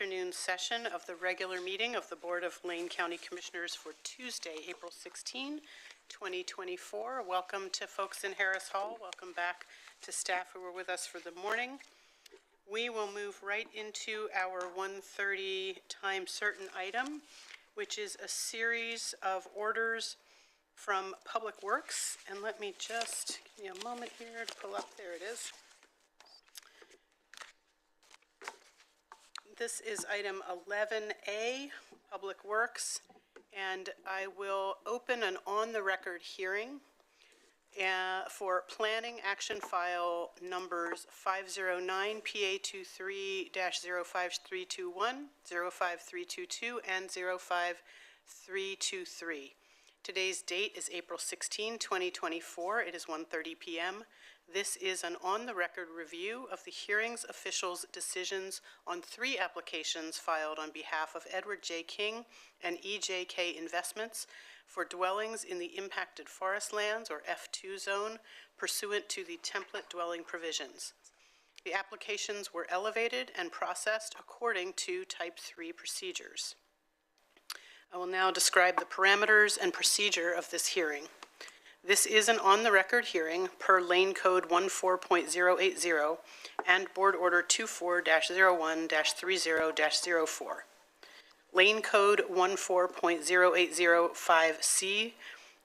afternoon session of the regular meeting of the Board of Lane County Commissioners for Tuesday, April 16, 2024. Welcome to folks in Harris Hall. Welcome back to staff who were with us for the morning. We will move right into our 1:30 time certain item, which is a series of orders from Public Works. And let me just give me a moment here to pull up. There it is. This is item 11A, Public Works, and I will open an on-the-record hearing for planning action file numbers 509 PA23-05321, 05322, and 05323. Today's date is April 16, 2024. It is 1:30 p.m. This is an on-the-record review of the hearings officials' decisions on 3 applications filed on behalf of Edward J. King and EJK Investments for dwellings in the impacted forest lands, or F2 zone, pursuant to the template dwelling provisions. The applications were elevated and processed according to Type 3 procedures. I will now describe the parameters and procedure of this hearing. This is an on-the-record hearing per Lane Code 14.080 and Board Order 24-01-30-04. Lane Code 14.0805C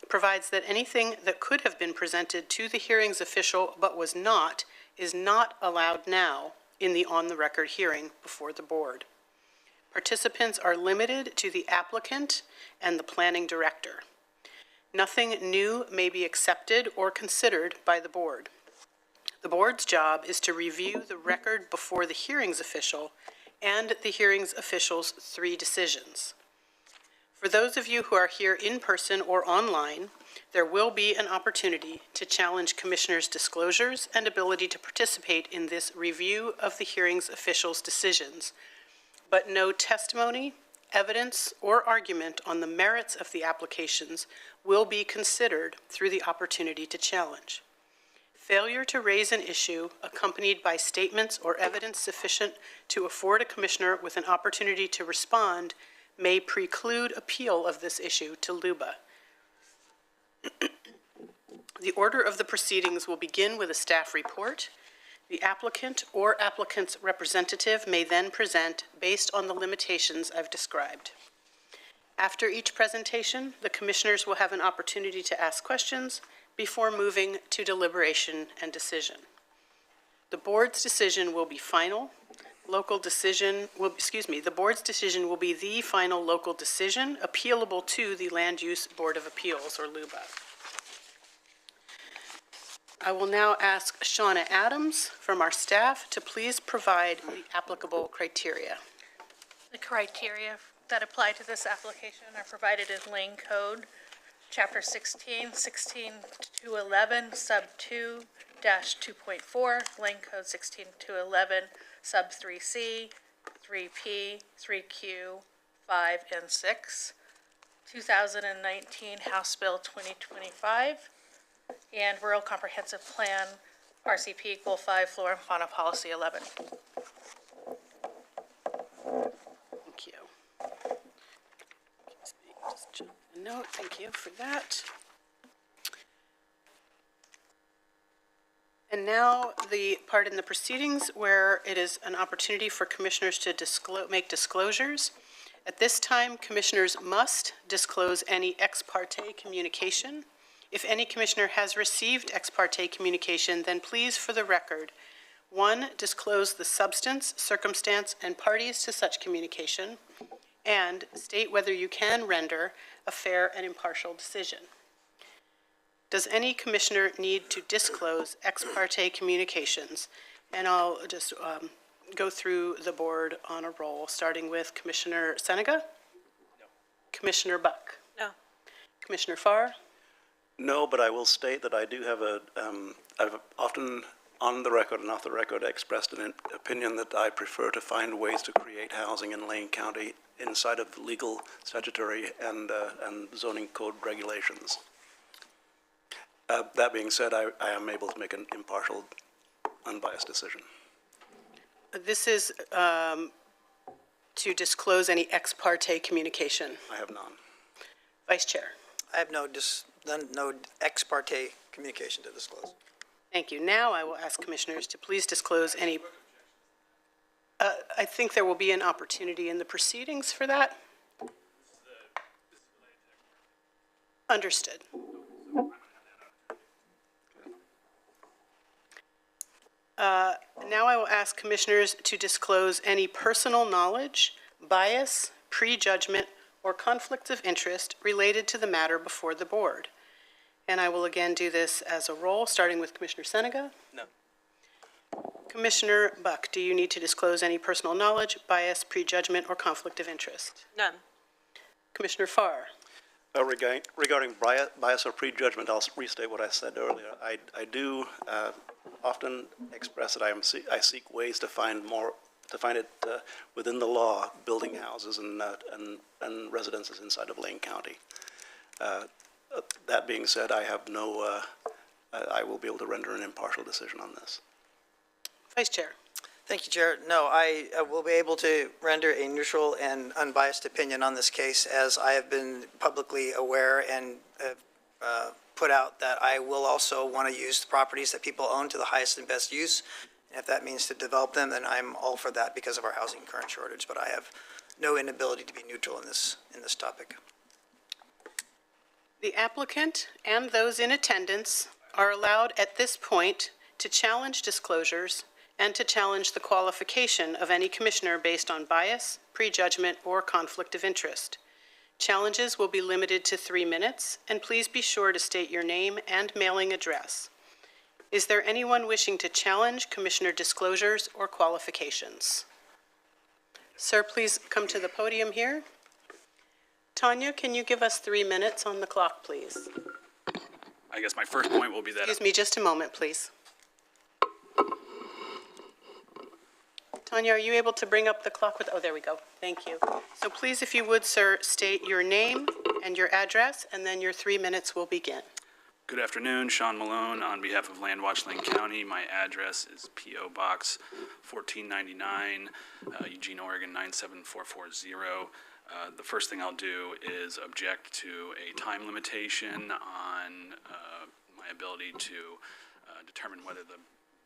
provides that anything that could have been presented to the hearings official but was not is not allowed now in the on-the-record hearing before the board. Participants are limited to the applicant and the planning director. Nothing new may be accepted or considered by the board. The board's job is to review the record before the hearings official and the hearings official's 3 decisions. For those of you who are here in person or online, there will be an opportunity to challenge commissioners' disclosures and ability to participate in this review of the hearings official's decisions, but no testimony, evidence, or argument on the merits of the applications will be considered through the opportunity to challenge. Failure to raise an issue accompanied by statements or evidence sufficient to afford a commissioner with an opportunity to respond may preclude appeal of this issue to LUBA. The order of the proceedings will begin with a staff report. The applicant or applicant's representative may then present based on the limitations I've described. After each presentation, the commissioners will have an opportunity to ask questions before moving to deliberation and decision. The board's decision will be final. The board's decision will be the final local decision appealable to the Land Use Board of Appeals, or LUBA. I will now ask Shauna Adams from our staff to please provide the applicable criteria. The criteria that apply to this application are provided in Lane Code, Chapter 16, 16-11, Sub 2-2.4, Lane Code 16-11, Sub 3C, 3P, 3Q, 5, and 6, 2019 House Bill 2025, and Rural Comprehensive Plan, RCP Goal 5, Flora and Fauna Policy 11. Thank you. Just jump a note. Thank you for that. And now the part in the proceedings where it is an opportunity for commissioners to make disclosures. At this time, commissioners must disclose any ex parte communication. If any commissioner has received ex parte communication, then please, for the record, 1, disclose the substance, circumstance, and parties to such communication, and state whether you can render a fair and impartial decision. Does any commissioner need to disclose ex parte communications? And I'll just go through the board on a roll, starting with Commissioner Senega. No. Commissioner Buck. No. Commissioner Farr. No, but I will state that I do have I've often on the record and off the record expressed an opinion that I prefer to find ways to create housing in Lane County inside of legal, statutory, and zoning code regulations. That being said, I am able to make an impartial, unbiased decision. This is to disclose any ex parte communication? I have none. Vice Chair. I have no ex parte communication to disclose. Thank you. Now I will ask commissioners to please disclose any, I think there will be an opportunity in the proceedings for that. Understood. Now I will ask commissioners to disclose any personal knowledge, bias, prejudgment, or conflicts of interest related to the matter before the board. And I will again do this as a roll, starting with Commissioner Senega. No. Commissioner Buck, do you need to disclose any personal knowledge, bias, prejudgment, or conflict of interest? None. Commissioner Farr. Regarding bias or prejudgment, I'll restate what I said earlier. I do often express that I seek ways to find it within the law, building houses and residences inside of Lane County. That being said, I have no, I will be able to render an impartial decision on this. Vice Chair. Thank you, Chair. No, I will be able to render a neutral and unbiased opinion on this case, as I have been publicly aware and put out that I will also want to use the properties that people own to the highest and best use. And if that means to develop them, then I'm all for that because of our housing current shortage. But I have no inability to be neutral in this topic. The applicant and those in attendance are allowed at this point to challenge disclosures and to challenge the qualification of any commissioner based on bias, prejudgment, or conflict of interest. Challenges will be limited to 3 minutes, and please be sure to state your name and mailing address. Is there anyone wishing to challenge commissioner disclosures or qualifications? Sir, please come to the podium here. Tanya, can you give us 3 minutes on the clock, please? I guess my first point will be that Excuse me just a moment, please. Tanya, are you able to bring up the clock with, oh, there we go. Thank you. So please, if you would, sir, state your name and your address, and then your 3 minutes will begin. Good afternoon, Sean Malone on behalf of Landwatch Lane County. My address is P.O. Box 1499, Eugene, Oregon 97440. The first thing I'll do is object to a time limitation on my ability to determine whether the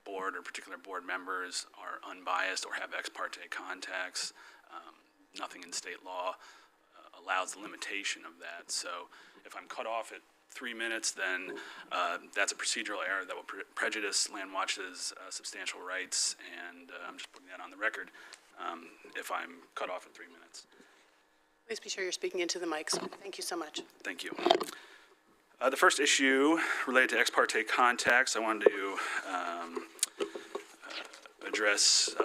board or particular board members are unbiased or have ex parte contacts. Nothing in state law allows the limitation of that. So if I'm cut off at 3 minutes, then that's a procedural error that will prejudice Landwatch's substantial rights, and I'm just putting that on the record if I'm cut off at 3 minutes. Please be sure you're speaking into the mic, sir. Thank you so much. Thank you. The first issue related to ex parte contacts, I wanted to address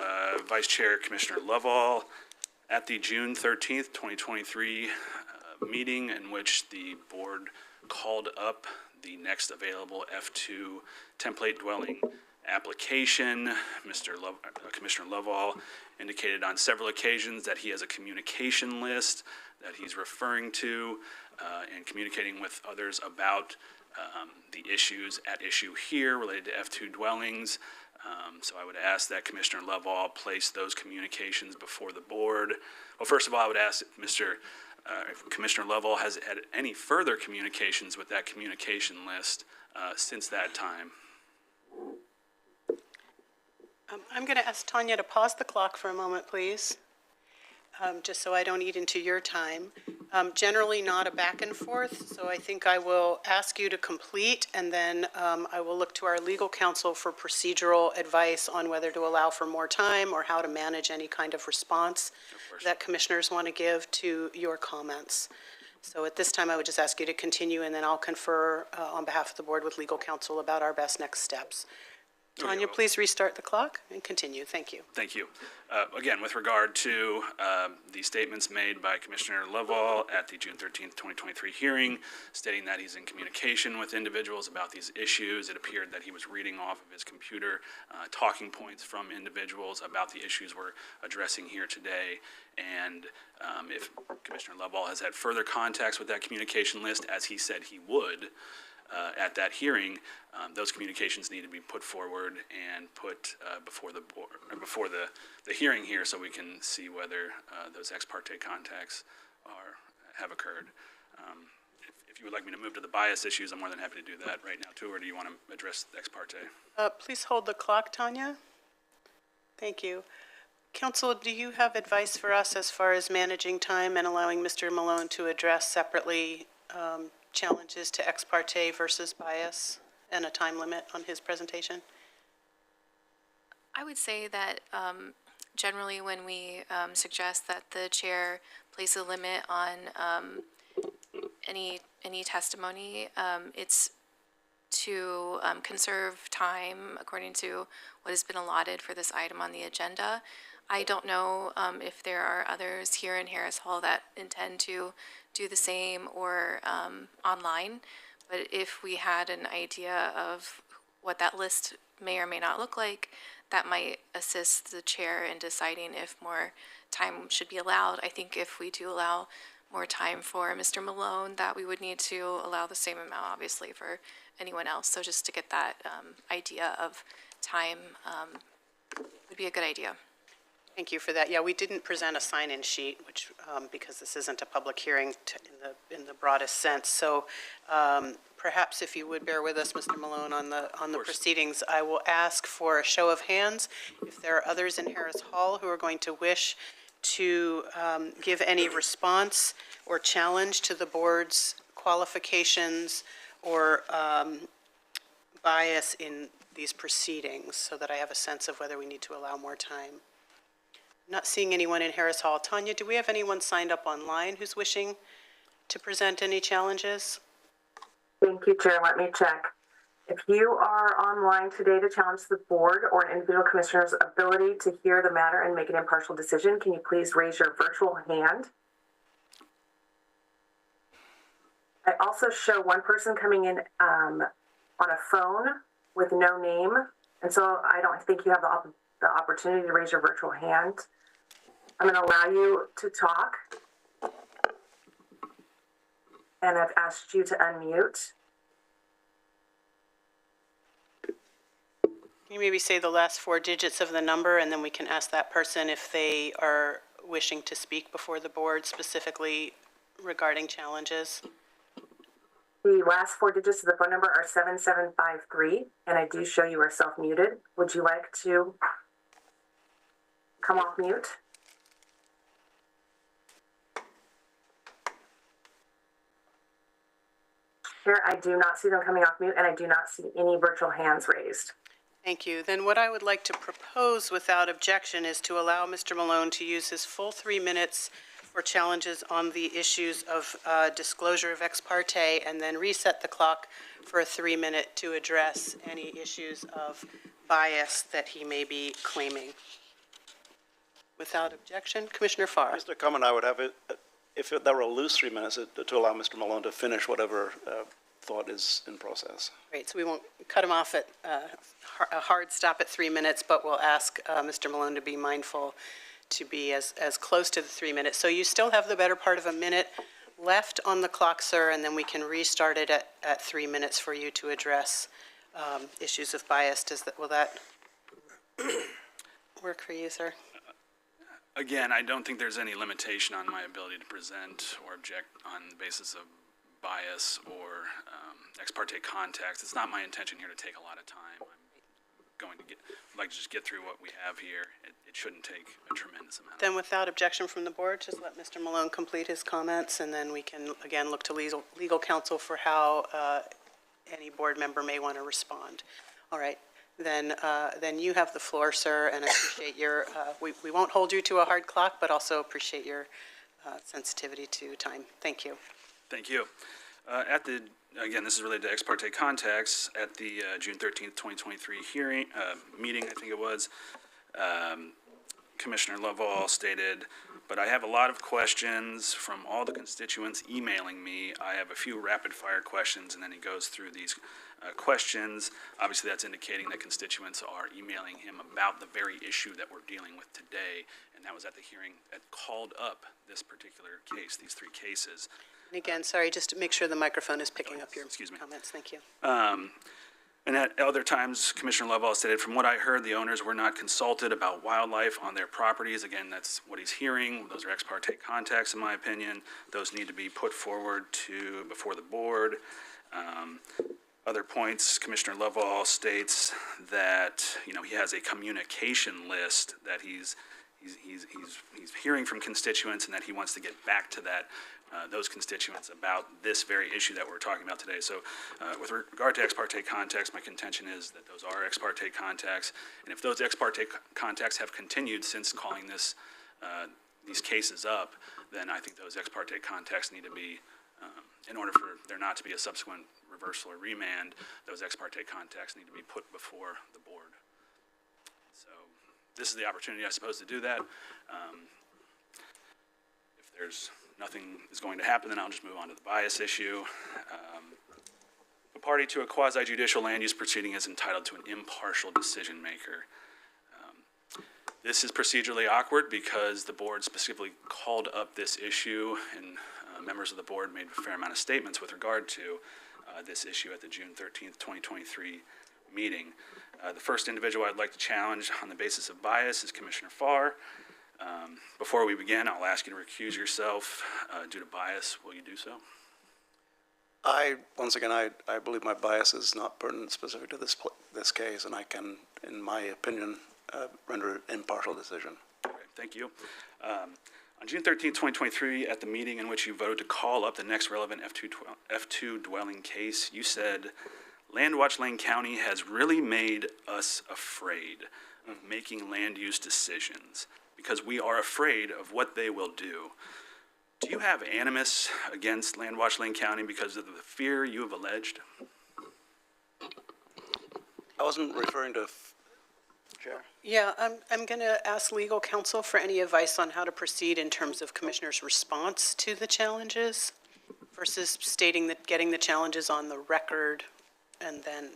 Vice Chair Commissioner Lovall at the June 13th, 2023 meeting in which the board called up the next available F2 template dwelling application. Commissioner Lovall indicated on several occasions that he has a communication list that he's referring to and communicating with others about the issues at issue here related to F2 dwellings. So I would ask that Commissioner Lovall place those communications before the board. Well, first of all, I would ask if Commissioner Lovall has had any further communications with that communication list since that time. I'm going to ask Tanya to pause the clock for a moment, please, just so I don't eat into your time. Generally not a back and forth, so I think I will ask you to complete, and then I will look to our legal counsel for procedural advice on whether to allow for more time or how to manage any kind of response that commissioners want to give to your comments. So at this time, I would just ask you to continue, and then I'll confer on behalf of the board with legal counsel about our best next steps. Tanya, please restart the clock and continue. Thank you. Thank you. Again, with regard to the statements made by Commissioner Lovall at the June 13th, 2023 hearing, stating that he's in communication with individuals about these issues, it appeared that he was reading off of his computer talking points from individuals about the issues we're addressing here today. And if Commissioner Lovall has had further contacts with that communication list, as he said he would, at that hearing, those communications need to be put forward and put before the board, or before the hearing here, so we can see whether those ex parte contacts have occurred. If you would like me to move to the bias issues, I'm more than happy to do that right now too, or do you want to address the ex parte? Please hold the clock, Tanya. Thank you. Counsel, do you have advice for us as far as managing time and allowing Mr. Malone to address separately challenges to ex parte versus bias and a time limit on his presentation? I would say that generally when we suggest that the chair place a limit on any testimony, it's to conserve time according to what has been allotted for this item on the agenda. I don't know if there are others here in Harris Hall that intend to do the same or online, but if we had an idea of what that list may or may not look like, that might assist the chair in deciding if more time should be allowed. I think if we do allow more time for Mr. Malone, that we would need to allow the same amount, obviously, for anyone else. So just to get that idea of time would be a good idea. Thank you for that. Yeah, we didn't present a sign-in sheet, which, because this isn't a public hearing in the broadest sense. So perhaps if you would bear with us, Mr. Malone, on the proceedings, I will ask for a show of hands if there are others in Harris Hall who are going to wish to give any response or challenge to the board's qualifications or bias in these proceedings, so that I have a sense of whether we need to allow more time. Not seeing anyone in Harris Hall. Tanya, do we have anyone signed up online who's wishing to present any challenges? Thank you, Chair. Let me check. If you are online today to challenge the board or an individual commissioner's ability to hear the matter and make an impartial decision, can you please raise your virtual hand? I also show one person coming in on a phone with no name, and so I don't think you have the opportunity to raise your virtual hand. I'm going to allow you to talk, and I've asked you to unmute. Can you maybe say the last 4 digits of the number, and then we can ask that person if they are wishing to speak before the board specifically regarding challenges? The last 4 digits of the phone number are 7753, and I do show you are self-muted. Would you like to come off mute? Chair, I do not see them coming off mute, and I do not see any virtual hands raised. Thank you. Then what I would like to propose without objection is to allow Mr. Malone to use his full 3 minutes for challenges on the issues of disclosure of ex parte, and then reset the clock for a 3-minute to address any issues of bias that he may be claiming. Without objection, Commissioner Farr. Just a comment I would have, if there were a loose 3 minutes, to allow Mr. Malone to finish whatever thought is in process. Great, so we won't cut him off at a hard stop at 3 minutes, but we'll ask Mr. Malone to be mindful to be as close to the 3 minutes. So you still have the better part of a minute left on the clock, sir, and then we can restart it at 3 minutes for you to address issues of bias. Will that work for you, sir? Again, I don't think there's any limitation on my ability to present or object on the basis of bias or ex parte contacts. It's not my intention here to take a lot of time. I'm going to I'd like to just get through what we have here. It shouldn't take a tremendous amount. Then without objection from the board, just let Mr. Malone complete his comments, and then we can, again, look to legal counsel for how any board member may want to respond. All right. Then you have the floor, sir, and I appreciate your, we won't hold you to a hard clock, but also appreciate your sensitivity to time. Thank you. Thank you. Again, this is related to ex parte contacts. At the June 13th, 2023 meeting, I think it was, Commissioner Lovall stated, But I have a lot of questions from all the constituents emailing me. I have a few rapid-fire questions, and then he goes through these questions. Obviously, that's indicating that constituents are emailing him about the very issue that we're dealing with today, and that was at the hearing that called up this particular case, these three cases. And again, sorry, just to make sure the microphone is picking up your Excuse me. comments. Thank you. And at other times, Commissioner Lovell stated, from what I heard, the owners were not consulted about wildlife on their properties. Again, that's what he's hearing. Those are ex parte contacts, in my opinion. Those need to be put forward before the board. Other points, Commissioner Lovell states that, he has a communication list that he's hearing from constituents and that he wants to get back to those constituents about this very issue that we're talking about today. So with regard to ex parte contacts, my contention is that those are ex parte contacts. And if those ex parte contacts have continued since calling these cases up, then I think those ex parte contacts need to be, in order for there not to be a subsequent reversal or remand, those ex parte contacts need to be put before the board. So this is the opportunity, I suppose, to do that. If there's nothing is going to happen, then I'll just move on to the bias issue. A party to a quasi-judicial land use proceeding is entitled to an impartial decision maker. This is procedurally awkward because the board specifically called up this issue, and members of the board made a fair amount of statements with regard to this issue at the June 13th, 2023 meeting. The first individual I'd like to challenge on the basis of bias is Commissioner Farr. Before we begin, I'll ask you to recuse yourself due to bias. Will you do so? Once again, I believe my bias is not pertinent specific to this case, and I can, in my opinion, render an impartial decision. Okay, thank you. On June 13, 2023, at the meeting in which you voted to call up the next relevant F2 dwelling case, you said, Landwatch Lane County has really made us afraid of making land use decisions because we are afraid of what they will do. Do you have animus against Landwatch Lane County because of the fear you have alleged? I wasn't referring to, Chair. Yeah, I'm going to ask legal counsel for any advice on how to proceed in terms of Commissioner's response to the challenges versus stating that getting the challenges on the record, and then,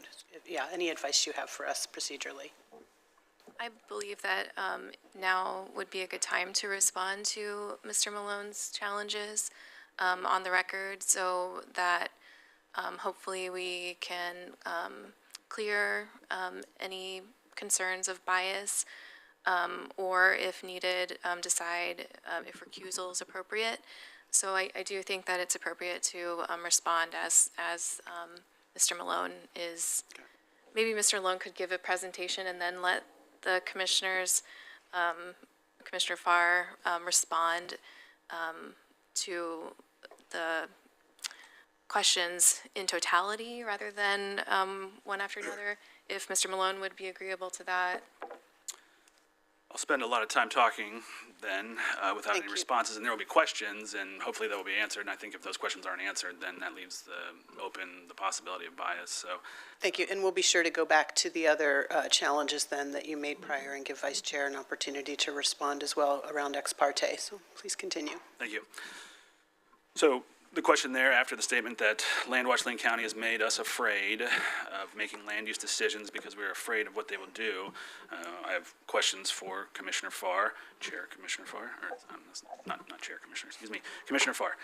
any advice you have for us procedurally. I believe that now would be a good time to respond to Mr. Malone's challenges on the record so that hopefully we can clear any concerns of bias or, if needed, decide if recusal is appropriate. So I do think that it's appropriate to respond as Mr. Malone is. Maybe Mr. Malone could give a presentation and then let the commissioners, Commissioner Farr, respond to the questions in totality rather than one after another, if Mr. Malone would be agreeable to that. I'll spend a lot of time talking then without Thank any you. responses, and there will be questions, and hopefully they will be answered. And I think if those questions aren't answered, then that leaves the possibility of bias. So Thank you, and we'll be sure to go back to the other challenges then that you made prior and give Vice Chair an opportunity to respond as well around ex parte. So please continue. thank you. So the question there after the statement that Landwatch Lane County has made us afraid of making land use decisions because we're afraid of what they will do. I have questions for Commissioner Farr, Chair Commissioner Farr, or not Chair Commissioner, excuse me, Commissioner Farr.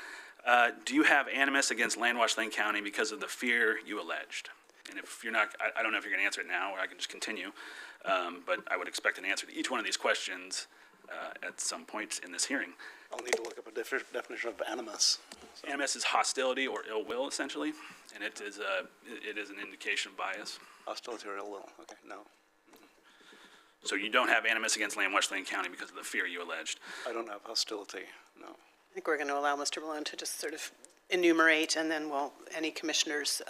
Do you have animus against Landwatch Lane County because of the fear you alleged? And if you're not, I don't know if you're going to answer it now or I can just continue, but I would expect an answer to each one of these questions at some point in this hearing. I'll need to look up a definition of animus. Animus is hostility or ill will, essentially, and it is an indication of bias. Hostility or ill will. Okay, no. So you don't have animus against Landwatch Lane County because of the fear you alleged. I don't have hostility, no. I think we're going to allow Mr. Malone to just sort of enumerate, and then any commissioners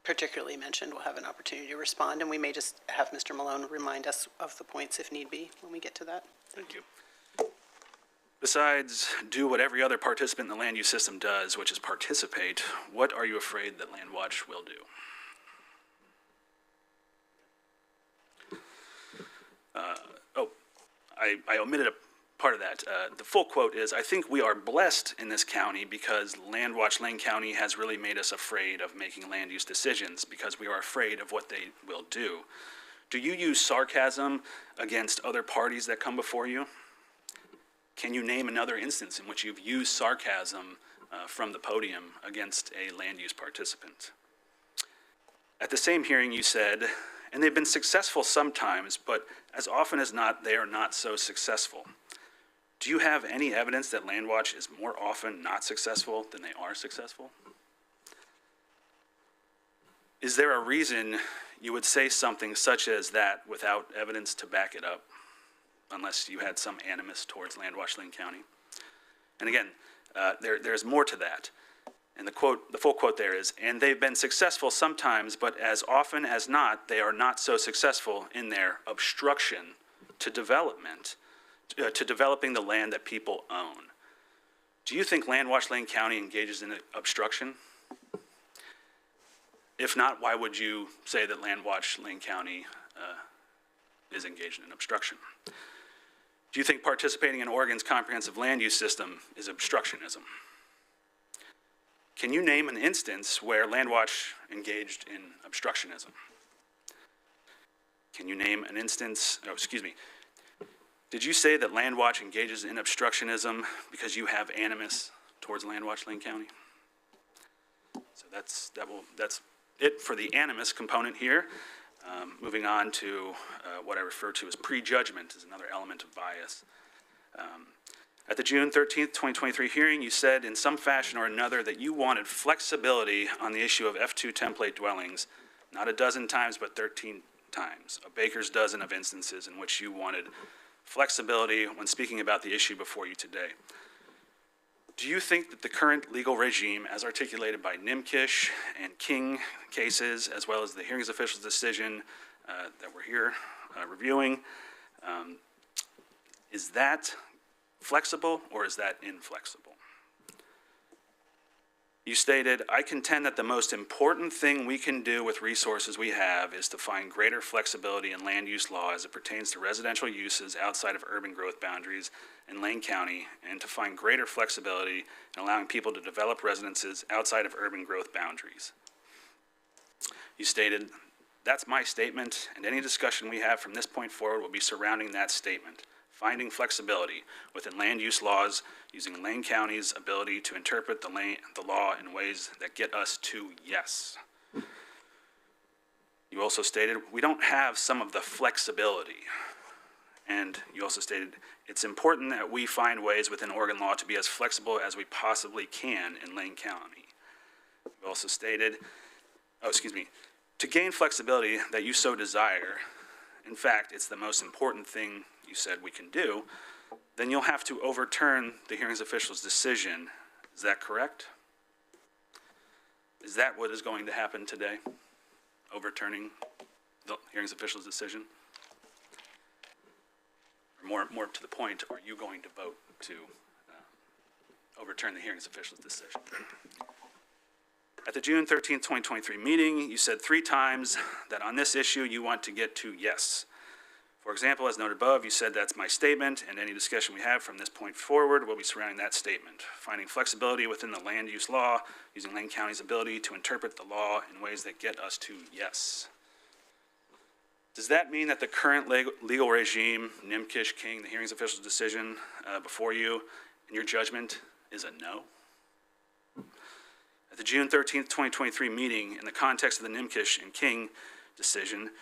particularly mentioned will have an opportunity to respond, and we may just have Mr. Malone remind us of the points if need be when we get to that. Thank you. Besides, do what every other participant in the land use system does, which is participate, what are you afraid that Landwatch will do? I omitted a part of that. The full quote is, "I think we are blessed in this county because Landwatch Lane County has really made us afraid of making land use decisions because we are afraid of what they will do." Do you use sarcasm against other parties that come before you? Can you name another instance in which you've used sarcasm from the podium against a land use participant? At the same hearing, you said, "And they've been successful sometimes, but as often as not, they are not so successful." Do you have any evidence that Landwatch is more often not successful than they are successful? Is there a reason you would say something such as that without evidence to back it up, unless you had some animus towards Landwatch Lane County? And again, there's more to that. And the full quote there is, "And they've been successful sometimes, but as often as not, they are not so successful in their obstruction to development, to developing the land that people own." Do you think Landwatch Lane County engages in obstruction? If not, why would you say that Landwatch Lane County is engaged in obstruction? Do you think participating in Oregon's comprehensive land use system is obstructionism? Can you name an instance where Landwatch engaged in obstructionism? Can you name an instance, did you say that Landwatch engages in obstructionism because you have animus towards Landwatch Lane County? So that's it for the animus component here. Moving on to what I refer to as prejudgment is another element of bias. At the June 13th, 2023 hearing, you said in some fashion or another that you wanted flexibility on the issue of F2 template dwellings, not a dozen times, but 13 times, a baker's dozen of instances in which you wanted flexibility when speaking about the issue before you today. Do you think that the current legal regime, as articulated by Nimkish and King cases, as well as the hearings official's decision that we're here reviewing, is that flexible or is that inflexible? You stated, "I contend that the most important thing we can do with resources we have is to find greater flexibility in land use law as it pertains to residential uses outside of urban growth boundaries in Lane County, and to find greater flexibility in allowing people to develop residences outside of urban growth boundaries." You stated, "That's my statement, and any discussion we have from this point forward will be surrounding that statement. Finding flexibility within land use laws using Lane County's ability to interpret the law in ways that get us to yes." You also stated, "We don't have some of the flexibility." And you also stated, "It's important that we find ways within Oregon law to be as flexible as we possibly can in Lane County." You also stated, "To gain flexibility that you so desire, in fact, it's the most important thing you said we can do, then you'll have to overturn the hearings official's decision. Is that correct?" Is that what is going to happen today? Overturning the hearings official's decision? Or more to the point, are you going to vote to overturn the hearings official's decision? At the June 13th, 2023 meeting, you said 3 times that on this issue you want to get to yes. For example, as noted above, you said, "That's my statement, and any discussion we have from this point forward will be surrounding that statement. Finding flexibility within the land use law, using Lane County's ability to interpret the law in ways that get us to yes." Does that mean that the current legal regime, Nimkish, King, the hearings official's decision before you, in your judgment, is a no? At the June 13th, 2023 meeting, in the context of the Nimkish and King decision,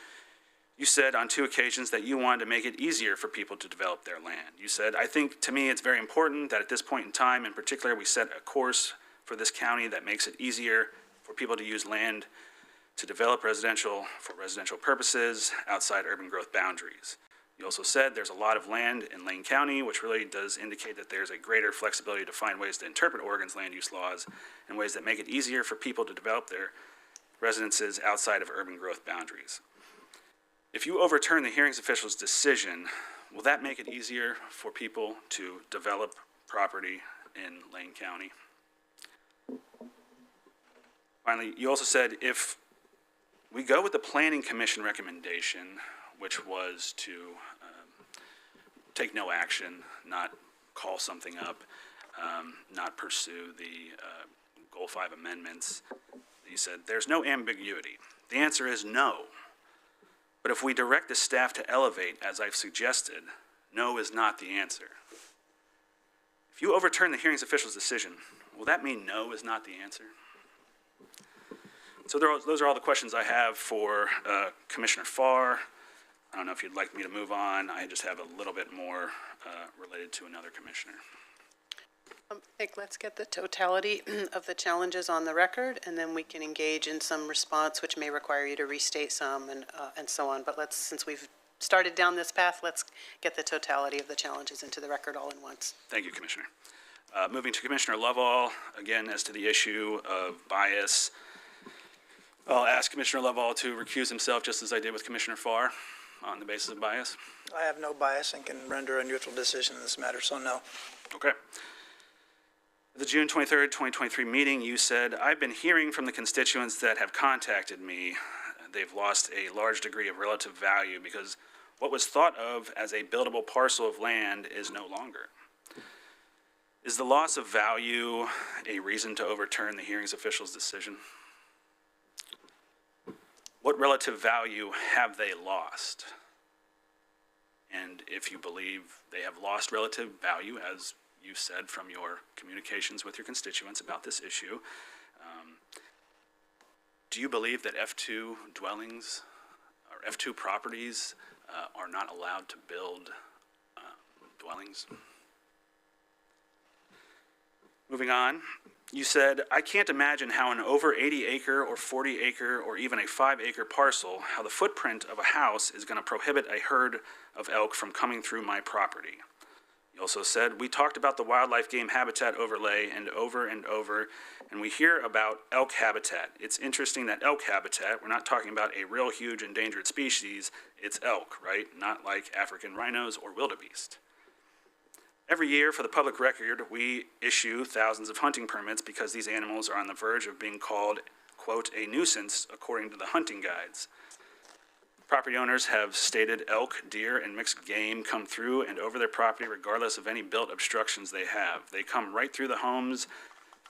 you said on 2 occasions that you wanted to make it easier for people to develop their land. You said, "I think to me it's very important that at this point in time, in particular, we set a course for this county that makes it easier for people to use land to develop for residential purposes outside urban growth boundaries." You also said there's a lot of land in Lane County, which really does indicate that there's a greater flexibility to find ways to interpret Oregon's land use laws in ways that make it easier for people to develop their residences outside of urban growth boundaries. If you overturn the hearings official's decision, will that make it easier for people to develop property in Lane County? Finally, you also said if we go with the Planning Commission recommendation, which was to take no action, not call something up, not pursue the Goal 5 amendments. He said, there's no ambiguity. The answer is no. But if we direct the staff to elevate, as I've suggested, no is not the answer. If you overturn the hearings official's decision, will that mean no is not the answer? So those are all the questions I have for Commissioner Farr. I don't know if you'd like me to move on. I just have a little bit more related to another commissioner. I think let's get the totality of the challenges on the record, and then we can engage in some response, which may require you to restate some and so on. But since we've started down this path, let's get the totality of the challenges into the record all in once. Thank you, Commissioner. Moving to Commissioner Lovall, again, as to the issue of bias, I'll ask Commissioner Lovall to recuse himself, just as I did with Commissioner Farr, on the basis of bias. I have no bias and can render a neutral decision in this matter, so no. Okay. At the June 23rd, 2023 meeting, you said, I've been hearing from the constituents that have contacted me. They've lost a large degree of relative value because what was thought of as a buildable parcel of land is no longer. Is the loss of value a reason to overturn the hearings official's decision? What relative value have they lost? And if you believe they have lost relative value, as you said from your communications with your constituents about this issue, do you believe that F2 dwellings or F2 properties are not allowed to build dwellings? Moving on, you said, I can't imagine how an over 80 acre or 40 acre or even a 5 acre parcel, how the footprint of a house is going to prohibit a herd of elk from coming through my property. You also said, we talked about the wildlife game habitat overlay and over, and we hear about elk habitat. It's interesting that elk habitat, we're not talking about a real huge endangered species, it's elk, right? Not like African rhinos or wildebeest. Every year, for the public record, we issue thousands of hunting permits because these animals are on the verge of being called, quote, a nuisance, according to the hunting guides. Property owners have stated elk, deer, and mixed game come through and over their property regardless of any built obstructions they have. They come right through the homes,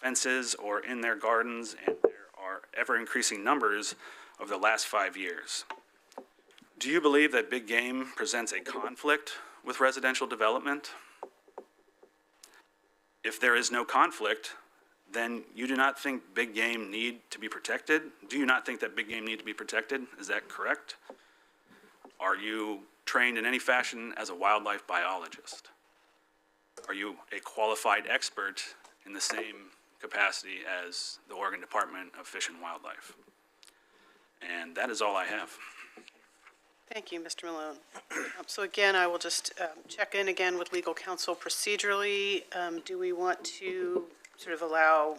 fences, or in their gardens, and there are ever-increasing numbers over the last 5 years. Do you believe that big game presents a conflict with residential development? If there is no conflict, then you do not think big game need to be protected? Do you not think that big game need to be protected? Is that correct? Are you trained in any fashion as a wildlife biologist? Are you a qualified expert in the same capacity as the Oregon Department of Fish and Wildlife? And that is all I have. Thank you, Mr. Malone. So again, I will just check in again with legal counsel procedurally. Do we want to sort of allow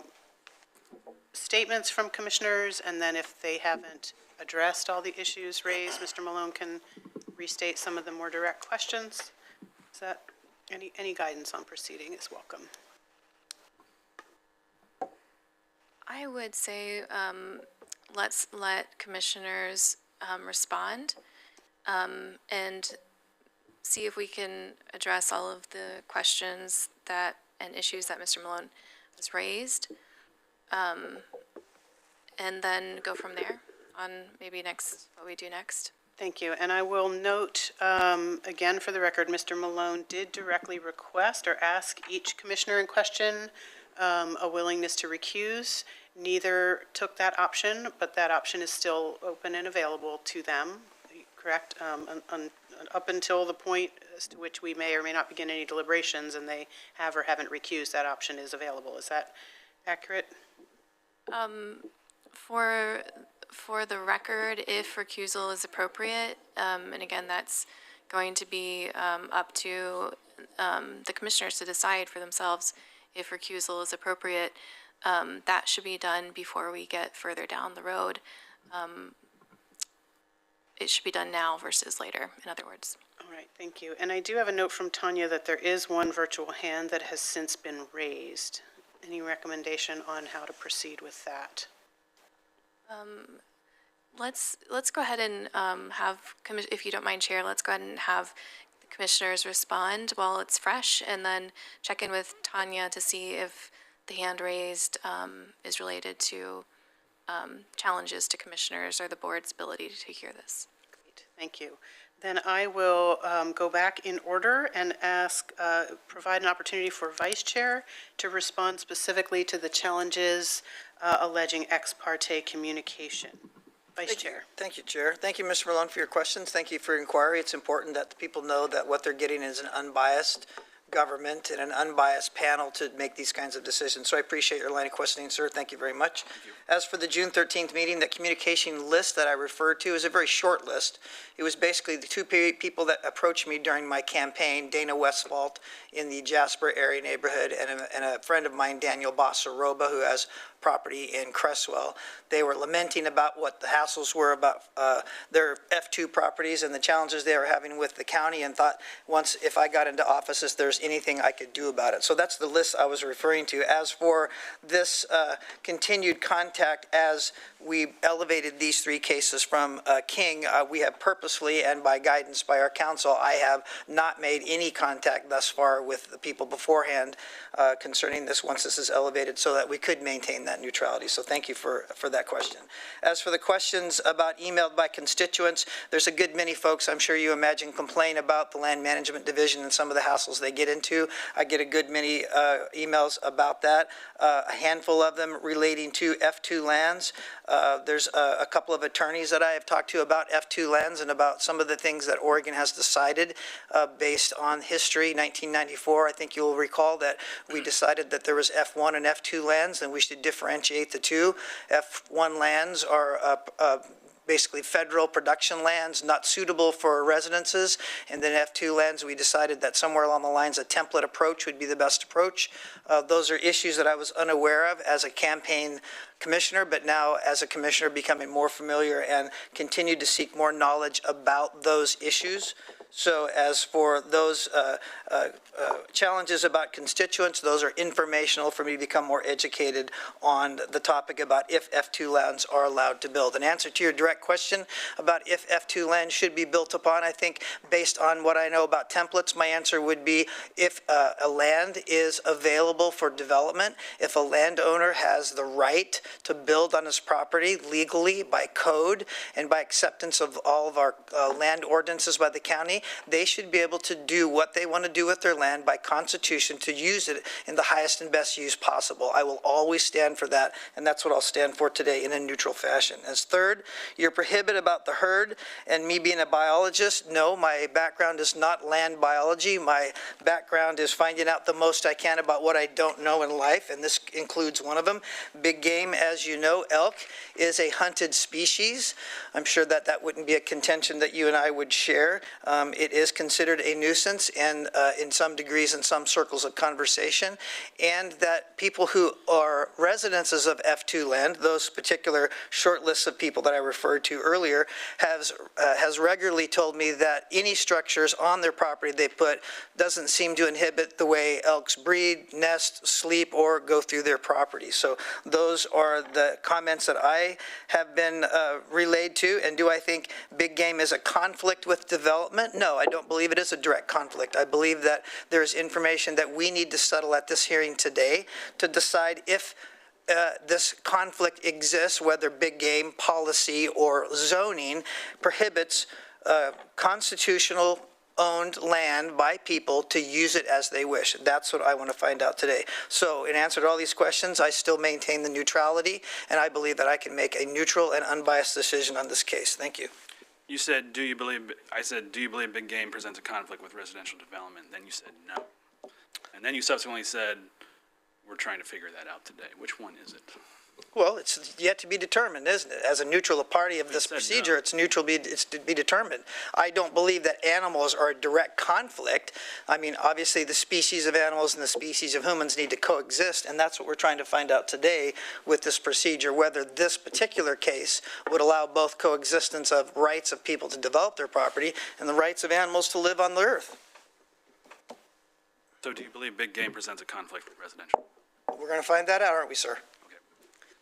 statements from commissioners, and then if they haven't addressed all the issues raised, Mr. Malone can restate some of the more direct questions? Is that any guidance on proceeding is welcome. I would say let's let commissioners respond and see if we can address all of the questions and issues that Mr. Malone has raised, and then go from there on maybe what we do next. Thank you. And I will note, again, for the record, Mr. Malone did directly request or ask each commissioner in question a willingness to recuse. Neither took that option, but that option is still open and available to them, correct? Up until the point as to which we may or may not begin any deliberations and they have or haven't recused, that option is available. Is that accurate? For the record, if recusal is appropriate, and again, that's going to be up to the commissioners to decide for themselves if recusal is appropriate, that should be done before we get further down the road. It should be done now versus later, in other words. All right, thank you. And I do have a note from Tanya that there is one virtual hand that has since been raised. Any recommendation on how to proceed with that? Let's go ahead and have, if you don't mind, Chair, let's go ahead and have the commissioners respond while it's fresh, and then check in with Tanya to see if the hand raised is related to challenges to commissioners or the board's ability to hear this. Thank you. Then I will go back in order and ask, provide an opportunity for Vice Chair to respond specifically to the challenges alleging ex parte communication. Vice Chair. Thank you, Chair. Thank you, Mr. Malone, for your questions. Thank you for your inquiry. It's important that the people know that what they're getting is an unbiased government and an unbiased panel to make these kinds of decisions. So I appreciate your line of questioning, sir. Thank you very much. As for the June 13th meeting, that communication list that I referred to is a very short list. It was basically the two people that approached me during my campaign, Dana Westfalt in the Jasper area neighborhood, and a friend of mine, Daniel Bossaroba, who has property in Cresswell. They were lamenting about what the hassles were about their F2 properties and the challenges they were having with the county, and thought once, if I got into office, if there's anything I could do about it. So that's the list I was referring to. As for this continued contact, as we elevated these three cases from King, we have purposefully and by guidance by our counsel, I have not made any contact thus far with the people beforehand concerning this once this is elevated, so that we could maintain that neutrality. So thank you for that question. As for the questions about emailed by constituents, there's a good many folks, I'm sure you imagine, complain about the Land Management Division and some of the hassles they get into. I get a good many emails about that, a handful of them relating to F2 lands. There's a couple of attorneys that I have talked to about F2 lands and about some of the things that Oregon has decided based on history. 1994, I think you'll recall that we decided that there was F1 and F2 lands, and we should differentiate the two. F1 lands are basically federal production lands not suitable for residences, and then F2 lands, we decided that somewhere along the lines a template approach would be the best approach. Those are issues that I was unaware of as a campaign commissioner, but now as a commissioner becoming more familiar and continue to seek more knowledge about those issues. So as for those challenges about constituents, those are informational for me to become more educated on the topic about if F2 lands are allowed to build. In answer to your direct question about if F2 land should be built upon, I think based on what I know about templates, my answer would be if a land is available for development, if a landowner has the right to build on his property legally by code and by acceptance of all of our land ordinances by the county, they should be able to do what they want to do with their land by constitution to use it in the highest and best use possible. I will always stand for that, and that's what I'll stand for today in a neutral fashion. As third, you're prohibited about the herd and me being a biologist. No, my background is not land biology. My background is finding out the most I can about what I don't know in life, and this includes one of them. Big game, as you know, elk is a hunted species. I'm sure that that wouldn't be a contention that you and I would share. It is considered a nuisance and in some degrees in some circles of conversation, and that people who are residences of F2 land, those particular short lists of people that I referred to earlier, has regularly told me that any structures on their property they put doesn't seem to inhibit the way elks breed, nest, sleep, or go through their property. So those are the comments that I have been relayed to. And do I think big game is a conflict with development? No, I don't believe it is a direct conflict. I believe that there is information that we need to settle at this hearing today to decide if this conflict exists, whether big game policy or zoning prohibits constitutional owned land by people to use it as they wish. That's what I want to find out today. So in answer to all these questions, I still maintain the neutrality, and I believe that I can make a neutral and unbiased decision on this case. Thank you. You said, I said, do you believe big game presents a conflict with residential development? Then you said no. And then you subsequently said, we're trying to figure that out today. Which one is it? Well, it's yet to be determined, isn't it? As a neutral party of this said procedure, no. it's to be determined. I don't believe that animals are a direct conflict. I mean, obviously, the species of animals and the species of humans need to coexist, and that's what we're trying to find out today with this procedure, whether this particular case would allow both coexistence of rights of people to develop their property and the rights of animals to live on the earth. So do you believe big game presents a conflict with residential? We're going to find that out, aren't we, sir?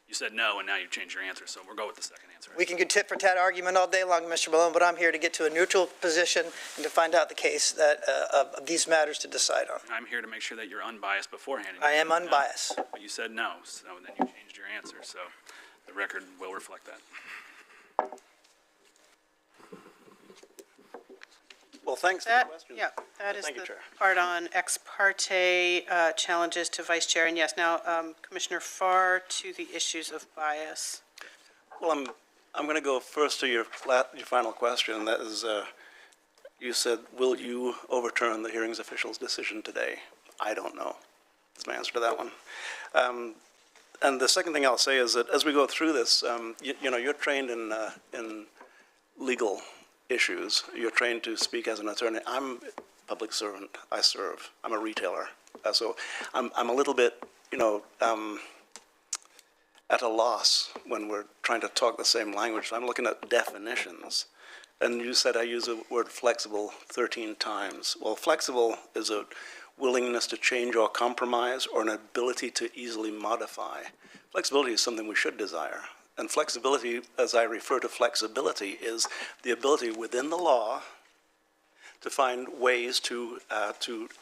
You said no, and now you've changed your answer, so we'll go with the second answer. We can do tit for tat argument all day long, Mr. Malone, but I'm here to get to a neutral position and to find out the case that, of these matters to decide on. I'm here to make sure that you're unbiased beforehand. I am You said no, unbiased. But you said no, so then you changed your answer, so the record will reflect that. Well, thanks for the That, question. yeah, that is Thank you, the Chair. part on ex parte challenges to vice chair. And yes, now Commissioner Farr to the issues of bias. Well, I'm going to go first to your final question, and that is, you said, will you overturn the hearings official's decision today? I don't know. That's my answer to that one. And the second thing I'll say is that as we go through this, you know, you're trained in legal issues. You're trained to speak as an attorney. I'm a public servant. I serve. I'm a retailer. So I'm a little bit, you know, at a loss when we're trying to talk the same language. So I'm looking at definitions. And you said I use the word flexible 13 times. Well, flexible is a willingness to change or compromise or an ability to easily modify. Flexibility is something we should desire. And flexibility, as I refer to flexibility, is the ability within the law to find ways to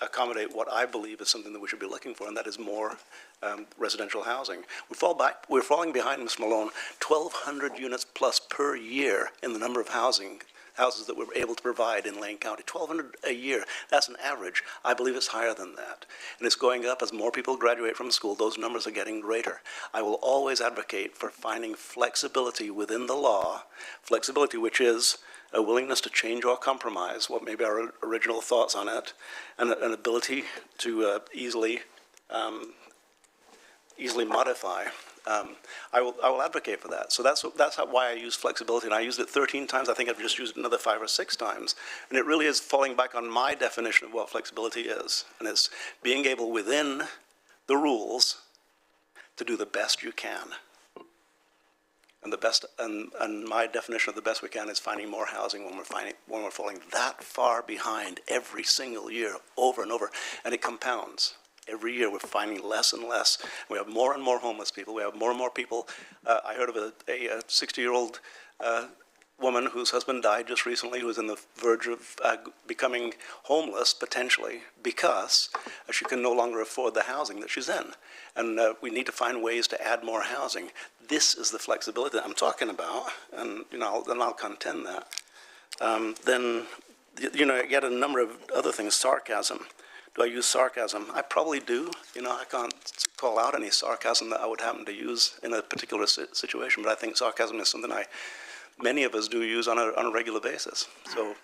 accommodate what I believe is something that we should be looking for, and that is more residential housing. We're falling behind, Ms. Malone, 1,200 units plus per year in the number of houses that we're able to provide in Lane County. 1,200 a year. That's an average. I believe it's higher than that. And it's going up as more people graduate from school. Those numbers are getting greater. I will always advocate for finding flexibility within the law, flexibility which is a willingness to change or compromise what may be our original thoughts on it, and an ability to easily modify. I will advocate for that. So that's why I use flexibility, and I used it 13 times. I think I've just used it another 5 or 6 times. And it really is falling back on my definition of what flexibility is. And it's being able within the rules to do the best you can. And the best, and my definition of the best we can is finding more housing when we're falling that far behind every single year, over and over, and it compounds. Every year we're finding less and less. We have more and more homeless people. We have more and more people. I heard of a 60-year-old woman whose husband died just recently, who was on the verge of becoming homeless, potentially, because she can no longer afford the housing that she's in. And we need to find ways to add more housing. This is the flexibility that I'm talking about, and I'll contend that. Then, yet a number of other things. Sarcasm. Do I use sarcasm? I probably do. I can't call out any sarcasm that I would happen to use in a particular situation, but I think sarcasm is something many of us do use on a regular basis. So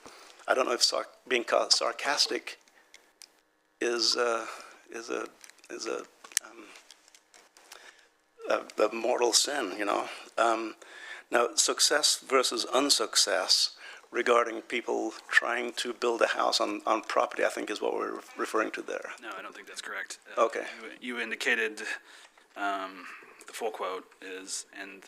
I don't know if being sarcastic is a mortal sin, Now, success versus unsuccess regarding people trying to build a house on property, I think is what we're referring to there. No, I don't think that's correct. Okay. You indicated the full quote is, and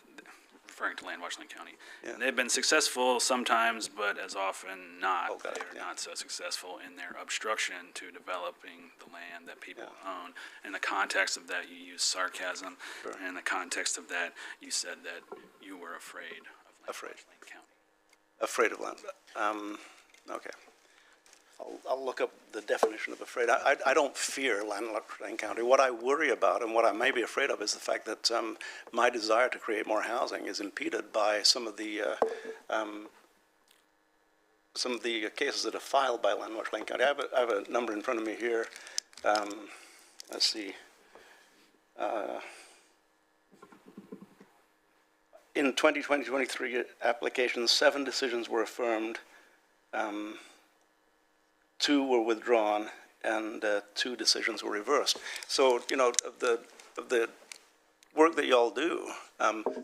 referring to Land Washington County. Yeah. They've been successful sometimes, but as often not. Oh, got it, They're yeah. not so successful in their obstruction to developing the land that people own. In the context of that, you use sarcasm. Sure. And in the context of that, you said that you were afraid of Afraid. Washington County. Afraid of land. Okay. I'll look up the definition of afraid. I don't fear landlocked Lane County. What I worry about and what I may be afraid of is the fact that my desire to create more housing is impeded by some of the cases that are filed by landlocked Lane County. I have a number in front of me here. Let's see. In 2020-23 applications, 7 decisions were affirmed, 2 were withdrawn, and 2 decisions were reversed. So, of the work that y'all do,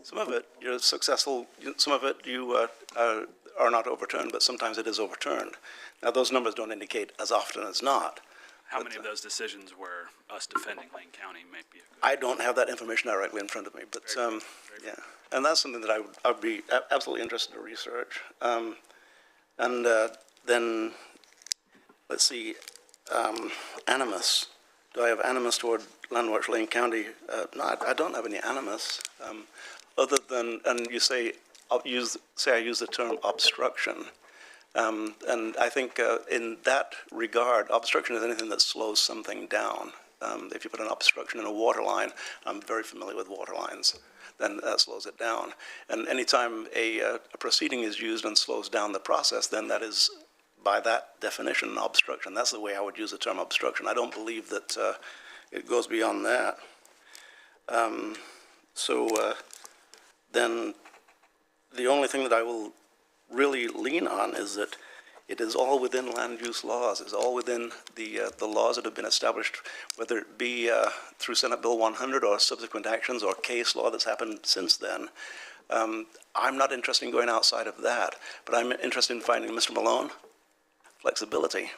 some of it you're successful, some of it you are not overturned, but sometimes it is overturned. Now, those numbers don't indicate as often as not. How many of those decisions were us defending Lane County may be a good? I don't have that information directly in front of me, but yeah, and that's something that I'd be absolutely interested to research. And then let's see, animus. do I have animus toward Landwatch Lane County? No, I don't have any animus, other than, and you say, I use the term obstruction. And I think in that regard, obstruction is anything that slows something down. If you put an obstruction in a water line, I'm very familiar with water lines, then that slows it down. And anytime a proceeding is used and slows down the process, then that is, by that definition, an obstruction. That's the way I would use the term obstruction. I don't believe that it goes beyond that. Then the only thing that I will really lean on is that it is all within land use laws. It's all within the laws that have been established, whether it be through Senate Bill 100 or subsequent actions or case law that's happened since then. I'm not interested in going outside of that, but I'm interested in finding, Mr. Malone, flexibility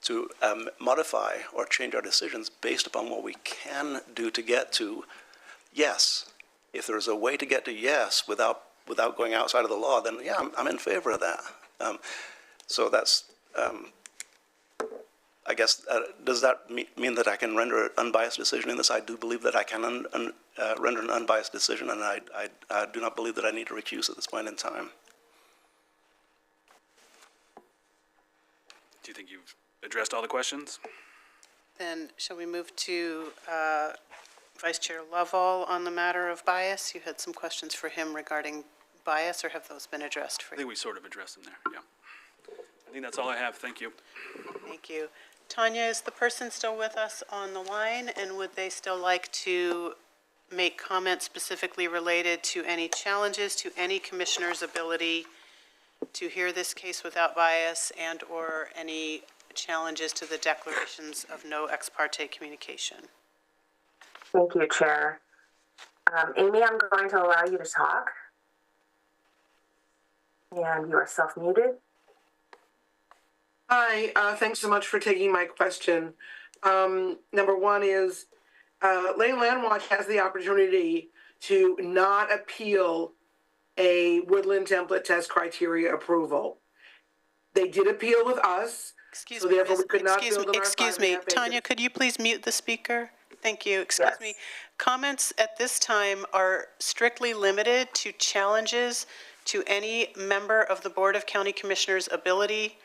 to modify or change our decisions based upon what we can do to get to yes. If there's a way to get to yes without going outside of the law, then yeah, I'm in favor of that. So that's, I guess, does that mean that I can render an unbiased decision in this? I do believe that I can render an unbiased decision, and I do not believe that I need to recuse at this point in time. Do you think you've addressed all the questions? Then shall we move to Vice Chair Lovall on the matter of bias? You had some questions for him regarding bias, or have those been addressed for I you? think we sort of addressed them there, yeah. I think that's all I have. Thank you. Thank you. Tanya, is the person still with us on the line, and would they still like to make comments specifically related to any challenges to any commissioner's ability to hear this case without bias and/or any challenges to the declarations of no ex parte communication? Thank you, Chair. Amy, I'm going to allow you to talk. And you are self-muted. Hi, thanks so much for taking my question. Number one is, Lane Land Watch has the opportunity to not appeal a woodland template test criteria approval. They did appeal with us, Excuse so me, therefore we Ms. could not build on our excuse me. 5.5 acres. Tanya, could you please mute the speaker? Thank you. Excuse Yes. me. Comments at this time are strictly limited to challenges to any member of the Board of County Commissioners' ability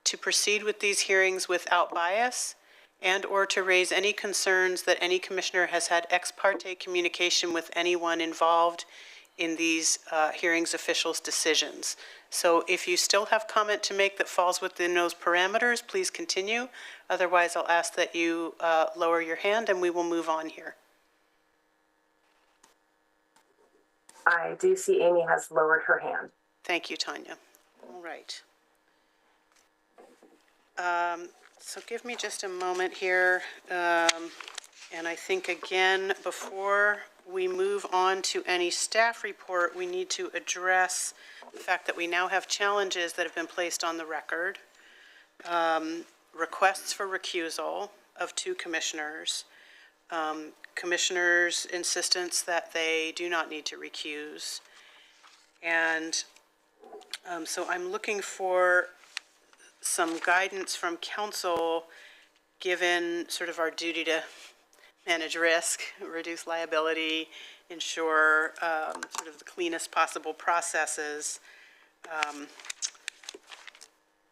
to proceed with these hearings without bias and/or to raise any concerns that any commissioner has had ex parte communication with anyone involved in these hearings officials' decisions. So if you still have comment to make that falls within those parameters, please continue. Otherwise, I'll ask that you lower your hand and we will move on here. I do see Amy has lowered her hand. Thank you, Tanya. All right. So give me just a moment here. And I think, again, before we move on to any staff report, we need to address the fact that we now have challenges that have been placed on the record. Requests for recusal of 2 commissioners. Commissioners' insistence that they do not need to recuse. And so I'm looking for some guidance from council, given sort of our duty to manage risk, reduce liability, ensure sort of the cleanest possible processes.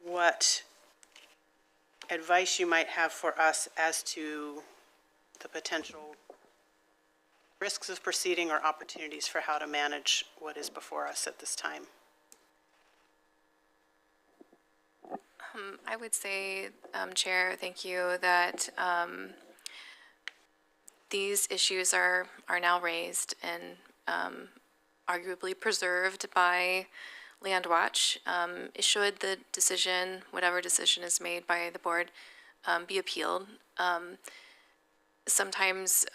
What advice you might have for us as to the potential risks of proceeding or opportunities for how to manage what is before us at this time? I would say, Chair, thank you, that these issues are now raised and arguably preserved by Land Watch. Should the decision, whatever decision is made by the board, be appealed, sometimes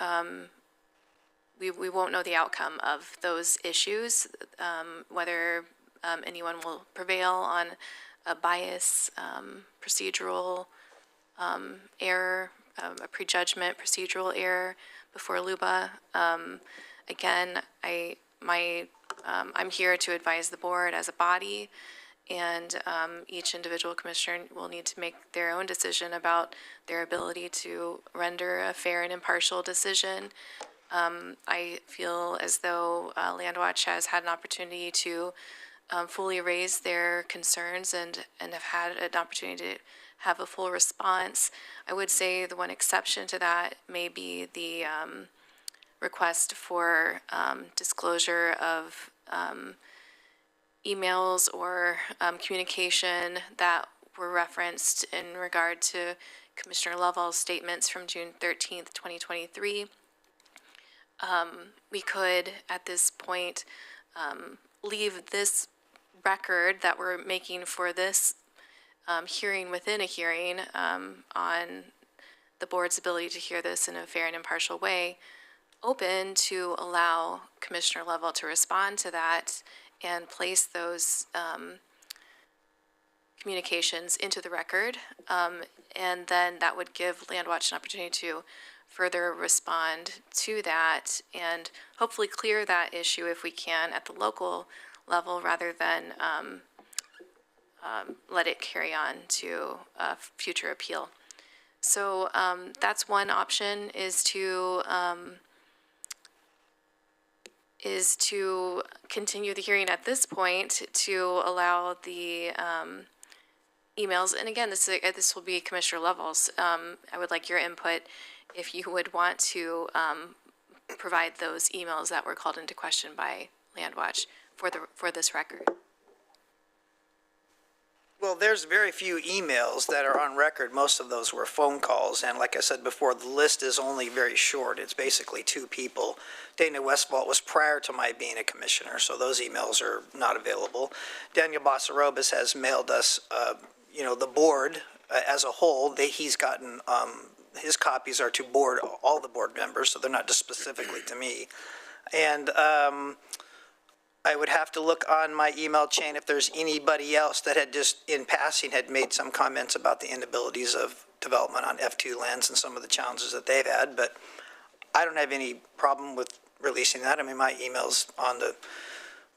we won't know the outcome of those issues, whether anyone will prevail on a bias, procedural error, a prejudgment procedural error before LUBA. Again, I'm here to advise the board as a body, and each individual commissioner will need to make their own decision about their ability to render a fair and impartial decision. I feel as though Landwatch has had an opportunity to fully raise their concerns and have had an opportunity to have a full response. I would say the one exception to that may be the request for disclosure of emails or communication that were referenced in regard to Commissioner Lovell's statements from June 13th, 2023. We could, at this point, leave this record that we're making for this hearing within a hearing on the board's ability to hear this in a fair and impartial way open to allow Commissioner Lovell to respond to that and place those communications into the record. And then that would give Landwatch an opportunity to further respond to that and hopefully clear that issue if we can at the local level rather than let it carry on to a future appeal. So that's one option, is to continue the hearing at this point to allow the emails. And again, this will be Commissioner Lovell's. I would like your input if you would want to provide those emails that were called into question by Landwatch for this record. Well, there's very few emails that are on record. Most of those were phone calls. And like I said before, the list is only very short. It's basically 2 people. Dana Westfall was prior to my being a commissioner, so those emails are not available. Daniel Basarobas has mailed us, the board as a whole. He's gotten, his copies are to all the board members, so they're not just specifically to me. And I would have to look on my email chain if there's anybody else that had just in passing had made some comments about the inabilities of development on F2 lands and some of the challenges that they've had, but I don't have any problem with releasing that. I mean, my email's on the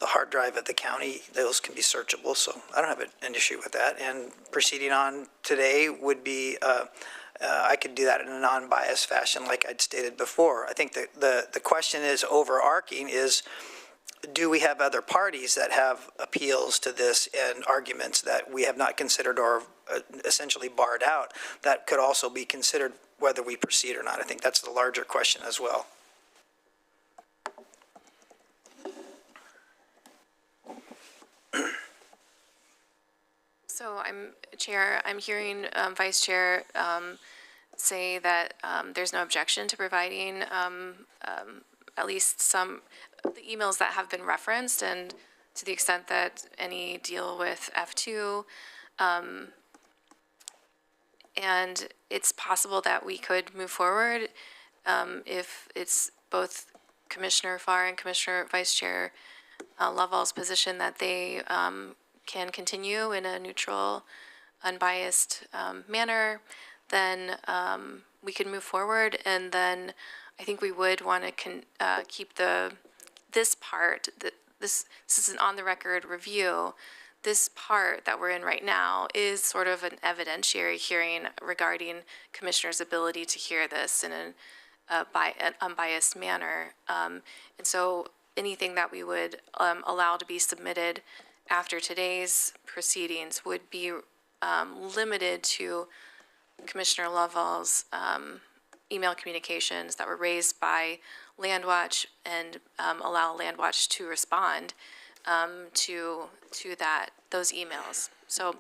hard drive at the county. Those can be searchable, so I don't have an issue with that. And proceeding on today would be, I could do that in a non-biased fashion like I'd stated before. I think the question is overarching is, do we have other parties that have appeals to this and arguments that we have not considered or essentially barred out that could also be considered whether we proceed or not? I think that's the larger question as well. So I'm hearing Vice Chair say that there's no objection to providing at least some the emails that have been referenced, and to the extent that any deal with F2. And it's possible that we could move forward if it's both Commissioner Farr and Commissioner Vice Chair Lovell's position that they can continue in a neutral, unbiased manner, then we could move forward. And then I think we would want to keep this part. This is an on-the-record review. This part that we're in right now is sort of an evidentiary hearing regarding commissioners' ability to hear this in an unbiased manner. And so anything that we would allow to be submitted after today's proceedings would be limited to Commissioner Lovell's email communications that were raised by Landwatch and allow Landwatch to respond to those emails. So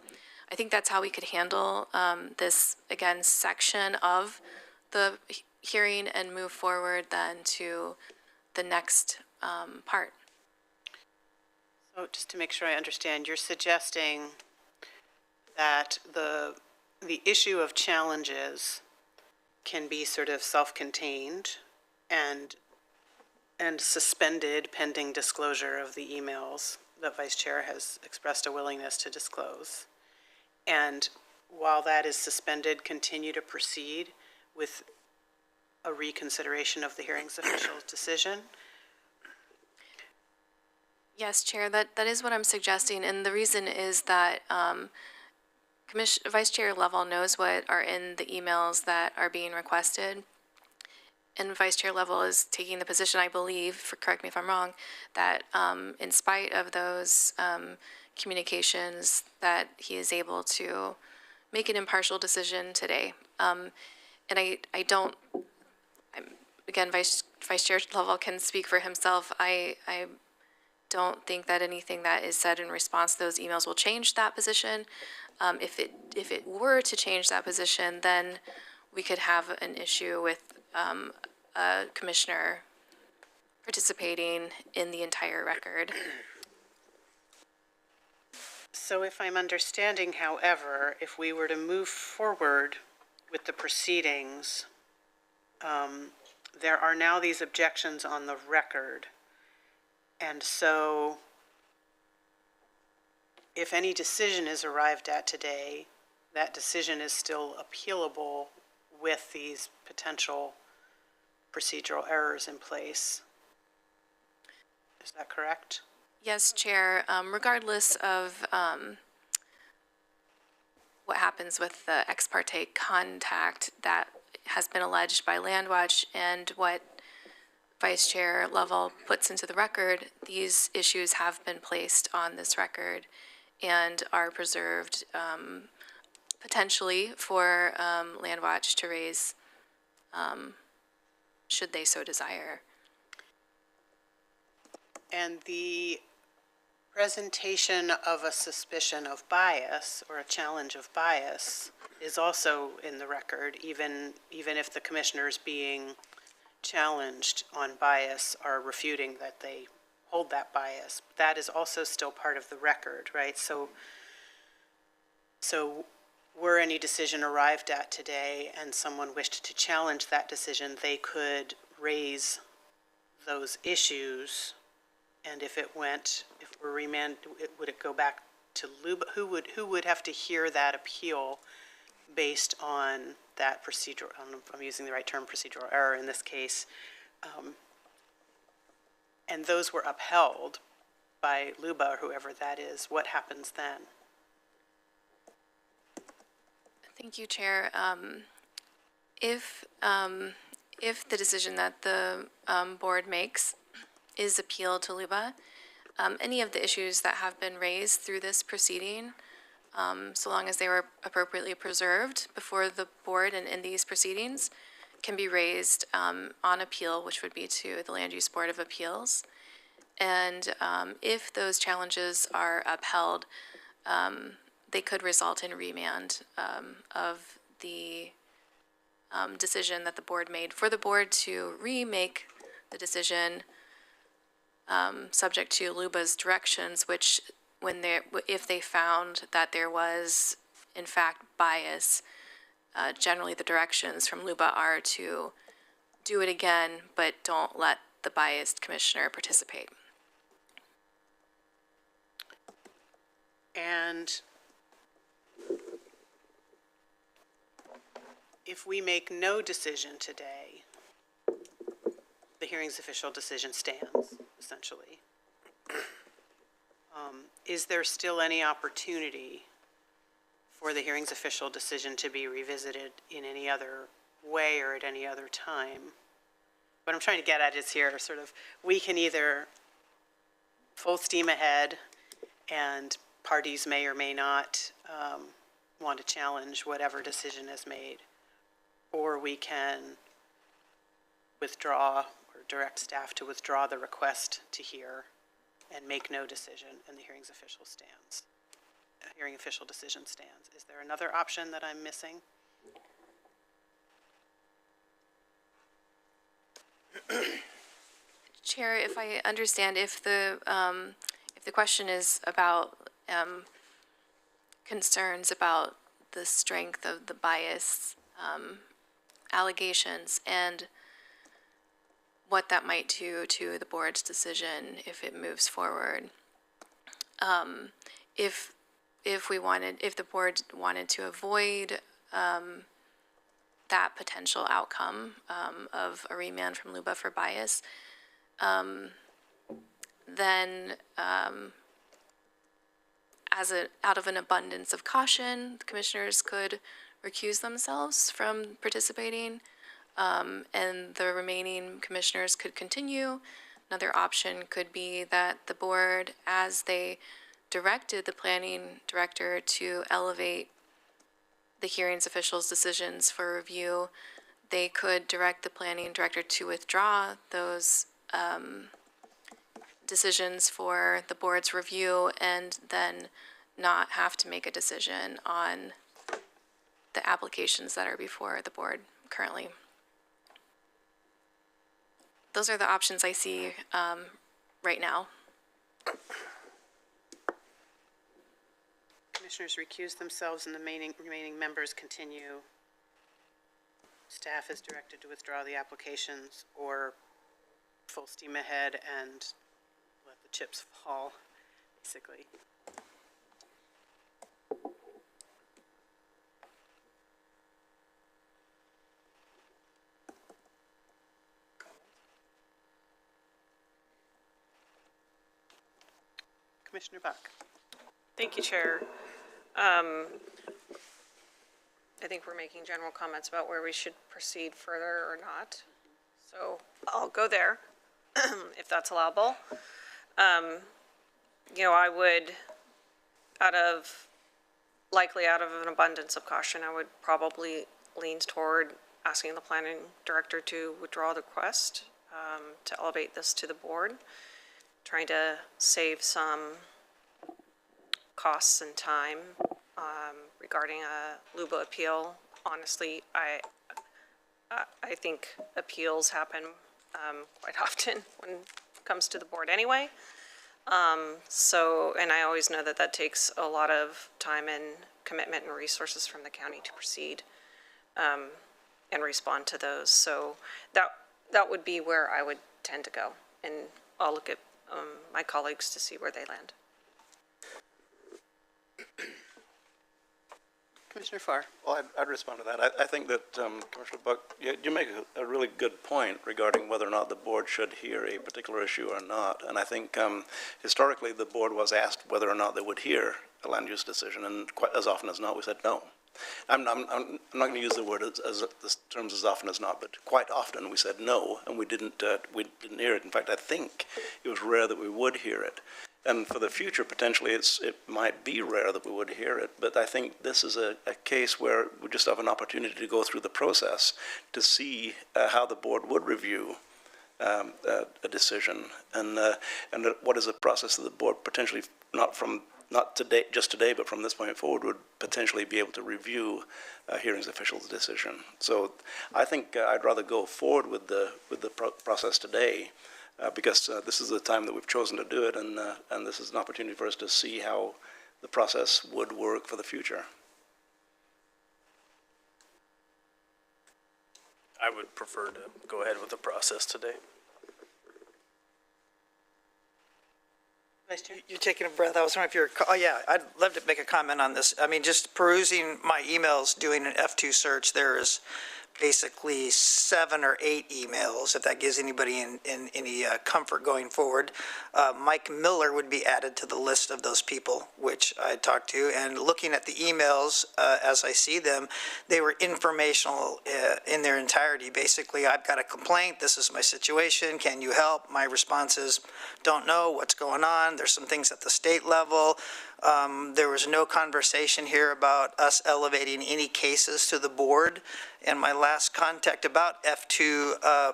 I think that's how we could handle this, again, section of the hearing and move forward then to the next part. So just to make sure I understand, you're suggesting that the issue of challenges can be sort of self-contained and suspended pending disclosure of the emails that Vice Chair has expressed a willingness to disclose. And while that is suspended, continue to proceed with a reconsideration of the hearing's official decision? Yes, Chair, that is what I'm suggesting, and the reason is that Vice Chair Lovell knows what are in the emails that are being requested, and Vice Chair Lovell is taking the position, I believe, correct me if I'm wrong, that in spite of those communications, that he is able to make an impartial decision today. And I don't, again, Vice Chair Lovell can speak for himself. I don't think that anything that is said in response to those emails will change that position. If it were to change that position, then we could have an issue with a commissioner participating in the entire record. So if I'm understanding, however, if we were to move forward with the proceedings, there are now these objections on the record. And so if any decision is arrived at today, that decision is still appealable with these potential procedural errors in place. Is that correct? Yes, Chair, regardless of what happens with the ex parte contact that has been alleged by Landwatch and what Vice Chair Lovell puts into the record, these issues have been placed on this record and are preserved potentially for Landwatch to raise should they so desire. And the presentation of a suspicion of bias or a challenge of bias is also in the record, even if the commissioners being challenged on bias are refuting that they hold that bias. That is also still part of the record, right? So were any decision arrived at today and someone wished to challenge that decision, they could raise those issues. And if we're remanded, would it go back to LUBA? Who would have to hear that appeal based on that procedural, I don't know if I'm using the right term, procedural error in this case, and those were upheld by LUBA or whoever that is, what happens then? Thank you, Chair. If the decision that the board makes is appealed to LUBA, any of the issues that have been raised through this proceeding, so long as they were appropriately preserved before the board and in these proceedings, can be raised on appeal, which would be to the Land Use Board of Appeals. And if those challenges are upheld, they could result in remand of the decision that the board made, for the board to remake the decision subject to LUBA's directions, which if they found that there was in fact bias, generally the directions from LUBA are to do it again, but don't let the biased commissioner participate. And if we make no decision today, the hearing's official decision stands, essentially. Is there still any opportunity for the hearing's official decision to be revisited in any other way or at any other time? What I'm trying to get at is here, sort of, we can either full steam ahead and parties may or may not want to challenge whatever decision is made, or we can withdraw or direct staff to withdraw the request to hear and make no decision, and the hearing's official stands. Hearing official decision stands. Is there another option that I'm missing? Chair, if I understand, if the question is about concerns about the strength of the bias allegations and what that might do to the board's decision if it moves forward, if the board wanted to avoid that potential outcome of a remand from LUBA for bias, then out of an abundance of caution, the commissioners could recuse themselves from participating, and the remaining commissioners could continue. Another option could be that the board, as they directed the planning director to elevate the hearings officials' decisions for review, they could direct the planning director to withdraw those decisions for the board's review and then not have to make a decision on the applications that are before the board currently. Those are the options I see right now. Commissioners recuse themselves and the remaining members continue. Staff is directed to withdraw the applications or full steam ahead and let the chips fall, basically. Commissioner Buck. Thank you, Chair. I think we're making general comments about where we should proceed further or not. So I'll go there, if that's allowable. You know, I would, likely out of an abundance of caution, I would probably lean toward asking the planning director to withdraw the request, to elevate this to the board, trying to save some costs and time regarding a LUBA appeal. Honestly, I think appeals happen quite often when it comes to the board anyway. And I always know that that takes a lot of time and commitment and resources from the county to proceed and respond to those. So that would be where I would tend to go. And I'll look at my colleagues to see where they land. Commissioner Farr. Well, I'd respond to that. I think that, Commissioner Buck, you make a really good point regarding whether or not the board should hear a particular issue or not. And I think historically the board was asked whether or not they would hear a land use decision, and quite as often as not we said no. I'm not going to use the word as terms as often as not, but quite often we said no, and we didn't hear it. In fact, I think it was rare that we would hear it. And for the future, potentially, it might be rare that we would hear it, but I think this is a case where we just have an opportunity to go through the process to see how the board would review a decision, and what is a process that the board potentially, not today, just today, but from this point forward, would potentially be able to review a hearings official's decision. So I think I'd rather go forward with the process today. Because this is the time that we've chosen to do it, and this is an opportunity for us to see how the process would work for the future. I would prefer to go ahead with the process today. Vice Chair. You're taking a breath. I was wondering if you're, oh yeah, I'd love to make a comment on this. I mean, just perusing my emails, doing an F2 search, there is basically 7 or 8 emails, if that gives anybody any comfort going forward. Mike Miller would be added to the list of those people, which I talked to. And looking at the emails as I see them, they were informational in their entirety. Basically, I've got a complaint. This is my situation. Can you help? My response is, don't know what's going on. There's some things at the state level. There was no conversation here about us elevating any cases to the board. And my last contact about F2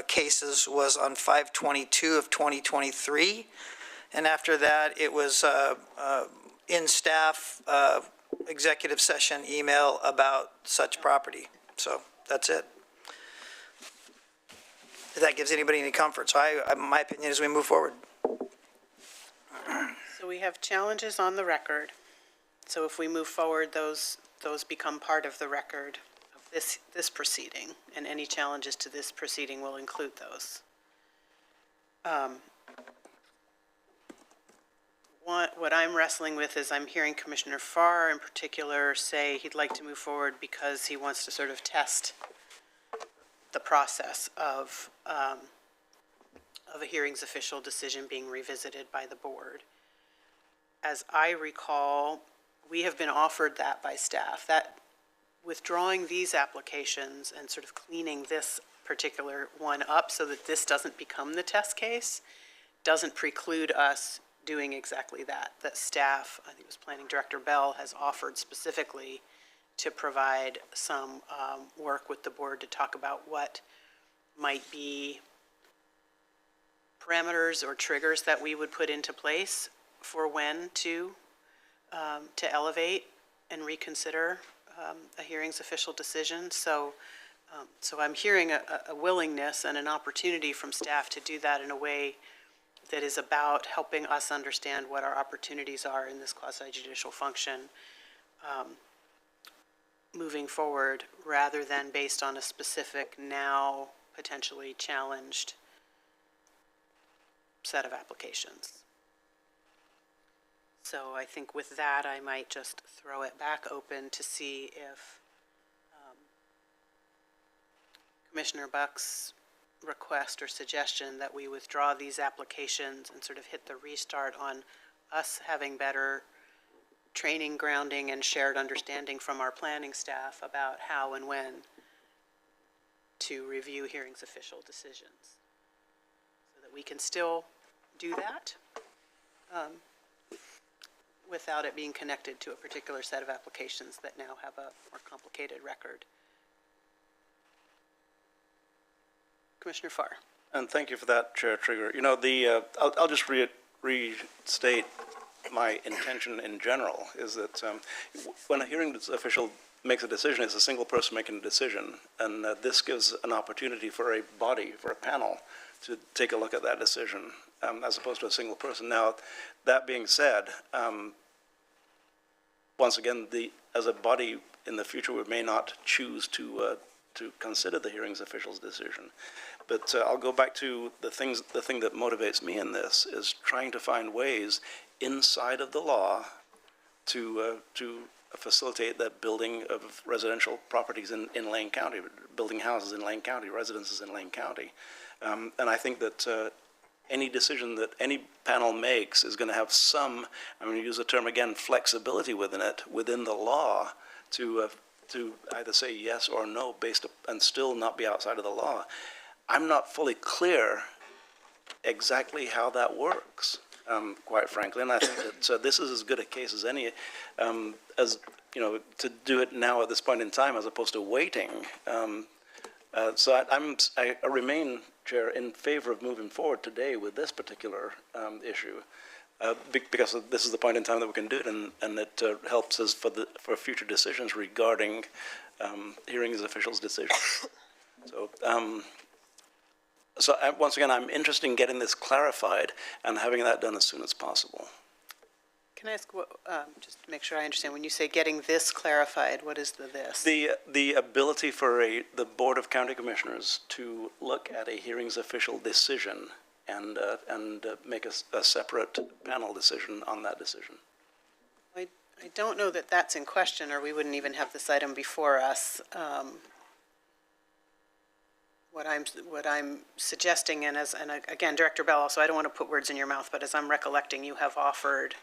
cases was on 5/22 of 2023. And after that, it was in staff executive session email about such property. So that's it. If that gives anybody any comfort. So my opinion is we move forward. So we have challenges on the record. So if we move forward, those become part of the record of this proceeding, and any challenges to this proceeding will include those. What I'm wrestling with is I'm hearing Commissioner Farr in particular say he'd like to move forward because he wants to sort of test the process of of a hearings official decision being revisited by the board. As I recall, we have been offered that by staff, that withdrawing these applications and sort of cleaning this particular one up so that this doesn't become the test case doesn't preclude us doing exactly that. That staff, I think it was Planning Director Bell, has offered specifically to provide some work with the board to talk about what might be parameters or triggers that we would put into place for when to elevate and reconsider a hearings official decision. So I'm hearing a willingness and an opportunity from staff to do that in a way that is about helping us understand what our opportunities are in this quasi-judicial function moving forward, rather than based on a specific, now potentially challenged set of applications. So I think with that, I might just throw it back open to see if Commissioner Buck's request or suggestion that we withdraw these applications and sort of hit the restart on us having better training, grounding, and shared understanding from our planning staff about how and when to review hearings official decisions, so that we can still do that without it being connected to a particular set of applications that now have a more complicated record. Commissioner Farr. And thank you for that, Chair Trigger. You know, I'll just restate my intention in general is that when a hearing official makes a decision, it's a single person making a decision, and this gives an opportunity for a body, for a panel, to take a look at that decision, as opposed to a single person. Now, that being said, once again, as a body in the future, we may not choose to consider the hearings official's decision. But I'll go back to the thing that motivates me in this is trying to find ways inside of the law to facilitate that building of residential properties in Lane County, building houses in Lane County, residences in Lane County. And I think that any decision that any panel makes is going to have some, I'm going to use the term again, flexibility within it, within the law, to either say yes or no and still not be outside of the law. I'm not fully clear exactly how that works, quite frankly, and I think that this is as good a case as any, as you know, to do it now at this point in time as opposed to waiting. So I remain, Chair, in favor of moving forward today with this particular issue, because this is the point in time that we can do it, and it helps us for future decisions regarding hearings officials' decisions. So, once again, I'm interested in getting this clarified and having that done as soon as possible. Can I ask, just to make sure I understand, when you say getting this clarified, what is the this? The ability for the Board of County Commissioners to look at a hearings official decision and make a separate panel decision on that decision. I don't know that that's in question, or we wouldn't even have this item before us. What I'm suggesting, and again, Director Bell, also, I don't want to put words in your mouth, but as I'm recollecting, you have offered,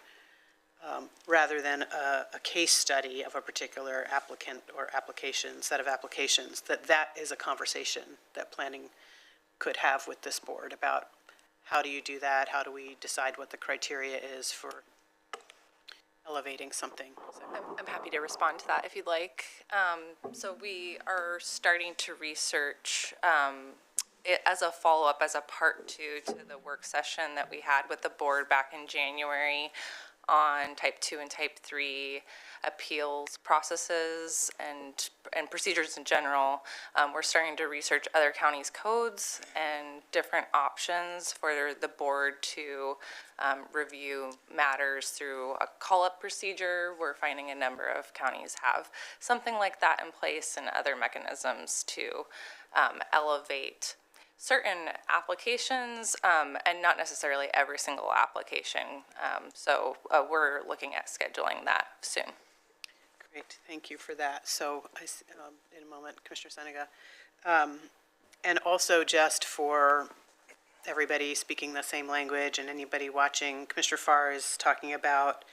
rather than a case study of a particular applicant or set of applications, that is a conversation that planning could have with this board about how do you do that, how do we decide what the criteria is for elevating something. I'm happy to respond to that if you'd like. So we are starting to research it as a follow-up, as a part 2 to the work session that we had with the board back in January on type 2 and type 3 appeals processes and procedures in general. We're starting to research other counties' codes and different options for the board to review matters through a call-up procedure. We're finding a number of counties have something like that in place and other mechanisms to elevate certain applications, and not necessarily every single application. So we're looking at scheduling that soon. Great, thank you for that. So in a moment, Commissioner Seniga. And also just for everybody speaking the same language and anybody watching. Commissioner Farr is talking about,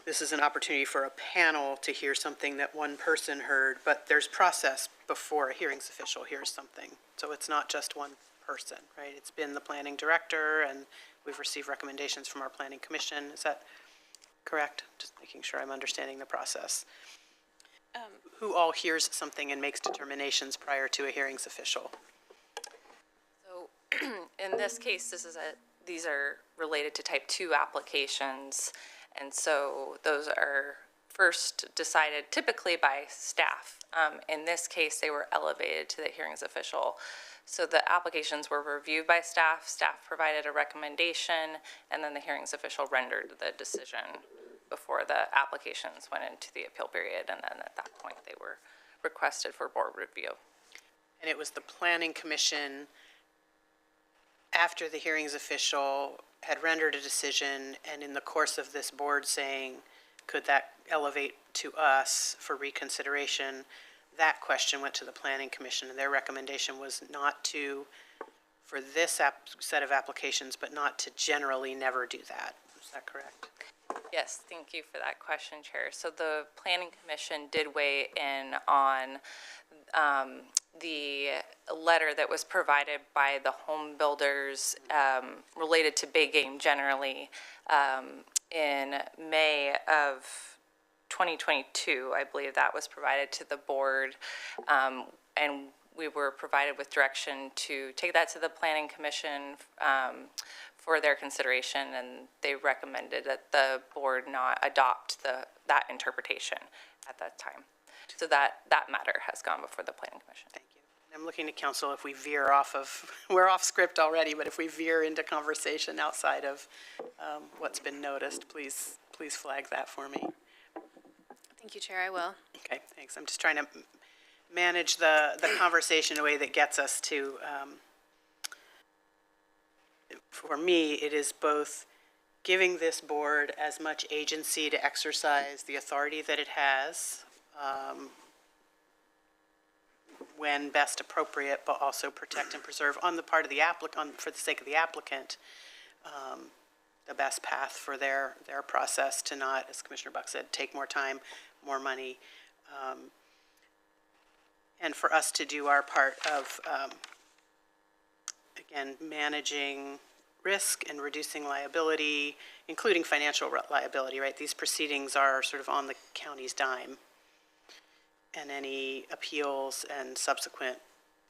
this is an opportunity for a panel to hear something that one person heard, but there's process before a hearings official hears something. So it's not just one person, right? It's been the planning director, and we've received recommendations from our planning commission. Is that correct? Just making sure I'm understanding the process. Who all hears something and makes determinations prior to a hearings official? So in this case, these are related to type 2 applications. And so those are first decided typically by staff. In this case, they were elevated to the hearings official. So the applications were reviewed by staff, staff provided a recommendation, and then the hearings official rendered the decision before the applications went into the appeal period. And then at that point, they were requested for board review. And it was the planning commission, after the hearings official had rendered a decision, and in the course of this board saying, could that elevate to us for reconsideration, that question went to the planning commission, and their recommendation was not to, for this set of applications, but not to generally never do that. Is that correct? Yes, thank you for that question, Chair. So the Planning Commission did weigh in on the letter that was provided by the home builders related to big game generally in May of 2022. I believe that was provided to the board, and we were provided with direction to take that to the Planning Commission for their consideration, and they recommended that the board not adopt that interpretation at that time. So that matter has gone before the Planning Commission. Thank you. I'm looking to council if we veer off of, we're off script already, but if we veer into conversation outside of what's been noticed, please flag that for me. Thank you, Chair, I will. Okay, thanks. I'm just trying to manage the conversation in a way that gets us to, for me, it is both giving this board as much agency to exercise the authority that it has when best appropriate, but also protect and preserve on the part of the applicant, for the sake of the applicant, the best path for their process to not, as Commissioner Buck said, take more time, more money, and for us to do our part of, again, managing risk and reducing liability, including financial liability, right? These proceedings are sort of on the county's dime, and any appeals and subsequent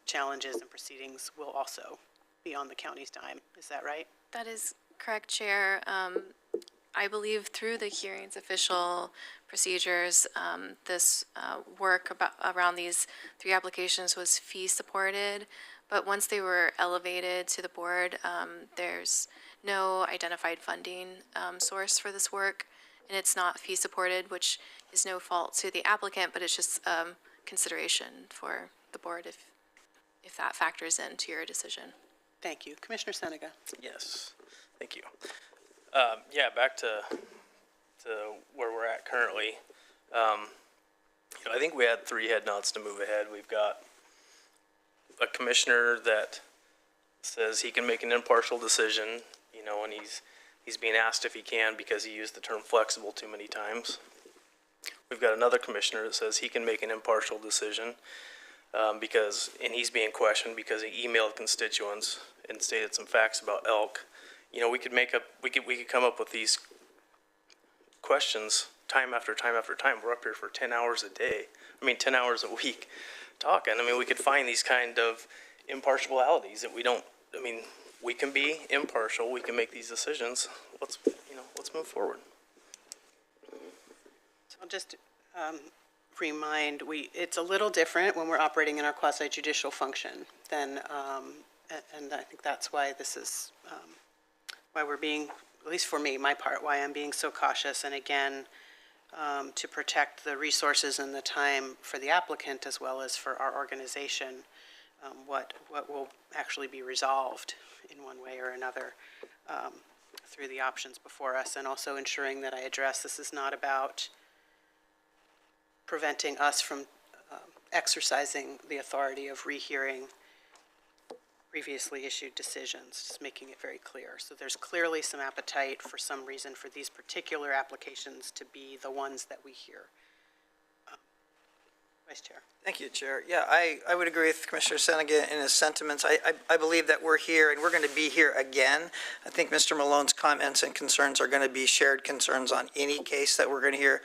challenges and proceedings will also be on the county's dime. Is that right? That is correct, Chair. I believe through the hearings official procedures, this work around these 3 applications was fee supported, but once they were elevated to the board, there's no identified funding source for this work, and it's not fee supported, which is no fault to the applicant, but it's just consideration for the board if that factors into your decision. Thank you. Commissioner Senega. Yes, thank you. Yeah, back to where we're at currently. I think we had 3 head nods to move ahead. We've got a commissioner that says he can make an impartial decision, and he's being asked if he can because he used the term flexible too many times. We've got another commissioner that says he can make an impartial decision and he's being questioned because he emailed constituents and stated some facts about elk. We could come up with these questions time after time after time. We're up here for 10 hours a day. 10 hours a week talking. We could find these kind of impartialities that we don't, we can be impartial. We can make these decisions. Let's move forward. So I'll just remind, it's a little different when we're operating in our quasi-judicial function than, and I think that's why this is, why we're being, at least for me, my part, why I'm being so cautious, and again, to protect the resources and the time for the applicant as well as for our organization, what will actually be resolved in one way or another through the options before us, and also ensuring that I address this is not about preventing us from exercising the authority of rehearing previously issued decisions, just making it very clear. So there's clearly some appetite for some reason for these particular applications to be the ones that we hear. Vice Chair. Thank you, Chair. Yeah, I would agree with Commissioner Senega in his sentiments. I believe that we're here and we're going to be here again. I think Mr. Malone's comments and concerns are going to be shared concerns on any case that we're going to hear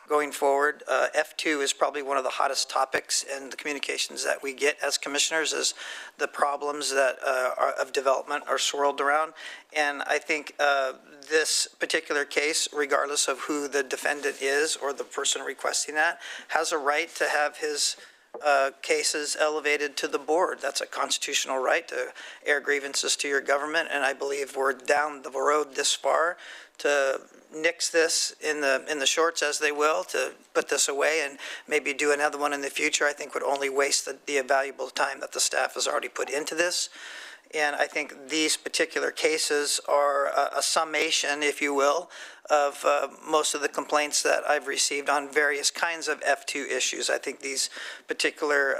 going forward. F2 is probably one of the hottest topics in the communications that we get as commissioners, is the problems that are of development are swirled around. And I think this particular case, regardless of who the defendant is or the person requesting that, has a right to have his cases elevated to the board. That's a constitutional right to air grievances to your government, and I believe we're down the road this far to nix this in the shorts, as they will, to put this away and maybe do another one in the future. I think would only waste the valuable time that the staff has already put into this. And I think these particular cases are a summation, if you will, of most of the complaints that I've received on various kinds of F2 issues. I think these particular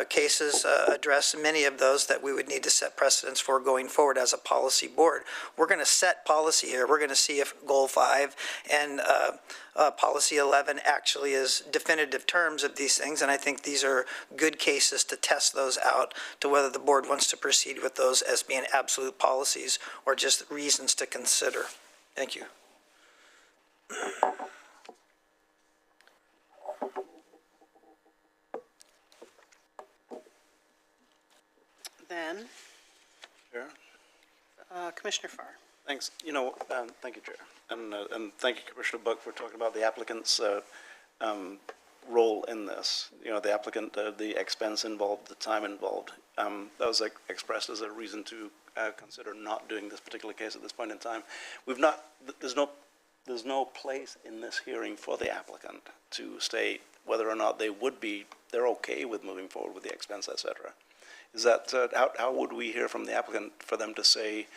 cases address many of those that we would need to set precedents for going forward as a policy board. We're going to set policy here. We're going to see if Goal 5 and Policy 11 actually is definitive terms of these things, and I think these are good cases to test those out to whether the board wants to proceed with those as being absolute policies or just reasons to consider. Thank you. Then, Chair? Commissioner Farr. Thanks. Thank you, Chair. And thank you, Commissioner Buck, for talking about the applicant's role in this. The applicant, the expense involved, the time involved. That was expressed as a reason to consider not doing this particular case at this point in time. There's no place in this hearing for the applicant to state whether or not they're okay with moving forward with the expense, et cetera. Is that, how would we hear from the applicant for them to say,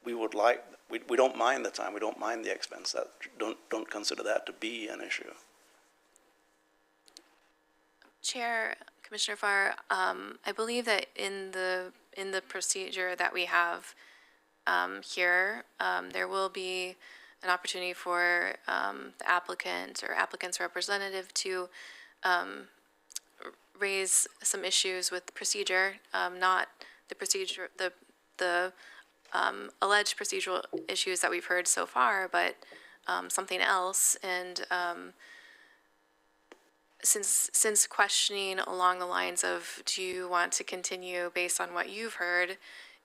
we don't mind the time, we don't mind the expense, that don't consider that to be an issue? Chair, Commissioner Farr, I believe that in the procedure that we have here, there will be an opportunity for the applicant or applicant's representative to raise some issues with procedure, not the procedure, the alleged procedural issues that we've heard so far, but something else. And since questioning along the lines of, do you want to continue based on what you've heard,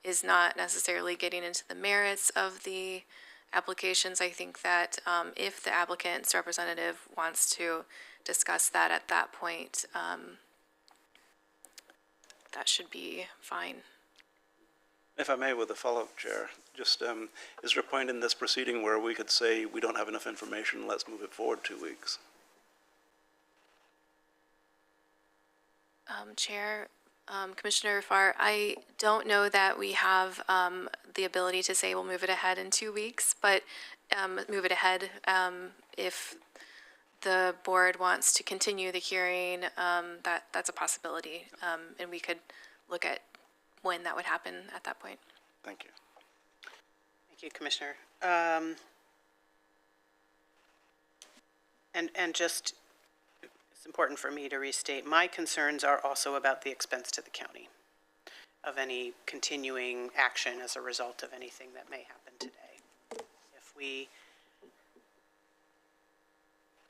is not necessarily getting into the merits of the applications, I think that if the applicant's representative wants to discuss that at that point, that should be fine. If I may, with a follow-up, Chair, just is there a point in this proceeding where we could say we don't have enough information, let's move it forward 2 weeks? Chair, Commissioner Farr, I don't know that we have the ability to say we'll move it ahead in 2 weeks, but move it ahead if the board wants to continue the hearing, that's a possibility, and we could look at when that would happen at that point. Thank you. Thank you, Commissioner. And just, it's important for me to restate, my concerns are also about the expense to the county of any continuing action as a result of anything that may happen today. If we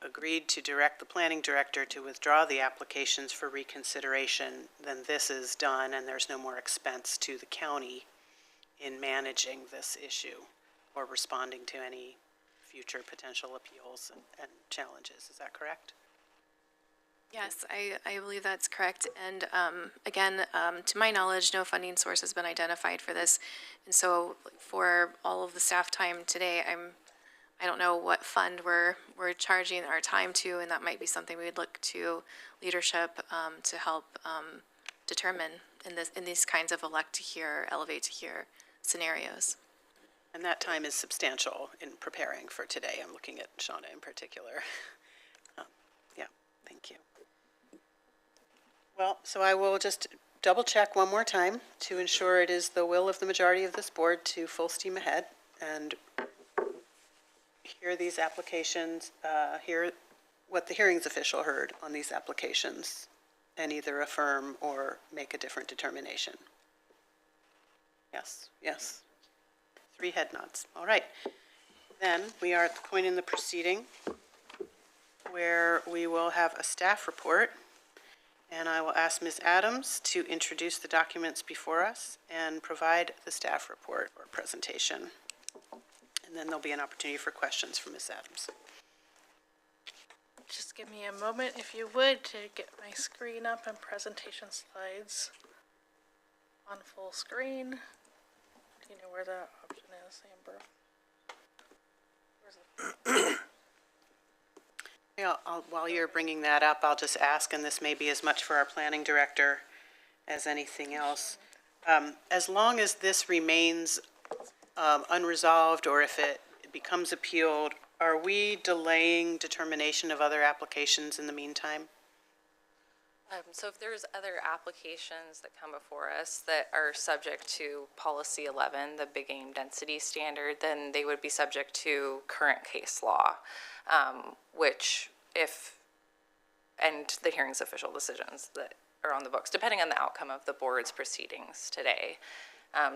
agreed to direct the planning director to withdraw the applications for reconsideration, then this is done and there's no more expense to the county in managing this issue or responding to any future potential appeals and challenges. Is that correct? Yes, I believe that's correct. And again, to my knowledge, no funding source has been identified for this. And so for all of the staff time today, I don't know what fund we're charging our time to, and that might be something we would look to leadership to help determine in these kinds of elect to hear, elevate to hear scenarios. And that time is substantial in preparing for today. I'm looking at Shauna in particular. Yeah, thank you. Well, so I will just double check one more time to ensure it is the will of the majority of this board to full steam ahead and hear these applications, hear what the hearings official heard on these applications, and either affirm or make a different determination. Yes, yes. 3 head nods. All right. Then we are at the point in the proceeding where we will have a staff report, and I will ask Ms. Adams to introduce the documents before us and provide the staff report or presentation. And then there'll be an opportunity for questions from Ms. Adams. Just give me a moment, if you would, to get my screen up and presentation slides on full screen. Do you know where that option is, Amber? Where's it? Yeah, while you're bringing that up, I'll just ask, and this may be as much for our planning director as anything else. As long as this remains unresolved, or if it becomes appealed, are we delaying determination of other applications in the meantime? So if there's other applications that come before us that are subject to policy 11, the big game density standard, then they would be subject to current case law, which and the hearings official decisions that are on the books, depending on the outcome of the board's proceedings today.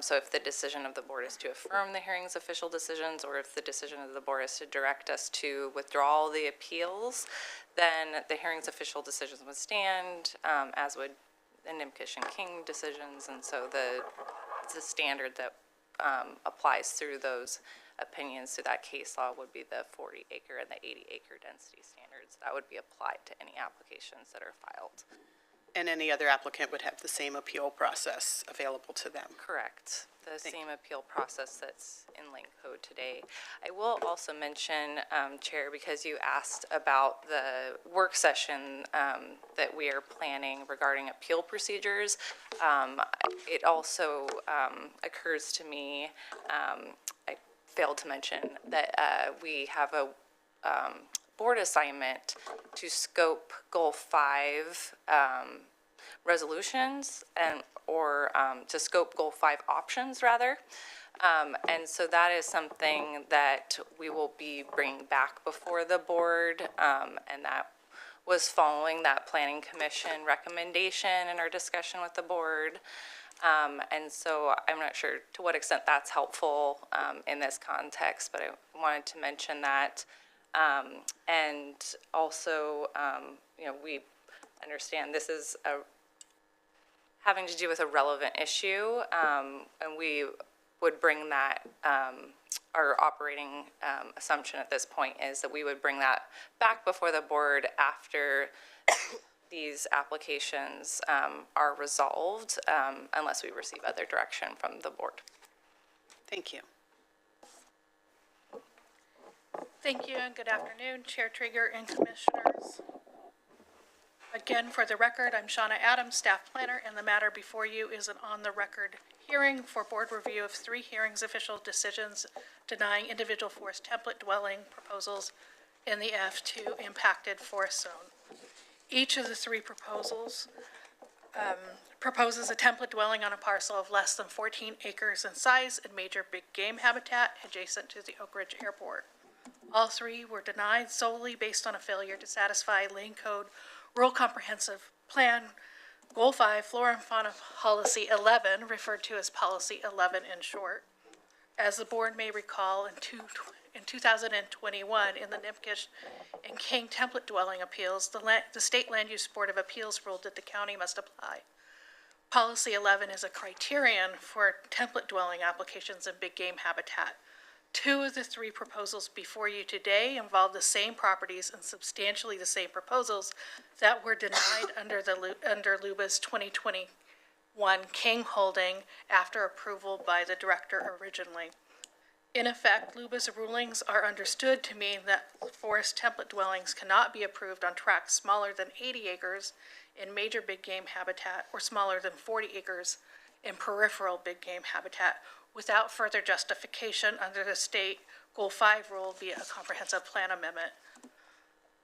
So if the decision of the board is to affirm the hearings official decisions, or if the decision of the board is to direct us to withdraw the appeals, then the hearings official decisions would stand, as would the Nimkish and King decisions. And so the standard that applies through those opinions to that case law would be the 40-acre and the 80-acre density standards that would be applied to any applications that are filed. And any other applicant would have the same appeal process available to them? Correct. The same appeal process that's in Lane Code today. I will also mention, Chair, because you asked about the work session that we are planning regarding appeal procedures, it also occurs to me, I failed to mention that we have a board assignment to scope Goal 5 resolutions or to scope Goal 5 options, rather. And so that is something that we will be bringing back before the board, and that was following that Planning Commission recommendation in our discussion with the board. And so I'm not sure to what extent that's helpful in this context, but I wanted to mention that. And also, we understand this is having to do with a relevant issue, and we would bring that, our operating assumption at this point is that we would bring that back before the board after these applications are resolved, unless we receive other direction from the board. Thank you. Thank you, and good afternoon, Chair Trigger and Commissioners. Again, for the record, I'm Shauna Adams, Staff Planner, and the matter before you is an on-the-record hearing for board review of 3 hearings official decisions denying individual forest template dwelling proposals in the F2 impacted forest zone. Each of the 3 proposals proposes a template dwelling on a parcel of less than 14 acres in size and major big game habitat adjacent to the Oak Ridge Airport. All 3 were denied solely based on a failure to satisfy Lane Code Rural Comprehensive Plan Goal 5 Flora and Fauna Policy 11, referred to as Policy 11 in short. As the board may recall, in 2021, in the Nimkish and King template dwelling appeals, the State Land Use Board of Appeals ruled that the county must apply. Policy 11 is a criterion for template dwelling applications in big game habitat. 2 of the 3 proposals before you today involve the same properties and substantially the same proposals that were denied under LUBA's 2021 King holding after approval by the director originally. In effect, LUBA's rulings are understood to mean that forest template dwellings cannot be approved on tracts smaller than 80 acres in major big game habitat or smaller than 40 acres in peripheral big game habitat without further justification under the state Goal 5 rule via a comprehensive plan amendment.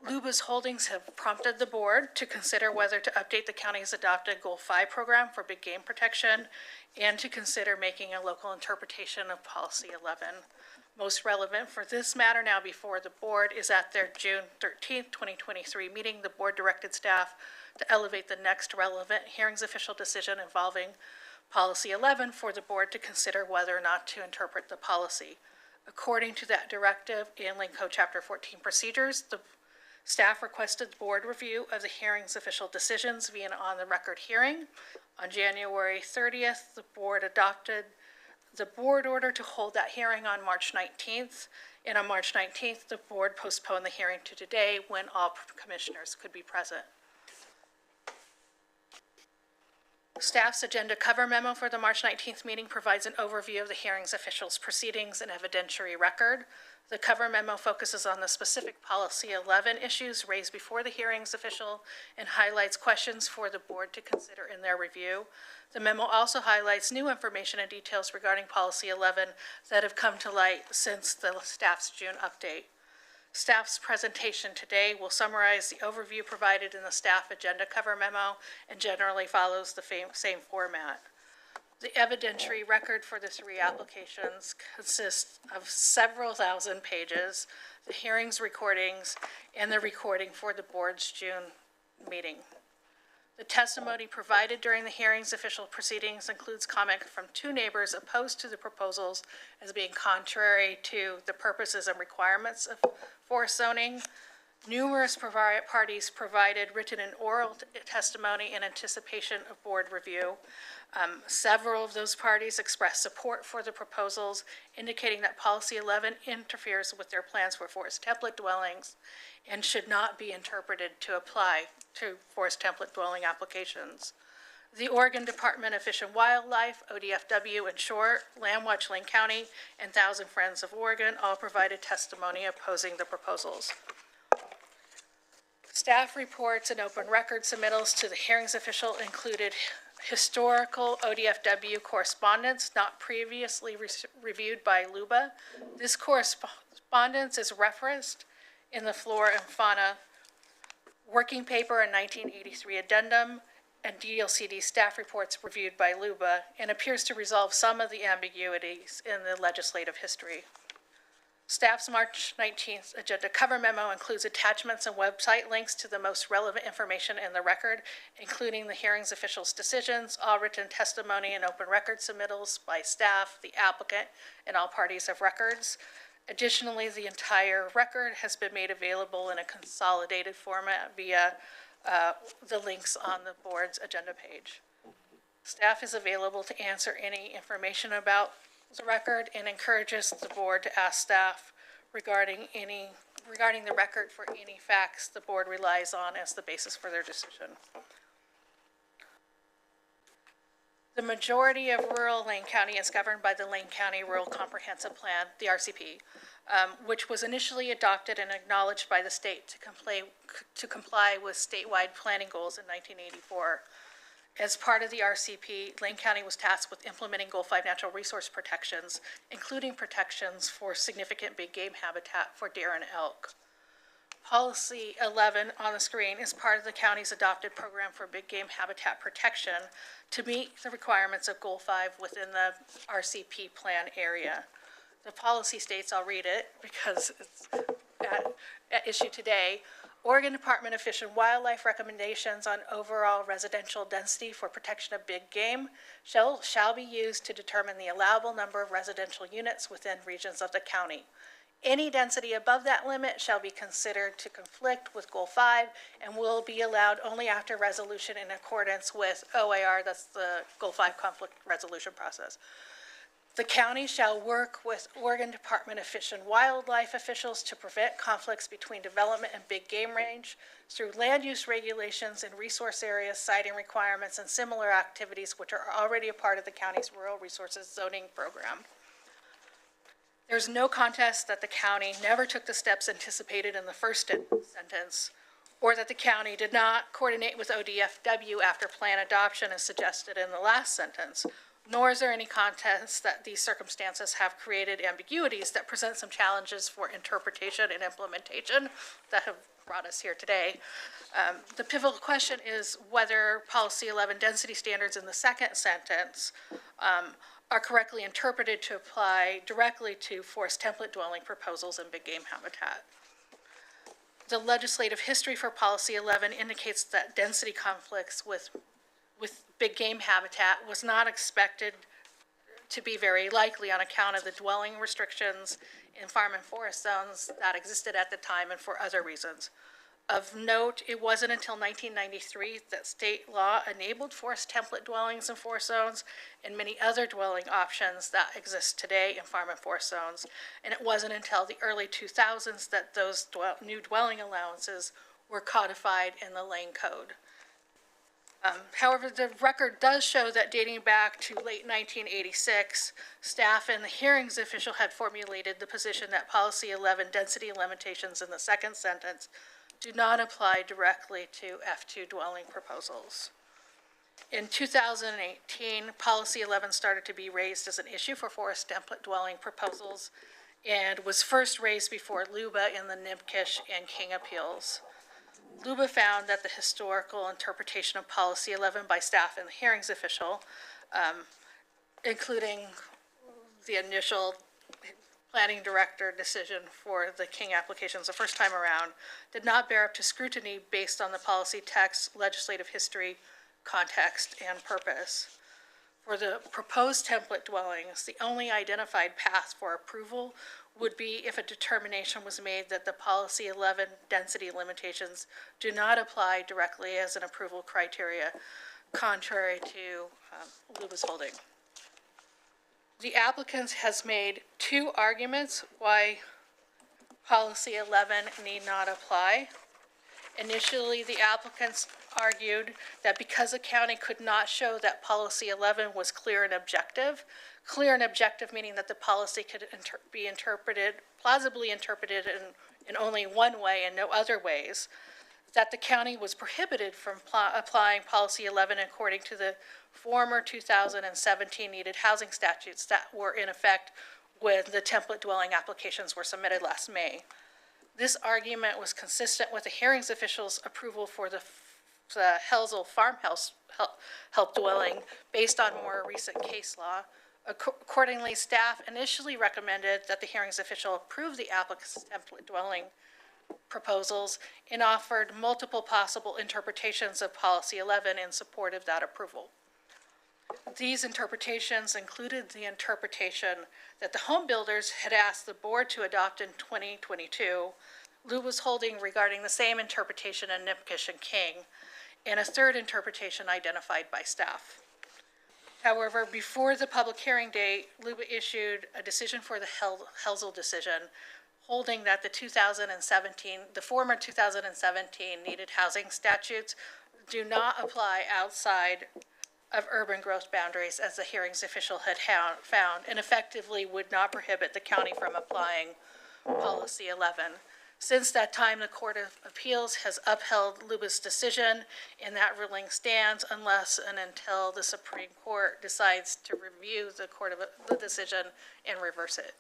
Luba's holdings have prompted the board to consider whether to update the county's adopted Goal 5 program for big game protection and to consider making a local interpretation of Policy 11. Most relevant for this matter now before the board is at their June 13th, 2023 meeting, the board directed staff to elevate the next relevant hearings official decision involving Policy 11 for the board to consider whether or not to interpret the policy. According to that directive in Lane Code Chapter 14 procedures, the staff requested board review of the hearing's official decisions via an on-the-record hearing. On January 30th, the board adopted the board order to hold that hearing on March 19th. And on March 19th, the board postponed the hearing to today when all commissioners could be present. Staff's agenda cover memo for the March 19th meeting provides an overview of the hearing's officials' proceedings and evidentiary record. The cover memo focuses on the specific Policy 11 issues raised before the hearing's official and highlights questions for the board to consider in their review. The memo also highlights new information and details regarding Policy 11 that have come to light since the staff's June update. Staff's presentation today will summarize the overview provided in the staff agenda cover memo and generally follows the same format. The evidentiary record for the three applications consists of several thousand pages, the hearings recordings, and the recording for the board's June meeting. The testimony provided during the hearing's official proceedings includes comment from two neighbors opposed to the proposals as being contrary to the purposes and requirements of forest zoning. Numerous parties provided written and oral testimony in anticipation of board review. Several of those parties expressed support for the proposals, indicating that Policy 11 interferes with their plans for forest template dwellings and should not be interpreted to apply to forest template dwelling applications. The Oregon Department of Fish and Wildlife, ODFW in short, Landwatch Lane County, and Thousand Friends of Oregon all provided testimony opposing the proposals. Staff reports and open record submittals to the hearings official included historical ODFW correspondence not previously reviewed by LUBA. This correspondence is referenced in the Flora and Fauna Working Paper and 1983 Addendum and DLCD staff reports reviewed by LUBA and appears to resolve some of the ambiguities in the legislative history. Staff's March 19th agenda cover memo includes attachments and website links to the most relevant information in the record, including the hearings officials' decisions, all written testimony and open record submittals by staff, the applicant, and all parties of records. Additionally, the entire record has been made available in a consolidated format via the links on the board's agenda page. Staff is available to answer any information about the record and encourages the board to ask staff regarding the record for any facts the board relies on as the basis for their decision. The majority of rural Lane County is governed by the Lane County Rural Comprehensive Plan, the RCP, which was initially adopted and acknowledged by the state to comply with statewide planning goals in 1984. As part of the RCP, Lane County was tasked with implementing Goal 5 natural resource protections, including protections for significant big game habitat for deer and elk. Policy 11 on the screen is part of the county's adopted program for big game habitat protection to meet the requirements of Goal 5 within the RCP plan area. The policy states, I'll read it because it's at issue today, Oregon Department of Fish and Wildlife recommendations on overall residential density for protection of big game shall be used to determine the allowable number of residential units within regions of the county. Any density above that limit shall be considered to conflict with Goal 5 and will be allowed only after resolution in accordance with OIR, that's the Goal 5 conflict resolution process. The county shall work with Oregon Department of Fish and Wildlife officials to prevent conflicts between development and big game range through land use regulations and resource areas, siting requirements, and similar activities which are already a part of the county's rural resources zoning program. There's no contest that the county never took the steps anticipated in the first sentence, or that the county did not coordinate with ODFW after plan adoption as suggested in the last sentence, nor is there any contest that these circumstances have created ambiguities that present some challenges for interpretation and implementation that have brought us here today. The pivotal question is whether Policy 11 density standards in the second sentence are correctly interpreted to apply directly to forest template dwelling proposals and big game habitat. The legislative history for Policy 11 indicates that density conflicts with big game habitat was not expected to be very likely on account of the dwelling restrictions in farm and forest zones that existed at the time and for other reasons. Of note, it wasn't until 1993 that state law enabled forest template dwellings in forest zones and many other dwelling options that exist today in farm and forest zones. And it wasn't until the early 2000s that those new dwelling allowances were codified in the Lane Code. However, the record does show that dating back to late 1986, staff and the hearings official had formulated the position that Policy 11 density limitations in the second sentence do not apply directly to F2 dwelling proposals. In 2018, Policy 11 started to be raised as an issue for forest template dwelling proposals and was first raised before LUBA in the NIMKISH and King appeals. LUBA found that the historical interpretation of Policy 11 by staff and the hearings official, including the initial planning director decision for the King applications the first time around, did not bear up to scrutiny based on the policy text, legislative history, context, and purpose. For the proposed template dwellings, the only identified path for approval would be if a determination was made that the Policy 11 density limitations do not apply directly as an approval criteria, contrary to LUBA's holding. The applicant has made two arguments why Policy 11 need not apply. Initially, the applicants argued that because the county could not show that Policy 11 was clear and objective meaning that the policy could be interpreted, plausibly interpreted in only one way and no other ways, that the county was prohibited from applying Policy 11 according to the former 2017 needed housing statutes that were in effect when the template dwelling applications were submitted last May. This argument was consistent with the hearings officials' approval for the Helsel farmhouse help dwelling based on more recent case law. Accordingly, staff initially recommended that the hearings official approve the applicant's template dwelling proposals and offered multiple possible interpretations of Policy 11 in support of that approval. These interpretations included the interpretation that the home builders had asked the board to adopt in 2022, LUBA's holding regarding the same interpretation in NIMKISH and King, and a third interpretation identified by staff. However, before the public hearing date, LUBA issued a decision for the Helsel decision, holding that the former 2017 needed housing statutes do not apply outside of urban growth boundaries as the hearings official had found, and effectively would not prohibit the county from applying Policy 11. Since that time, the Court of Appeals has upheld LUBA's decision, and that ruling stands unless and until the Supreme Court decides to review the decision and reverse it.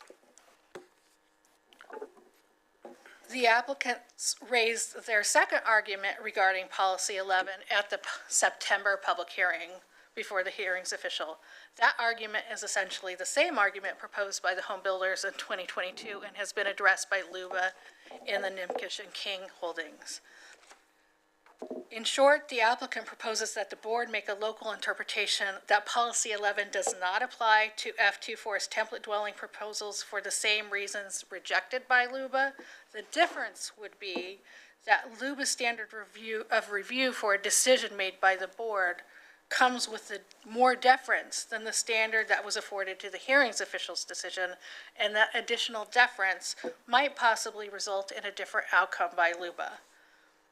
The applicants raised their second argument regarding Policy 11 at the September public hearing before the hearings official. That argument is essentially the same argument proposed by the home builders in 2022 and has been addressed by LUBA in the NIMKISH and King holdings. In short, the applicant proposes that the board make a local interpretation that Policy 11 does not apply to F2 forest template dwelling proposals for the same reasons rejected by LUBA. The difference would be that LUBA's standard review for a decision made by the board comes with more deference than the standard that was afforded to the hearings official's decision, and that additional deference might possibly result in a different outcome by LUBA.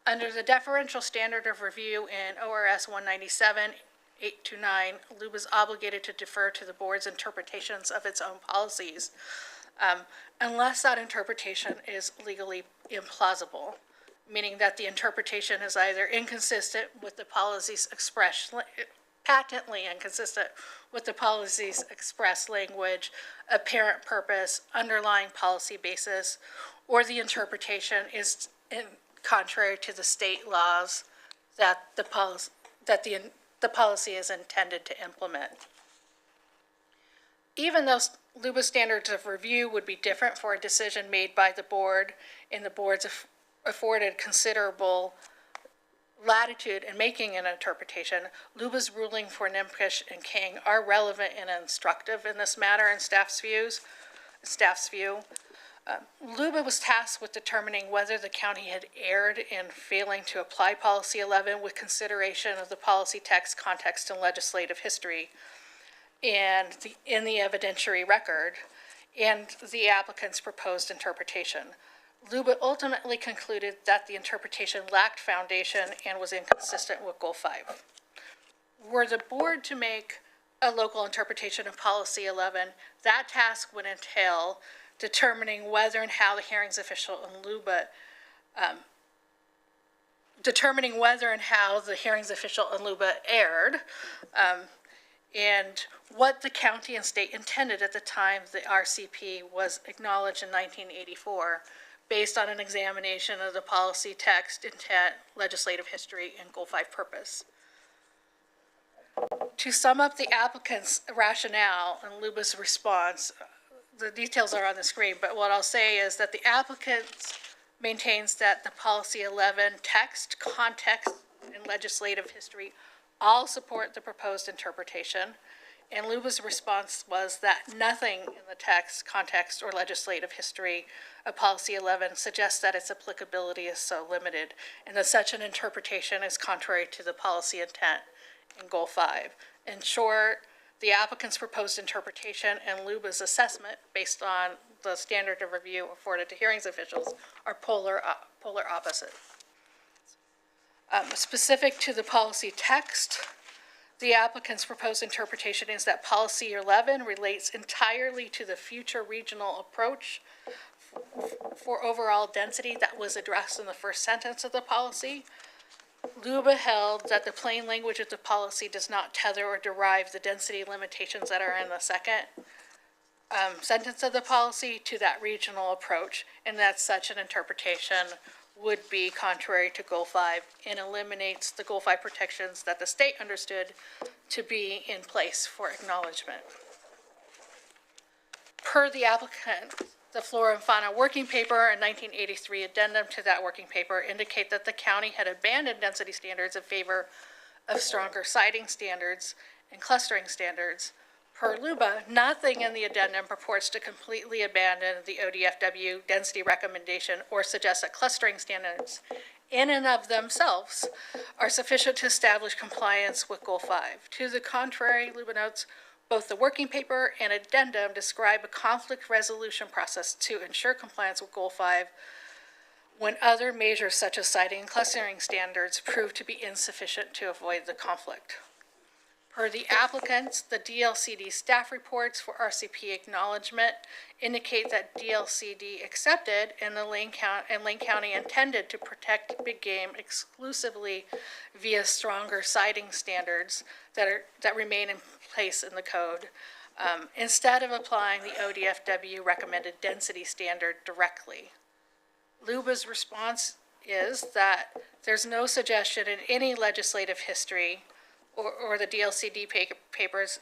Under the deferential standard of review in ORS 197-829, LUBA is obligated to defer to the board's interpretations of its own policies, unless that interpretation is legally implausible, meaning that the interpretation is either inconsistent with the policy's patently inconsistent with the policy's express language, apparent purpose, underlying policy basis, or the interpretation is contrary to the state laws that the policy is intended to implement. Even though LUBA standards of review would be different for a decision made by the board, and the board's afforded considerable latitude in making an interpretation, LUBA's ruling for Nimkish and King are relevant and instructive in this matter in staff's view. LUBA was tasked with determining whether the county had erred in failing to apply Policy 11 with consideration of the policy text, context, and legislative history in the evidentiary record and the applicant's proposed interpretation. LUBA ultimately concluded that the interpretation lacked foundation and was inconsistent with Goal 5. Were the board to make a local interpretation of Policy 11, that task would entail determining whether and how the hearings official in LUBA, erred, and what the county and state intended at the time the RCP was acknowledged in 1984, based on an examination of the policy text, intent, legislative history, and Goal 5 purpose. To sum up the applicant's rationale and LUBA's response, the details are on the screen, but what I'll say is that the applicant maintains that the Policy 11 text, context, and legislative history all support the proposed interpretation, and LUBA's response was that nothing in the text, context, or legislative history of Policy 11 suggests that its applicability is so limited, and that such an interpretation is contrary to the policy intent in Goal 5. In short, the applicant's proposed interpretation and LUBA's assessment, based on the standard of review afforded to hearings officials, are polar opposite. Specific to the policy text, the applicant's proposed interpretation is that Policy 11 relates entirely to the future regional approach for overall density that was addressed in the first sentence of the policy. LUBA held that the plain language of the policy does not tether or derive the density limitations that are in the second sentence of the policy to that regional approach, and that such an interpretation would be contrary to Goal 5 and eliminates the Goal 5 protections that the state understood to be in place for acknowledgement. Per the applicant, the Flora and Fauna Working Paper and 1983 addendum to that working paper indicate that the county had abandoned density standards in favor of stronger siting standards and clustering standards. Per LUBA, nothing in the addendum purports to completely abandon the ODFW density recommendation or suggest that clustering standards in and of themselves are sufficient to establish compliance with Goal 5. To the contrary, LUBA notes, both the working paper and addendum describe a conflict resolution process to ensure compliance with Goal 5 when other measures such as siting and clustering standards prove to be insufficient to avoid the conflict. Per the applicants, the DLCD staff reports for RCP acknowledgement indicate that DLCD accepted and Lane County intended to protect big game exclusively via stronger siting standards that remain in place in the code, instead of applying the ODFW recommended density standard directly. LUBA's response is that there's no suggestion in any legislative history or the DLCD papers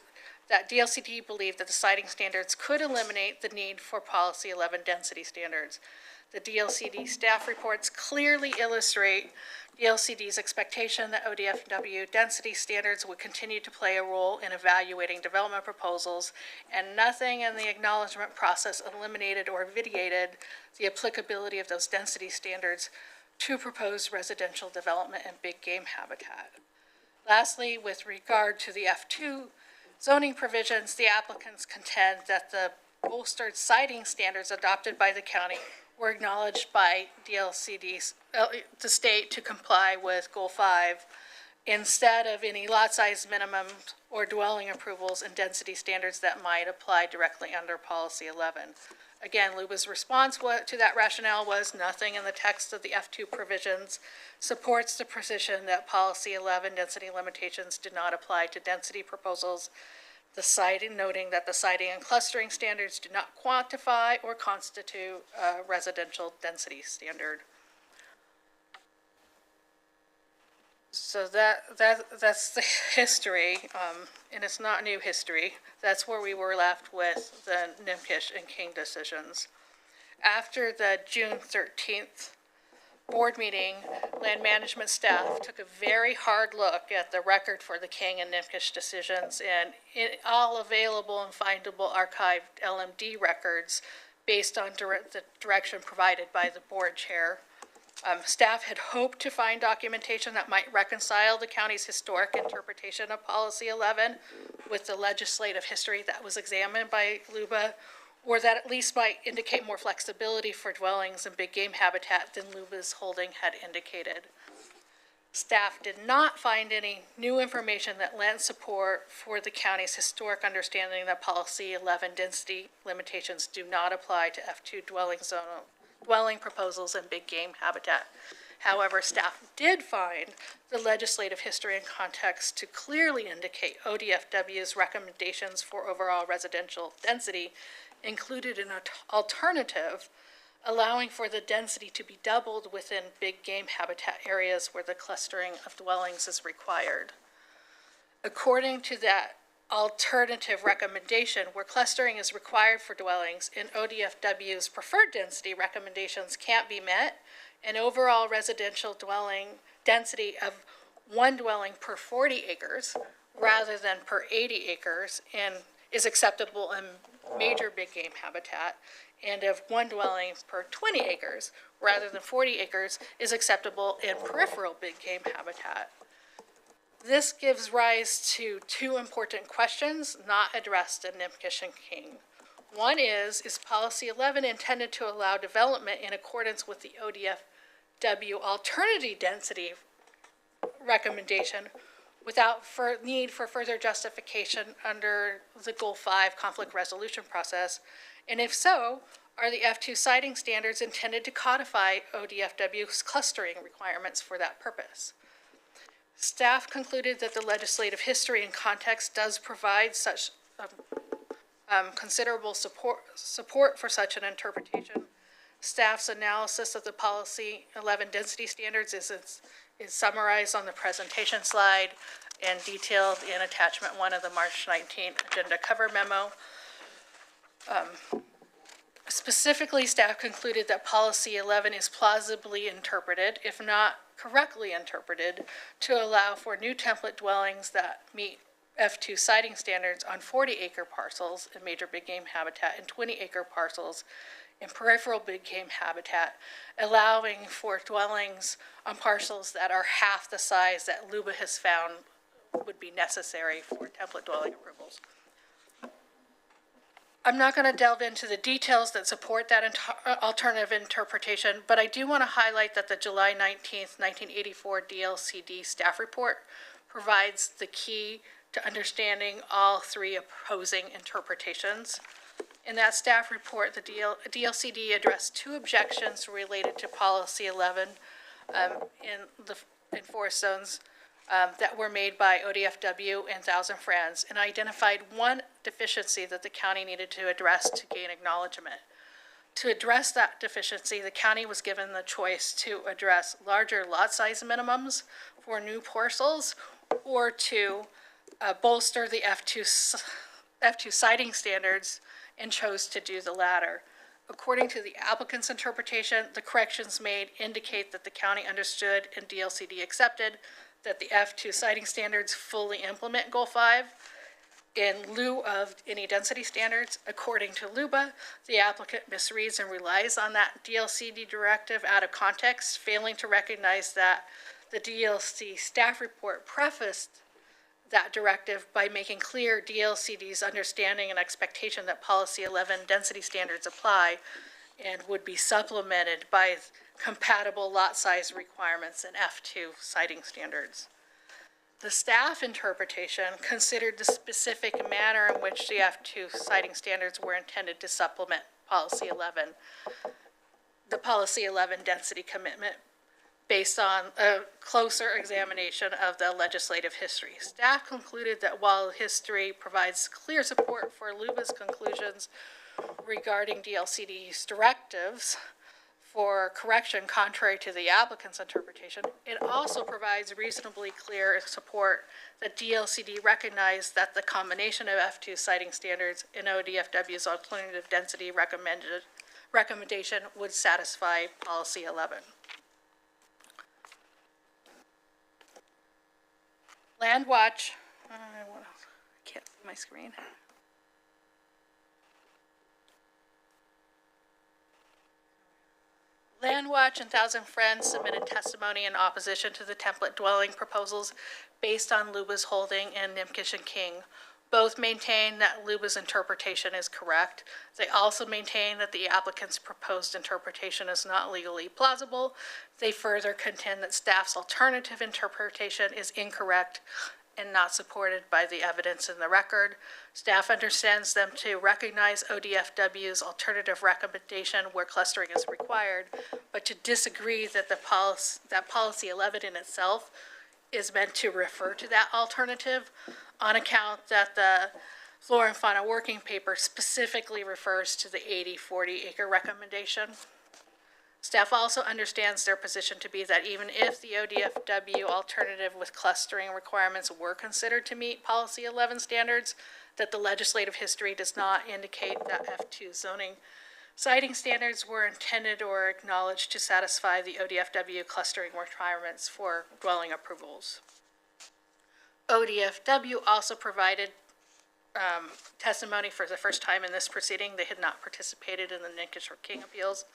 that DLCD believed that the siting standards could eliminate the need for Policy 11 density standards. The DLCD staff reports clearly illustrate DLCD's expectation that ODFW density standards would continue to play a role in evaluating development proposals, and nothing in the acknowledgement process eliminated or vitiated the applicability of those density standards to proposed residential development and big game habitat. Lastly, with regard to the F2 zoning provisions, the applicants contend that the bolstered siting standards adopted by the county were acknowledged by DLCD's, the state to comply with Goal 5 instead of any lot size minimums or dwelling approvals and density standards that might apply directly under Policy 11. Again, LUBA's response to that rationale was nothing in the text of the F2 provisions supports the position that Policy 11 density limitations did not apply to density proposals, noting that the siting and clustering standards do not quantify or constitute a residential density standard. So that's the history, and it's not new history. That's where we were left with the Nimkish and King decisions. After the June 13th board meeting, land management staff took a very hard look at the record for the King and Nimkish decisions and all available and findable archived LMD records based on the direction provided by the board chair. Staff had hoped to find documentation that might reconcile the county's historic interpretation of Policy 11 with the legislative history that was examined by LUBA, or that at least might indicate more flexibility for dwellings and big game habitat than LUBA's holding had indicated. Staff did not find any new information that lent support for the county's historic understanding that Policy 11 density limitations do not apply to F2 dwelling proposals and big game habitat. However, staff did find the legislative history and context to clearly indicate ODFW's recommendations for overall residential density included an alternative allowing for the density to be doubled within big game habitat areas where the clustering of dwellings is required. According to that alternative recommendation, where clustering is required for dwellings and ODFW's preferred density recommendations can't be met, an overall residential dwelling density of one dwelling per 40 acres rather than per 80 acres and is acceptable in major big game habitat, and of one dwelling per 20 acres rather than 40 acres is acceptable in peripheral big game habitat. This gives rise to two important questions not addressed in Nimkish and King. One is Policy 11 intended to allow development in accordance with the ODFW alternative density recommendation without need for further justification under the Goal 5 conflict resolution process? And if so, are the F2 siting standards intended to codify ODFW's clustering requirements for that purpose? Staff concluded that the legislative history and context does provide such considerable support for such an interpretation. Staff's analysis of the Policy 11 density standards is summarized on the presentation slide and detailed in attachment 1 of the March 19th agenda cover memo. Specifically, staff concluded that Policy 11 is plausibly interpreted, if not correctly interpreted, to allow for new template dwellings that meet F2 siting standards on 40-acre parcels in major big game habitat and 20-acre parcels in peripheral big game habitat, allowing for dwellings on parcels that are half the size that LUBA has found would be necessary for template dwelling approvals. I'm not going to delve into the details that support that alternative interpretation, but I do want to highlight that the July 19th, 1984 DLCD staff report provides the key to understanding all three opposing interpretations. In that staff report, the DLCD addressed two objections related to Policy 11 in forest zones that were made by ODFW and Thousand Friends, and identified one deficiency that the county needed to address to gain acknowledgement. To address that deficiency, the county was given the choice to address larger lot size minimums for new parcels or to bolster the F2 siting standards, and chose to do the latter. According to the applicant's interpretation, the corrections made indicate that the county understood and DLCD accepted that the F2 siting standards fully implement Goal 5 in lieu of any density standards. According to LUBA, the applicant misreads and relies on that DLCD directive out of context, failing to recognize that the DLC staff report prefaced that directive by making clear DLCD's understanding and expectation that Policy 11 density standards apply and would be supplemented by compatible lot size requirements and F2 siting standards. The staff interpretation considered the specific manner in which the F2 siting standards were intended to supplement Policy 11, the Policy 11 density commitment, based on a closer examination of the legislative history. Staff concluded that while history provides clear support for LUBA's conclusions regarding DLCD's directives for correction contrary to the applicant's interpretation, it also provides reasonably clear support that DLCD recognized that the combination of F2 siting standards and ODFW's alternative density recommendation would satisfy policy 11. Landwatch, I can't see my screen. Landwatch and Thousand Friends submitted testimony in opposition to the template dwelling proposals based on Luba's holding and Nimkish and King. Both maintain that Luba's interpretation is correct. They also maintain that the applicant's proposed interpretation is not legally plausible. They further contend that staff's alternative interpretation is incorrect and not supported by the evidence in the record. Staff understands them to recognize ODFW's alternative recommendation where clustering is required, but to disagree that that policy 11 in itself is meant to refer to that alternative on account that the Flora and Fauna Working Paper specifically refers to the 80-40 acre recommendation. Staff also understands their position to be that even if the ODFW alternative with clustering requirements were considered to meet policy 11 standards, that the legislative history does not indicate that F2 zoning siting standards were intended or acknowledged to satisfy the ODFW clustering requirements for dwelling approvals. ODFW also provided testimony for the first time in this proceeding. They had not participated in the Nimkish or King appeals.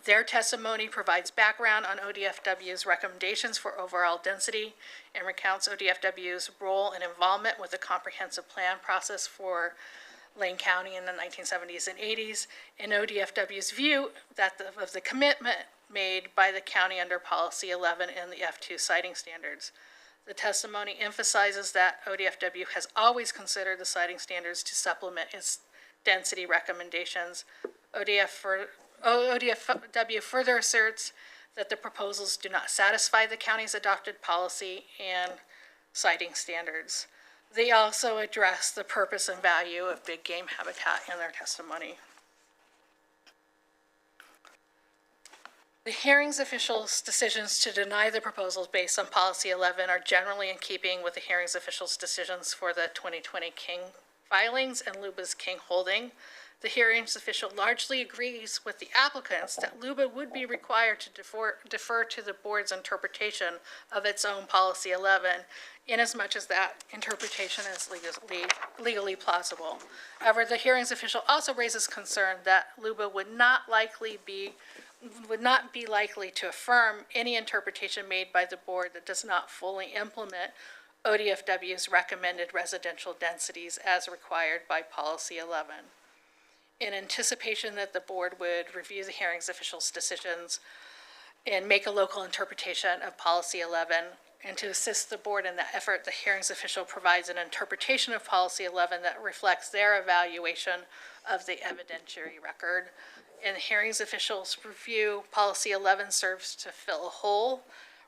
Their testimony provides background on ODFW's recommendations for overall density and recounts ODFW's role and involvement with the comprehensive plan process for Lane County in the 1970s and 80s, and ODFW's view that of the commitment made by the county under policy 11 and the F2 siting standards. The testimony emphasizes that ODFW has always considered the siting standards to supplement its density recommendations. ODFW further asserts that the proposals do not satisfy the county's adopted policy and siting standards. They also address the purpose and value of big game habitat in their testimony. The hearings officials' decisions to deny the proposals based on policy 11 are generally in keeping with the hearings officials' decisions for the 2020 King filings and Luba's King holding. The hearings official largely agrees with the applicants that Luba would be required to defer to the board's interpretation of its own policy 11, inasmuch as that interpretation is legally plausible. However, the hearings official also raises concern that Luba would not be likely to affirm any interpretation made by the board that does not fully implement ODFW's recommended residential densities as required by policy 11. In anticipation that the board would review the hearings officials' decisions and make a local interpretation of policy 11, and to assist the board in that effort, the hearings official provides an interpretation of policy 11 that reflects their evaluation of the evidentiary record. In the hearings officials' review, policy 11 serves to fill a hole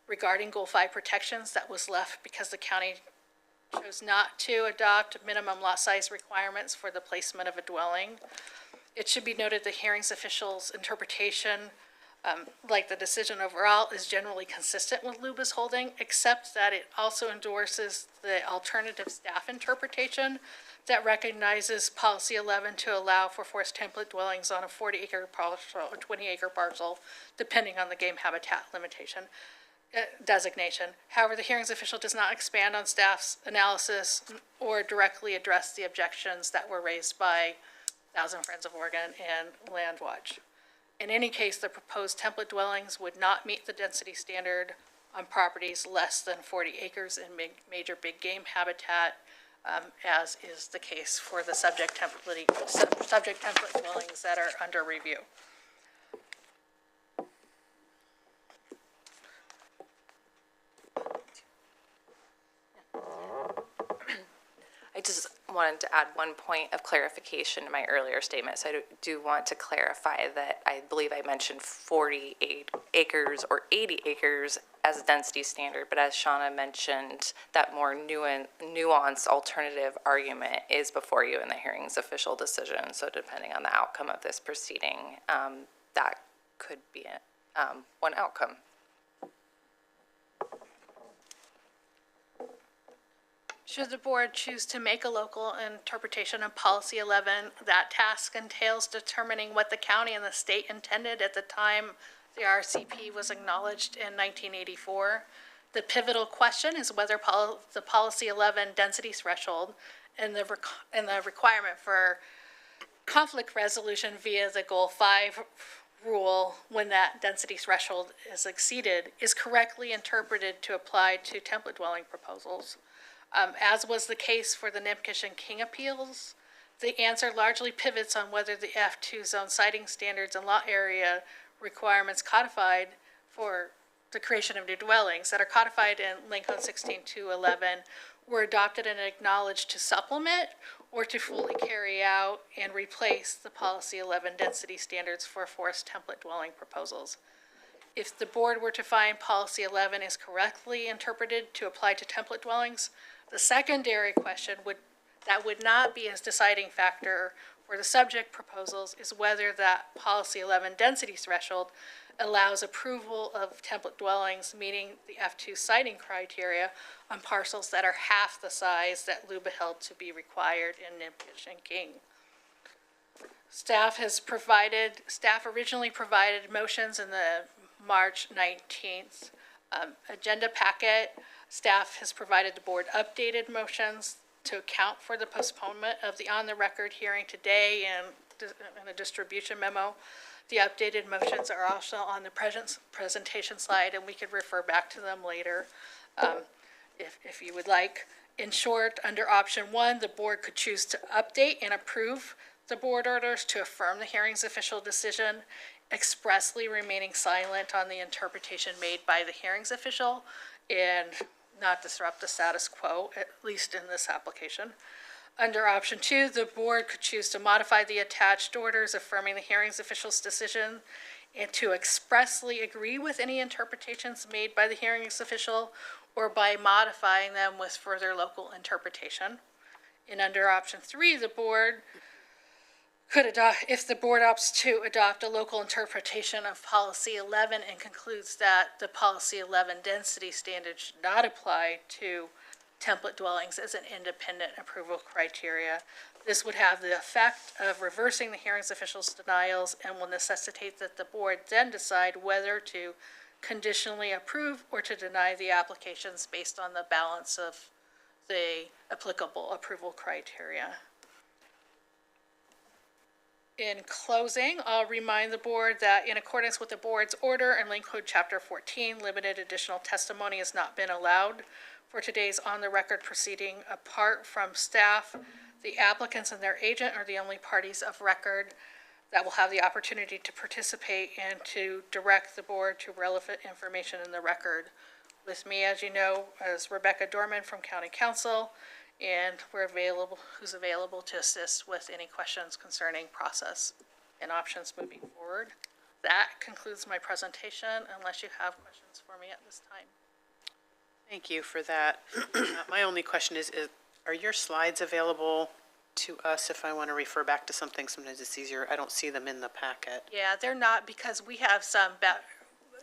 regarding Goal 5 protections that was left because the county chose not to adopt minimum lot size requirements for the placement of a dwelling. It should be noted the hearings official's interpretation, like the decision overall, is generally consistent with Luba's holding, except that it also endorses the alternative staff interpretation that recognizes policy 11 to allow for forced template dwellings on a 40-acre parcel or 20-acre parcel, depending on the game habitat limitation. Designation. However, the hearings official does not expand on staff's analysis or directly address the objections that were raised by Thousand Friends of Oregon and Landwatch. In any case, the proposed template dwellings would not meet the density standard on properties less than 40 acres in major big game habitat, as is the case for the subject template dwellings that are under review. I just wanted to add one point of clarification to my earlier statement. So I do want to clarify that I believe I mentioned 48 acres or 80 acres as a density standard, but as Shauna mentioned, that more nuanced alternative argument is before you in the hearings official decision. So depending on the outcome of this proceeding, that could be one outcome. Should the board choose to make a local interpretation of Policy 11, that task entails determining what the county and the state intended at the time the RCP was acknowledged in 1984. The pivotal question is whether the Policy 11 density threshold and the requirement for conflict resolution via the Goal 5 rule when that density threshold is exceeded is correctly interpreted to apply to template dwelling proposals. As was the case for the Nimkish and King appeals, the answer largely pivots on whether the F2 zone siting standards and lot area requirements codified for the creation of new dwellings that are codified in Land Code 16.211 were adopted and acknowledged to supplement or to fully carry out and replace the Policy 11 density standards for forest template dwelling proposals. If the board were to find Policy 11 is correctly interpreted to apply to template dwellings, the secondary question that would not be as deciding factor for the subject proposals is whether that Policy 11 density threshold allows approval of template dwellings meeting the F2 siting criteria on parcels that are half the size that LUBA held to be required in Nimkish and King. Staff originally provided motions in the March 19th agenda packet. Staff has provided the board updated motions to account for the postponement of the on-the-record hearing today and in a distribution memo. The updated motions are also on the presentation slide, and we could refer back to them later if you would like. In short, under option 1, the board could choose to update and approve the board orders to affirm the hearing's official decision, expressly remaining silent on the interpretation made by the hearing's official and not disrupt the status quo, at least in this application. Under option 2, the board could choose to modify the attached orders affirming the hearing's official's decision and to expressly agree with any interpretations made by the hearing's official or by modifying them with further local interpretation. And under option 3, the board could adopt, if the board opts to adopt a local interpretation of Policy 11 and concludes that the Policy 11 density standard should not apply to template dwellings as an independent approval criteria, this would have the effect of reversing the hearing's official's denials and will necessitate that the board then decide whether to conditionally approve or to deny the applications based on the balance of the applicable approval criteria. In closing, I'll remind the board that in accordance with the board's order and Land Code Chapter 14, limited additional testimony has not been allowed for today's on-the-record proceeding. Apart from staff, the applicants and their agent are the only parties of record that will have the opportunity to participate and to direct the board to relevant information in the record. With me, as you know, is Rebecca Dorman from County Council, and who's available to assist with any questions concerning process and options moving forward. That concludes my presentation, unless you have questions for me at this time. Thank you for that. My only question is, are your slides available to us if I want to refer back to something? Sometimes it's easier. I don't see them in the packet. Yeah, they're not, because we have some,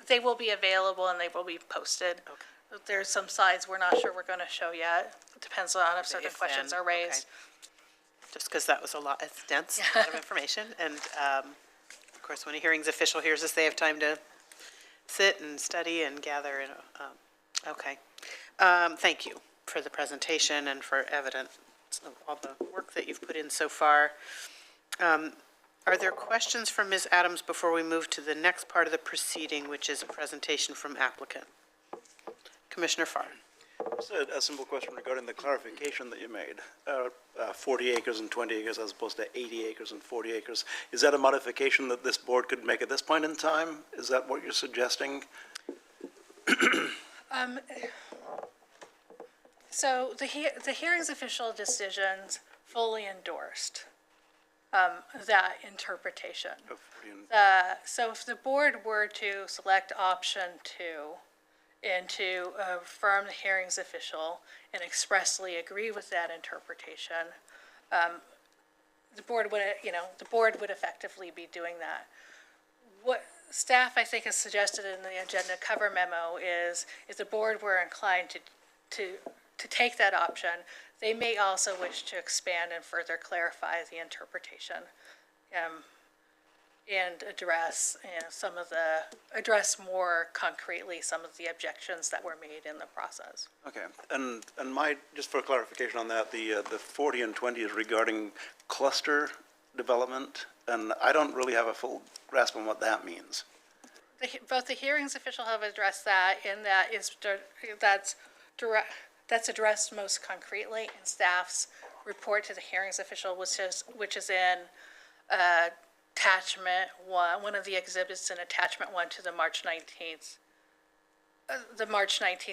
they will be available and they will be posted. Okay. There's some slides we're not sure we're going to show yet. It depends on if certain If questions then, are raised. okay. Just because that was a lot, it's dense, a lot of information. And of course, when a hearings official hears this, they have time to sit and study and gather. And okay. Thank you for the presentation and for evidence of all the work that you've put in so far. Are there questions from Ms. Adams before we move to the next part of the proceeding, which is a presentation from applicant? Commissioner Farr. Just a simple question regarding the clarification that you made. 40 acres and 20 acres as opposed to 80 acres and 40 acres. Is that a modification that this board could make at this point in time? Is that what you're suggesting? So the hearings official decisions fully endorsed that interpretation. So if the board were to select option 2 and to affirm the hearings official and expressly agree with that interpretation, the board would effectively be doing that. staff, I think, has suggested in the agenda cover memo is, if the board were inclined to take that option, they may also wish to expand and further clarify the interpretation, and address, address more concretely some of the objections that were made in the process. Okay, and just for clarification on that, the 40 and 20 is regarding cluster development, and I don't really have a full grasp on what that means. Both the hearings official have addressed that, and that's addressed most concretely in staff's report to the hearings official, which is in attachment one of the exhibits in attachment 1 to the March 19th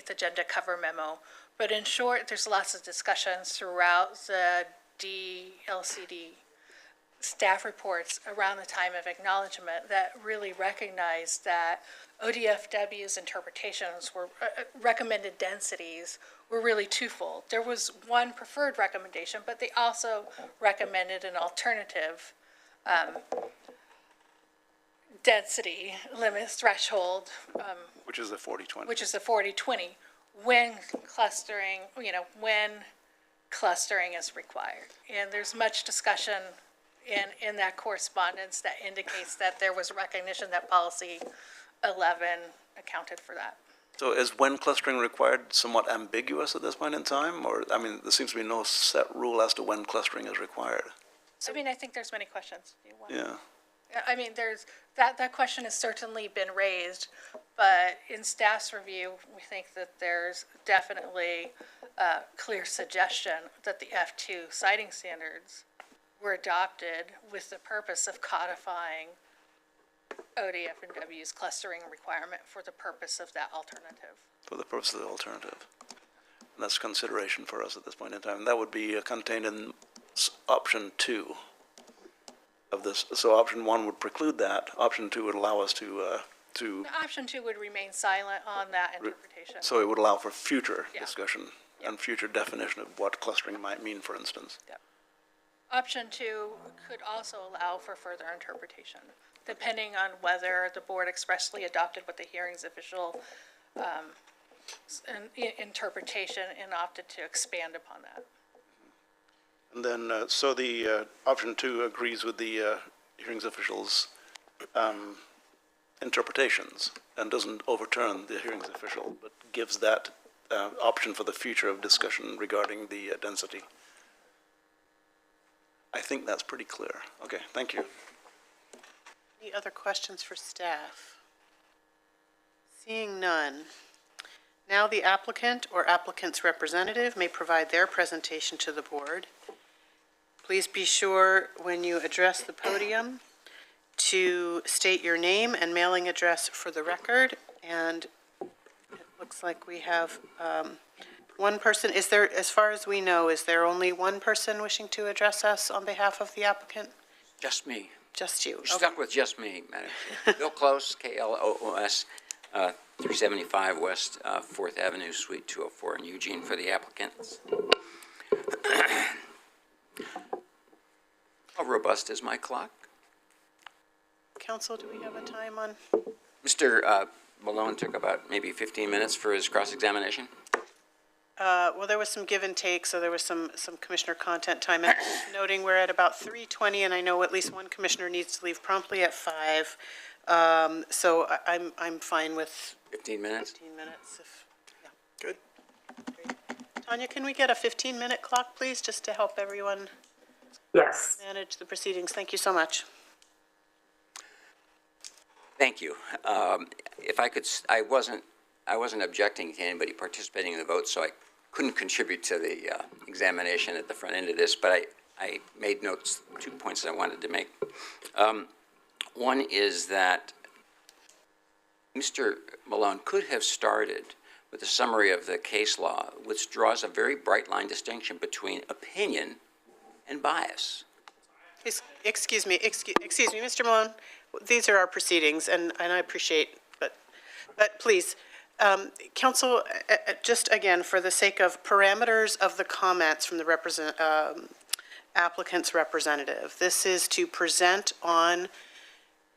agenda cover memo. But in short, there's lots of discussions throughout the DLCD staff reports around the time of acknowledgement that really recognize that ODFW's interpretations were, recommended densities were really twofold. There was one preferred recommendation, but they also recommended an alternative density limits threshold, Which is the 40-20. which is the 40-20, when clustering, when clustering is required. And there's much discussion in that correspondence that indicates that there was recognition that policy 11 accounted for that. So is when clustering required somewhat ambiguous at this point in time? Or, I mean, there seems to be no set rule as to when clustering is required. I think there's many questions. Yeah. That question has certainly been raised, but in staff's review, we think that there's definitely a clear suggestion that the F2 citing standards were adopted with the purpose of codifying ODF&W's clustering requirement for the purpose of that alternative. For the purpose of the alternative. And that's consideration for us at this point in time. That would be contained in option 2 of this. So option 1 would preclude that. Option 2 would allow us to Option 2 would remain silent on that interpretation. so it would allow for future Yeah. discussion and future definition of what clustering might mean, for instance. Option 2 could also allow for further interpretation, depending on whether the board expressly adopted what the hearings official interpretation and opted to expand upon that. And then, so the option 2 agrees with the hearings official's interpretations and doesn't overturn the hearings official, but gives that option for the future of discussion regarding the density. I think that's pretty clear. Okay, thank you. Any other questions for staff? Seeing none. Now the applicant or applicant's representative may provide their presentation to the board. Please be sure when you address the podium to state your name and mailing address for the record. And it looks like we have one person. Is there, as far as we know, is there only one person wishing to address us on behalf of the applicant? Just me. Just you? We're stuck with just me, Madam Chair. Bill Close, KLOOS, 375 West 4th Avenue, Suite 204 in Eugene for the applicants. How robust is my clock? Counsel, do we have a time on? Mr. Malone took about maybe 15 minutes for his cross-examination. Well, there was some give and take, so there was some commissioner content time. And noting we're at about 3:20, and I know at least one commissioner needs to leave promptly at 5. So I'm fine with 15 minutes? 15 minutes. Good. Great. Tanya, can we get a 15-minute clock, please, just to help everyone Yes. manage the proceedings? Thank you so much. Thank you. If I could, I wasn't objecting to anybody participating in the vote, so I couldn't contribute to the examination at the front end of this, but I made notes, 2 points I wanted to make. One is that Mr. Malone could have started with a summary of the case law, which draws a very bright line distinction between opinion and bias. Excuse me, Mr. Malone. These are our proceedings, and I appreciate, but please, counsel, just again, for the sake of parameters of the comments from the applicant's representative, this is to present on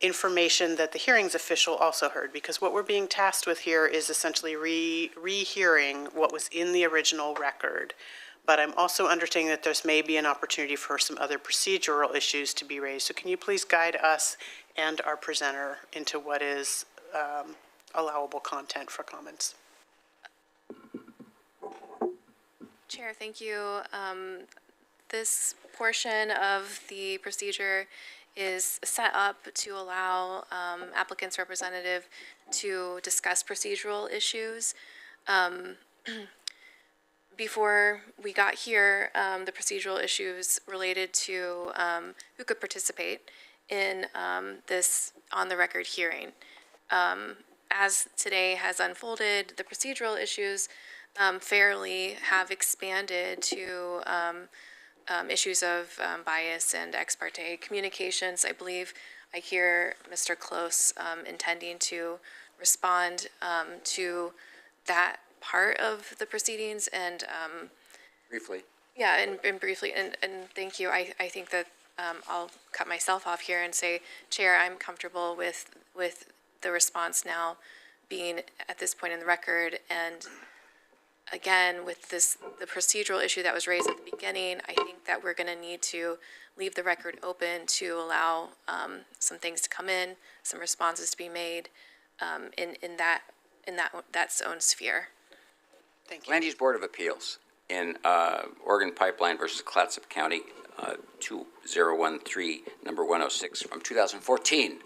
information that the hearings official also heard, because what we're being tasked with here is essentially rehearing what was in the original record. But I'm also understanding that there's maybe an opportunity for some other procedural issues to be raised. So can you please guide us and our presenter into what is allowable content for comments? Chair, thank you. This portion of the procedure is set up to allow applicant's representative to discuss procedural issues. Before we got here, the procedural issues related to who could participate in this on-the-record hearing. As today has unfolded, the procedural issues fairly have expanded to issues of bias and ex parte communications. I believe I hear Mr. Close intending to respond to that part of the proceedings and Briefly. yeah, and briefly, and thank you. I think that I'll cut myself off here and say, Chair, I'm comfortable with the response now being at this point in the record. And again, with the procedural issue that was raised at the beginning, I think that we're going to need to leave the record open to allow some things to come in, some responses to be made in that's own sphere. Thank you. Land Use Board of Appeals in Oregon Pipeline versus Clatsop County, 2013, number 106 from 2014,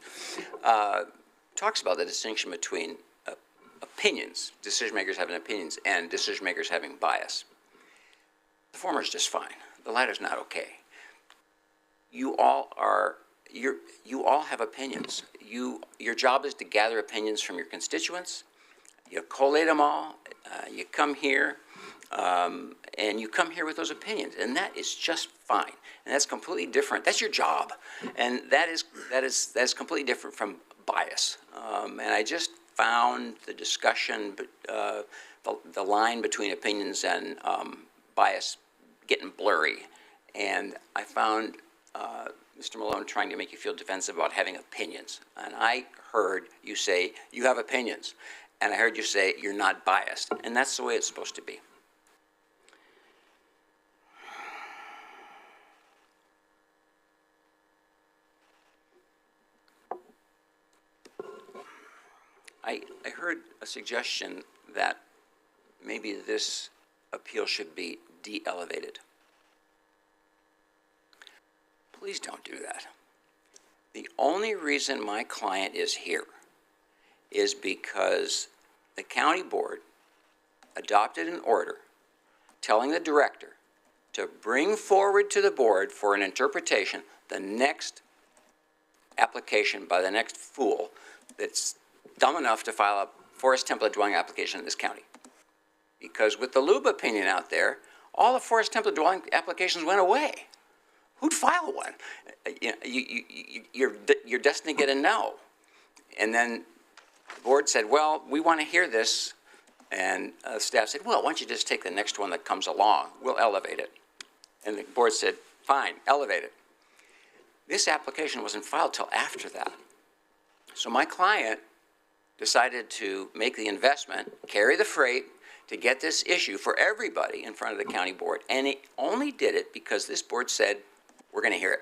talks about the distinction between opinions, decision makers having opinions, and decision makers having bias. The former is just fine. The latter is not okay. You all have opinions. Your job is to gather opinions from your constituents. You collate them all. You come here, and you come here with those opinions, and that is just fine. And that's completely different. That's your job, and that is completely different from bias. And I just found the discussion, the line between opinions and bias getting blurry, and I found Mr. Malone trying to make you feel defensive about having opinions. And I heard you say you have opinions, and I heard you say you're not biased, and that's the way it's supposed to be. I heard a suggestion that maybe this appeal should be de-elevated. Please don't do that. The only reason my client is here is because the county board adopted an order telling the director to bring forward to the board for an interpretation the next application by the next fool that's dumb enough to file a forest template dwelling application in this county. Because with the LUBA opinion out there, all the forest template dwelling applications went away. Who'd file one? You're destined to get a no. And then the board said, well, we want to hear this. And staff said, well, why don't you just take the next one that comes along? We'll elevate it. And the board said, fine, elevate it. This application wasn't filed till after that. So my client decided to make the investment, carry the freight, to get this issue for everybody in front of the county board. And it only did it because this board said, we're going to hear it.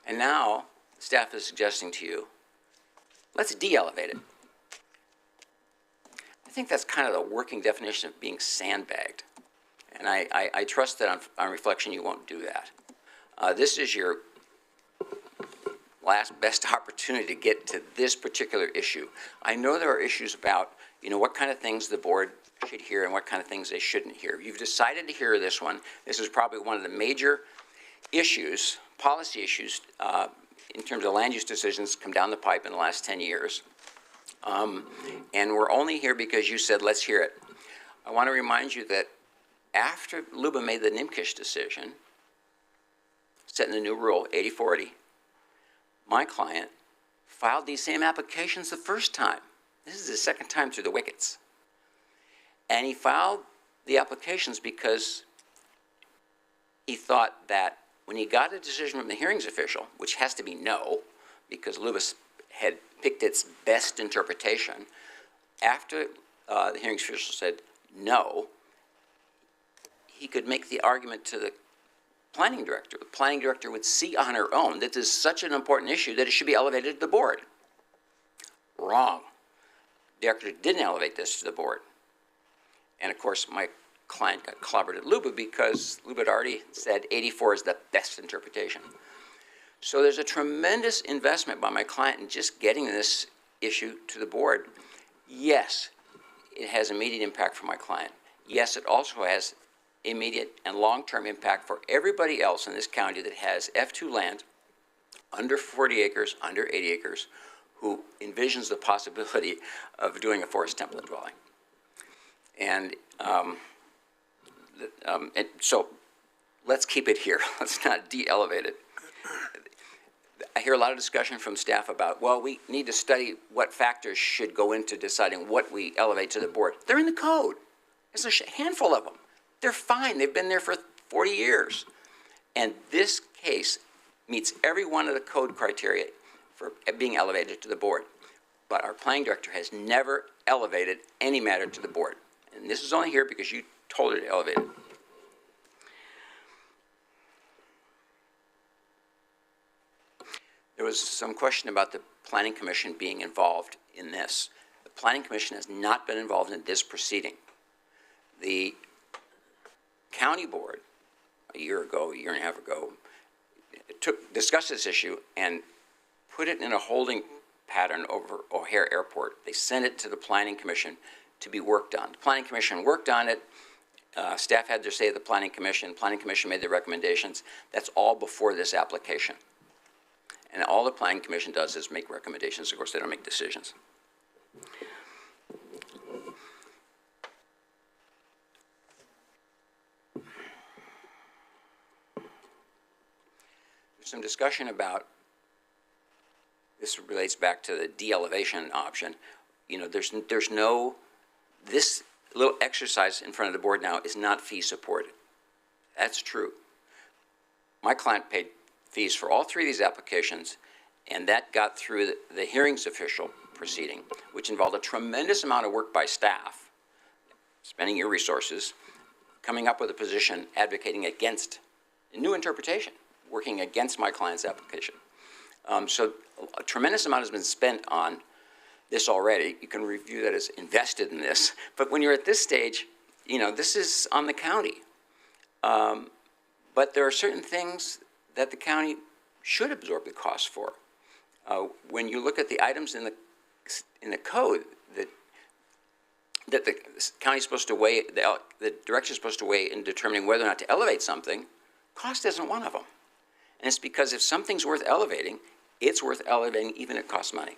And now staff is suggesting to you, let's de-elevate it. I think that's kind of the working definition of being sandbagged. And I trust that on reflection you won't do that. This is your last best opportunity to get to this particular issue. I know there are issues about, what kind of things the board should hear and what kind of things they shouldn't hear. You've decided to hear this one. This is probably one of the major issues, policy issues, in terms of land use decisions come down the pipe in the last 10 years. And we're only here because you said, let's hear it. I want to remind you that after LUBA made the NMCISH decision, setting the new rule, 80-40, my client filed these same applications the first time. This is the second time through the wickets. And he filed the applications because he thought that when he got a decision from the hearings official, which has to be no, because LUBA had picked its best interpretation. After the hearings official said no, he could make the argument to the planning director. The planning director would see on her own that this is such an important issue that it should be elevated to the board. Wrong. The director didn't elevate this to the board. And of course, my client got clobbered at LUBA because LUBA had already said 84 is the best interpretation. So there's a tremendous investment by my client in just getting this issue to the board. Yes, it has immediate impact for my client. Yes, it also has immediate and long-term impact for everybody else in this county that has F2 land under 40 acres, under 80 acres, who envisions the possibility of doing a forest template dwelling. And so let's keep it here. Let's not de-elevate it. I hear a lot of discussion from staff about, well, we need to study what factors should go into deciding what we elevate to the board. They're in the code. There's a handful of them. They're fine. They've been there for 40 years. And this case meets every one of the code criteria for being elevated to the board. But our planning director has never elevated any matter to the board. And this is only here because you told her to elevate it. There was some question about the Planning Commission being involved in this. The Planning Commission has not been involved in this proceeding. The county board, a year and a half ago, discussed this issue and put it in a holding pattern over O'Hare Airport. They sent it to the Planning Commission to be worked on. The Planning Commission worked on it. Staff had their say at the Planning Commission. Planning Commission made their recommendations. That's all before this application. And all the Planning Commission does is make recommendations. Of course, they don't make decisions. There's some discussion about, this relates back to the de-elevation option. You know, there's no, this little exercise in front of the board now is not fee supported. That's true. My client paid fees for all three of these applications, and that got through the hearings official proceeding, which involved a tremendous amount of work by staff, spending your resources, coming up with a position advocating against a new interpretation, working against my client's application. So a tremendous amount has been spent on this already. You can review that as invested in this. But when you're at this stage, you know, this is on the county. But there are certain things that the county should absorb the cost for. When you look at the items in the code that the county's supposed to weigh, the director's supposed to weigh in determining whether or not to elevate something, cost isn't one of them. And it's because if something's worth elevating, it's worth elevating even if it costs money.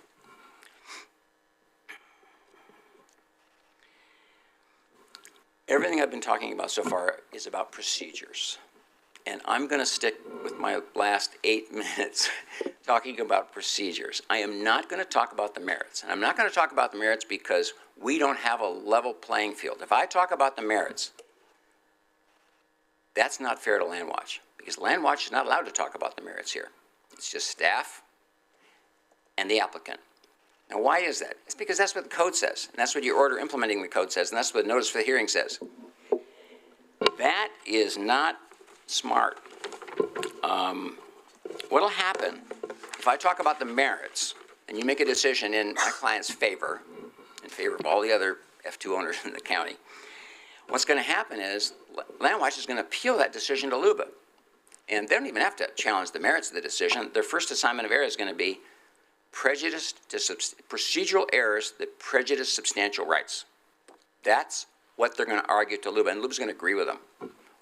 Everything I've been talking about so far is about procedures. And I'm going to stick with my last 8 minutes talking about procedures. I am not going to talk about the merits. And I'm not going to talk about the merits because we don't have a level playing field. If I talk about the merits, that's not fair to Land Watch, because Land Watch is not allowed to talk about the merits here. It's just staff and the applicant. Now, why is that? It's because that's what the code says, and that's what your order implementing the code says, and that's what the notice for the hearing says. That is not smart. What'll happen if I talk about the merits and you make a decision in my client's favor, in favor of all the other F2 owners in the county, what's going to happen is Land Watch is going to appeal that decision to LUBA. And they don't even have to challenge the merits of the decision. Their first assignment of error is going to be prejudice to procedural errors that prejudice substantial rights. That's what they're going to argue to LUBA, and LUBA's going to agree with them.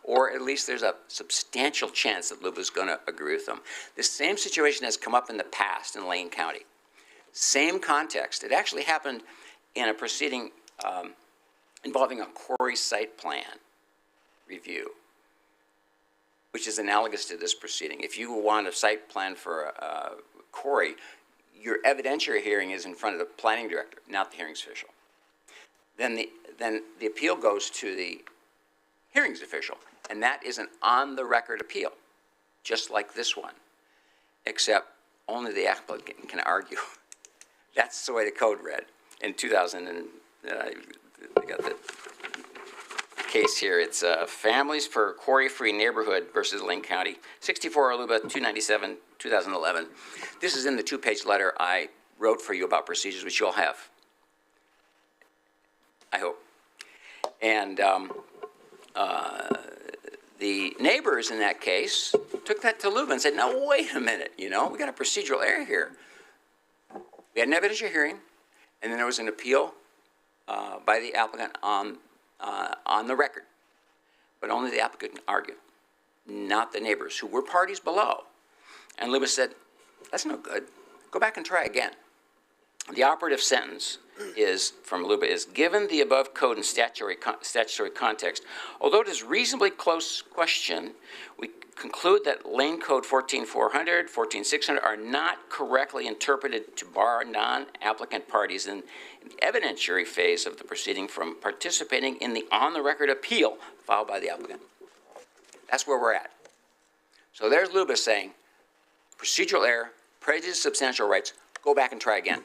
Or at least there's a substantial chance that LUBA's going to agree with them. The same situation has come up in the past in Lane County. Same context. It actually happened in a proceeding involving a quarry site plan review, which is analogous to this proceeding. If you want a site plan for a quarry, your evidentiary hearing is in front of the planning director, not the hearings official. Then the appeal goes to the hearings official, and that is an on-the-record appeal, just like this one, except only the applicant can argue That's the way the code read in 2000, and I got the case here. It's Families for Quarry-Free Neighborhood versus Lane County, 64 Aluba, 297, 2011. This is in the two-page letter I wrote for you about procedures, which you'll have, I hope. And the neighbors in that case took that to Luba and said, no, wait a minute, we got a procedural error here. We had an evidentiary hearing, and then there was an appeal by the applicant on the record, but only the applicant can argue, not the neighbors who were parties below. And Luba said, that's no good. Go back and try again. The operative sentence is, from Luba, is, given the above code and statutory context, although it is reasonably close question, we conclude that Lane Code 14,400, 14,600 are not correctly interpreted to bar non-applicant parties in the evidentiary phase of the proceeding from participating in the on-the-record appeal filed by the applicant. That's where we're at. So there's Luba saying, procedural error, prejudice substantial rights, go back and try again.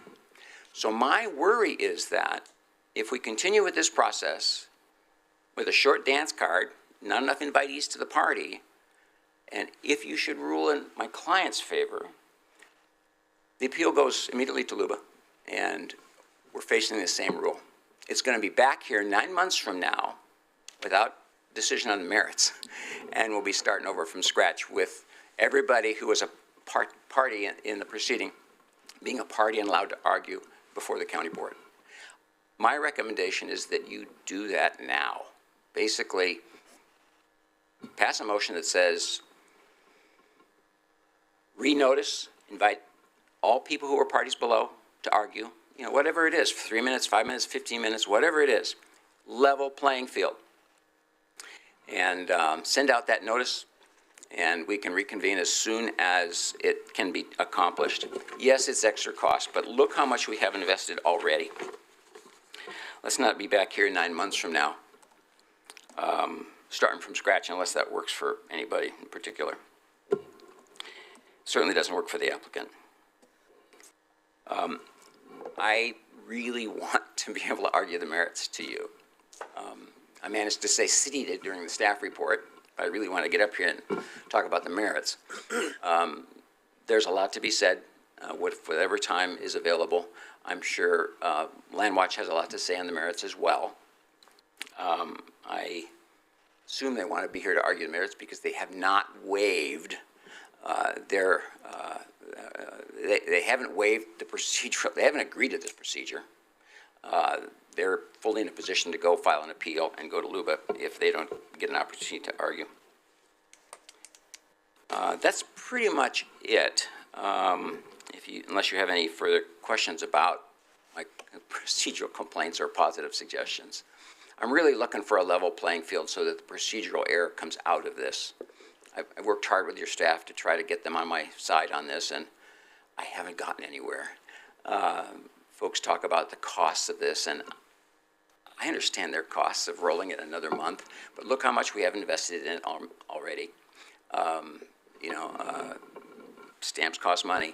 So my worry is that if we continue with this process with a short dance card, not enough invitees to the party, and if you should rule in my client's favor, the appeal goes immediately to Luba, and we're facing the same rule. It's going to be back here 9 months from now without decision on the merits, and we'll be starting over from scratch with everybody who was a party in the proceeding being a party and allowed to argue before the county board. My recommendation is that you do that now. Basically, pass a motion that says, renotice, invite all people who are parties below to argue, whatever it is, 3 minutes, 5 minutes, 15 minutes, whatever it is, level playing field. And send out that notice, and we can reconvene as soon as it can be accomplished. Yes, it's extra cost, but look how much we have invested already. Let's not be back here 9 months from now, starting from scratch, unless that works for anybody in particular. Certainly doesn't work for the applicant. I really want to be able to argue the merits to you. I managed to stay seated during the staff report. I really want to get up here and talk about the merits. There's a lot to be said with whatever time is available. I'm sure Land Watch has a lot to say on the merits as well. I assume they want to be here to argue the merits because they have not waived they haven't waived the procedure. They haven't agreed to this procedure. They're fully in a position to go file an appeal and go to Luba if they don't get an opportunity to argue. That's pretty much it. Unless you have any further questions about my procedural complaints or positive suggestions. I'm really looking for a level playing field so that the procedural error comes out of this. I've worked hard with your staff to try to get them on my side on this, and I haven't gotten anywhere. Folks talk about the costs of this, and I understand their costs of rolling it another month, but look how much we have invested in it already. Stamps cost money,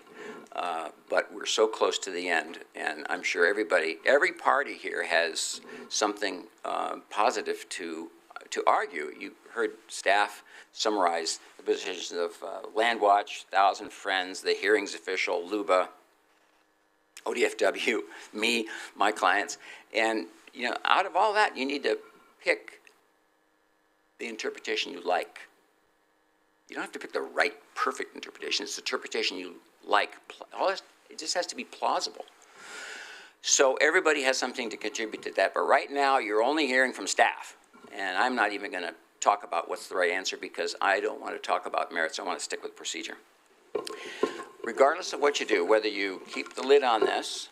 but we're so close to the end, and I'm sure every party here has something positive to argue. You heard staff summarize the positions of Land Watch, Thousand Friends, the hearings official, Luba, ODFW, me, my clients, and out of all that, you need to pick the interpretation you like. You don't have to pick the right, perfect interpretation. It's the interpretation you like. It just has to be plausible. So everybody has something to contribute to that. But right now, you're only hearing from staff. And I'm not even going to talk about what's the right answer because I don't want to talk about merits. I want to stick with procedure. Regardless of what you do, whether you keep the lid on this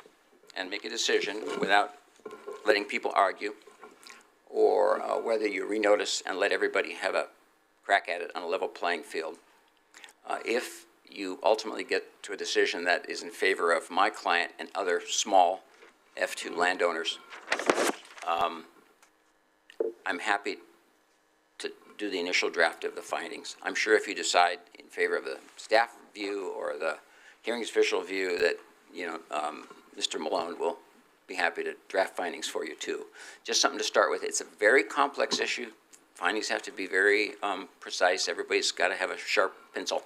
and make a decision without letting people argue, or whether you renotice and let everybody have a crack at it on a level playing field. If you ultimately get to a decision that is in favor of my client and other small F2 landowners, I'm happy to do the initial draft of the findings. I'm sure if you decide in favor of the staff view or the hearings official view that Mr. Malone will be happy to draft findings for you too. Just something to start with. It's a very complex issue. Findings have to be very precise. Everybody's got to have a sharp pencil.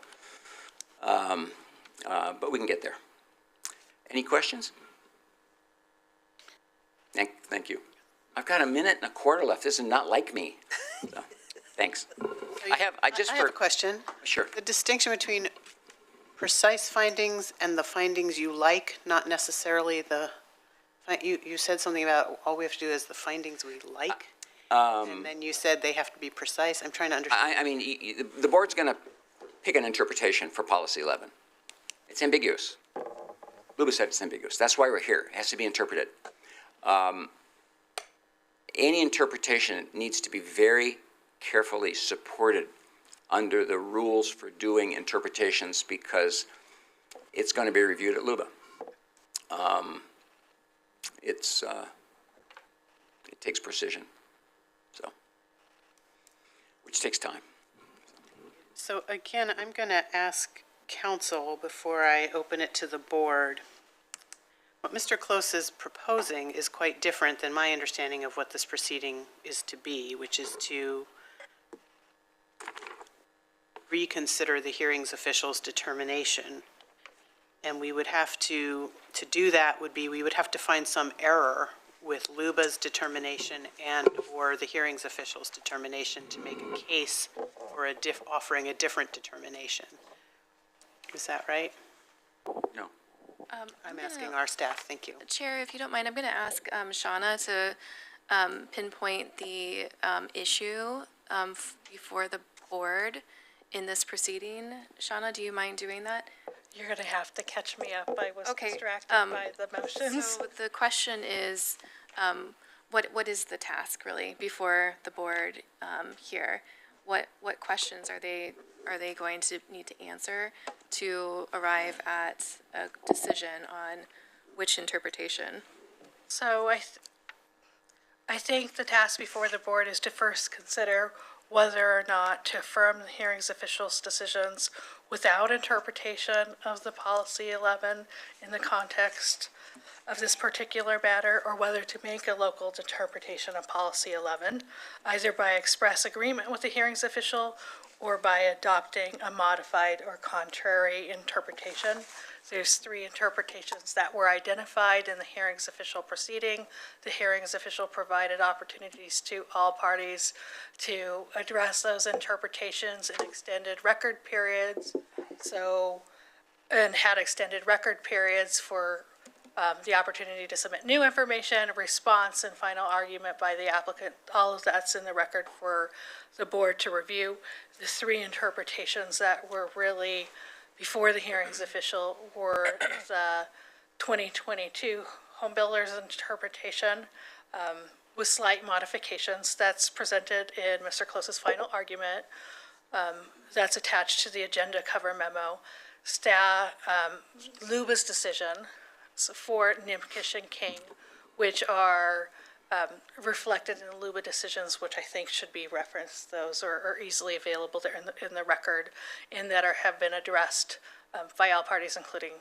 But we can get there. Any questions? Thank you. I've got a minute and a quarter left. This is not like me. So, thanks. I have a question. Sure. The distinction between precise findings and the findings you like, not necessarily you said something about all we have to do is the findings we like, and then you said they have to be precise. I'm trying to understand. I mean, the board's going to pick an interpretation for policy 11. It's ambiguous. Luba said it's ambiguous. That's why we're here. It has to be interpreted. Any interpretation needs to be very carefully supported under the rules for doing interpretations because it's going to be reviewed at Luba. It takes precision, so, which takes time. So again, I'm going to ask council before I open it to the board. What Mr. Close is proposing is quite different than my understanding of what this proceeding is to be, which is to reconsider the hearings official's determination. And we would have to do that would be, we would have to find some error with Luba's determination and or the hearings official's determination to make a case for offering a different determination. Is that right? No. I'm asking our staff. Thank you. Chair, if you don't mind, I'm going to ask Shauna to pinpoint the issue before the board in this proceeding. Shauna, do you mind doing that? You're going to have to catch me up. I was Okay, distracted by the motions. So the question is, what is the task really before the board here? What questions are they going to need to answer to arrive at a decision on which interpretation? So I think the task before the board is to first consider whether or not to affirm the hearings official's decisions without interpretation of the policy 11 in the context of this particular matter, or whether to make a local interpretation of policy 11, either by express agreement with the hearings official or by adopting a modified or contrary interpretation. There's 3 interpretations that were identified in the hearings official proceeding. The hearings official provided opportunities to all parties to address those interpretations in extended record periods. And had extended record periods for the opportunity to submit new information, response, and final argument by the applicant. All of that's in the record for the board to review. The 3 interpretations that were really before the hearings official were the 2022 home builders interpretation with slight modifications that's presented in Mr. Close's final argument. That's attached to the agenda cover memo. Luba's decision for Nimkish and King, which are reflected in the Luba decisions, which I think should be referenced. Those are easily available there in the record, and that have been addressed by all parties, including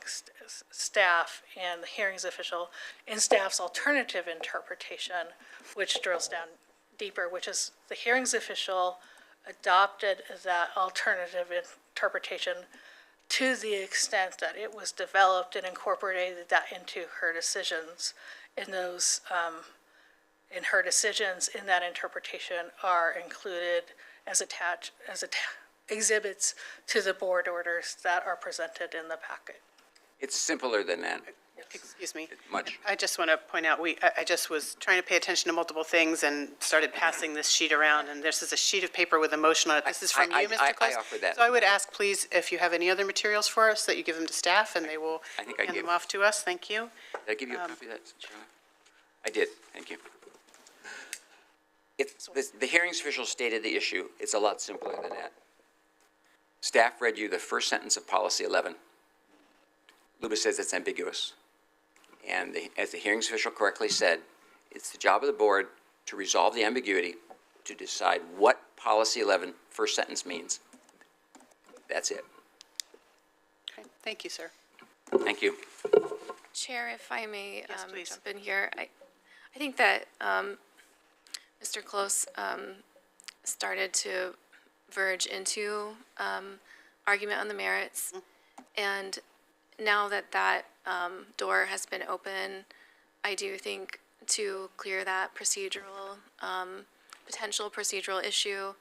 staff and the hearings official, in staff's alternative interpretation, which drills down deeper, which is the hearings official adopted that alternative interpretation to the extent that it was developed and incorporated that into her decisions. And those, in her decisions in that interpretation are included as exhibits to the board orders that are presented in the packet. It's simpler than that. Excuse me. Much. I just want to point out, I just was trying to pay attention to multiple things and started passing this sheet around, and this is a sheet of paper with a motion on it. This is from you, Mr. Close. I offered that. So I would ask, please, if you have any other materials for us, that you give them to staff, and they will hand them off to us. Thank you. Did I give you a copy of that, Shauna? I did, thank you. The hearings official stated the issue. It's a lot simpler than that. Staff read you the first sentence of policy 11. Luba says it's ambiguous. And as the hearings official correctly said, it's the job of the board to resolve the ambiguity, to decide what policy 11 first sentence means. That's it. Okay. Thank you, sir. Thank you. Chair, if I may Yes, please. jump in here, I think that Mr. Close started to verge into argument on the merits. And now that that door has been open, I do think to clear that procedural, potential procedural issue,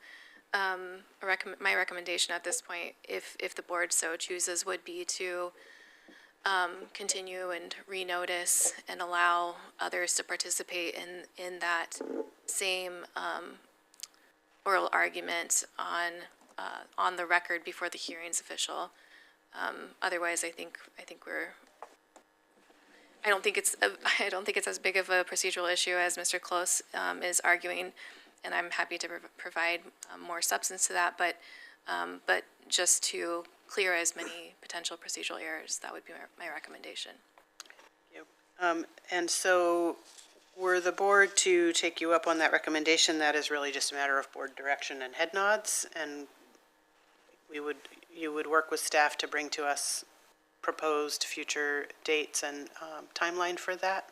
my recommendation at this point, if the board so chooses, would be to continue and renotice and allow others to participate in that same oral argument on the record before the hearings official. Otherwise, I think I don't think it's as big of a procedural issue as Mr. Close is arguing, and I'm happy to provide more substance to that. But just to clear as many potential procedural errors, that would be my recommendation. Thank you. And so, were the board to take you up on that recommendation, that is really just a matter of board direction and head nods, and you would work with staff to bring to us proposed future dates and timeline for that?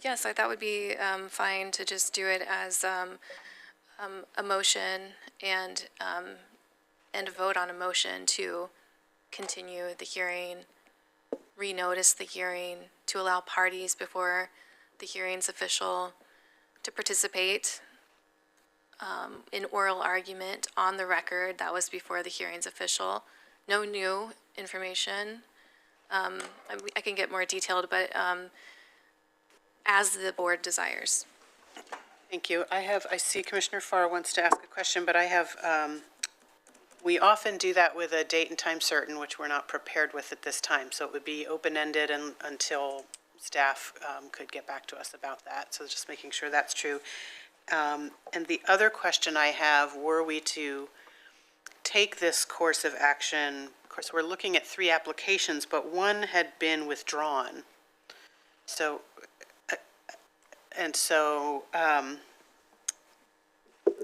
Yes, that would be fine to just do it as a motion and a vote on a motion to continue the hearing, renotice the hearing, to allow parties before the hearings official to participate in oral argument on the record that was before the hearings official. No new information. I can get more detailed, but as the board desires. Thank you. I see Commissioner Farr wants to ask a question, but I have, we often do that with a date and time certain, which we're not prepared with at this time. So it would be open-ended until staff could get back to us about that. So just making sure that's true. And the other question I have, were we to take this course of action, of course, we're looking at 3 applications, but one had been withdrawn. So,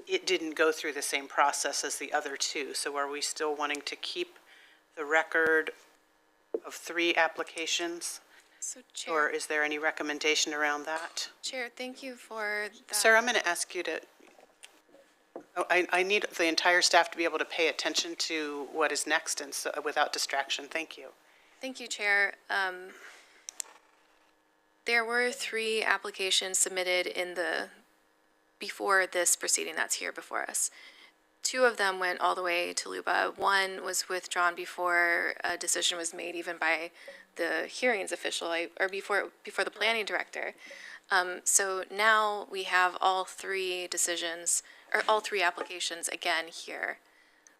it didn't go through the same process as the other 2. So are we still wanting to keep the record of 3 applications? So, Or Chair, is there any recommendation around that? Chair, thank you for that. Sir, I'm going to ask you to, I need the entire staff to be able to pay attention to what is next and so, without distraction. Thank you. Thank you, Chair. There were 3 applications submitted before this proceeding that's here before us. 2 of them went all the way to LUBA. 1 was withdrawn before a decision was made, even by the hearings official, or before the planning director. So now we have all 3 decisions, or all 3 applications again here.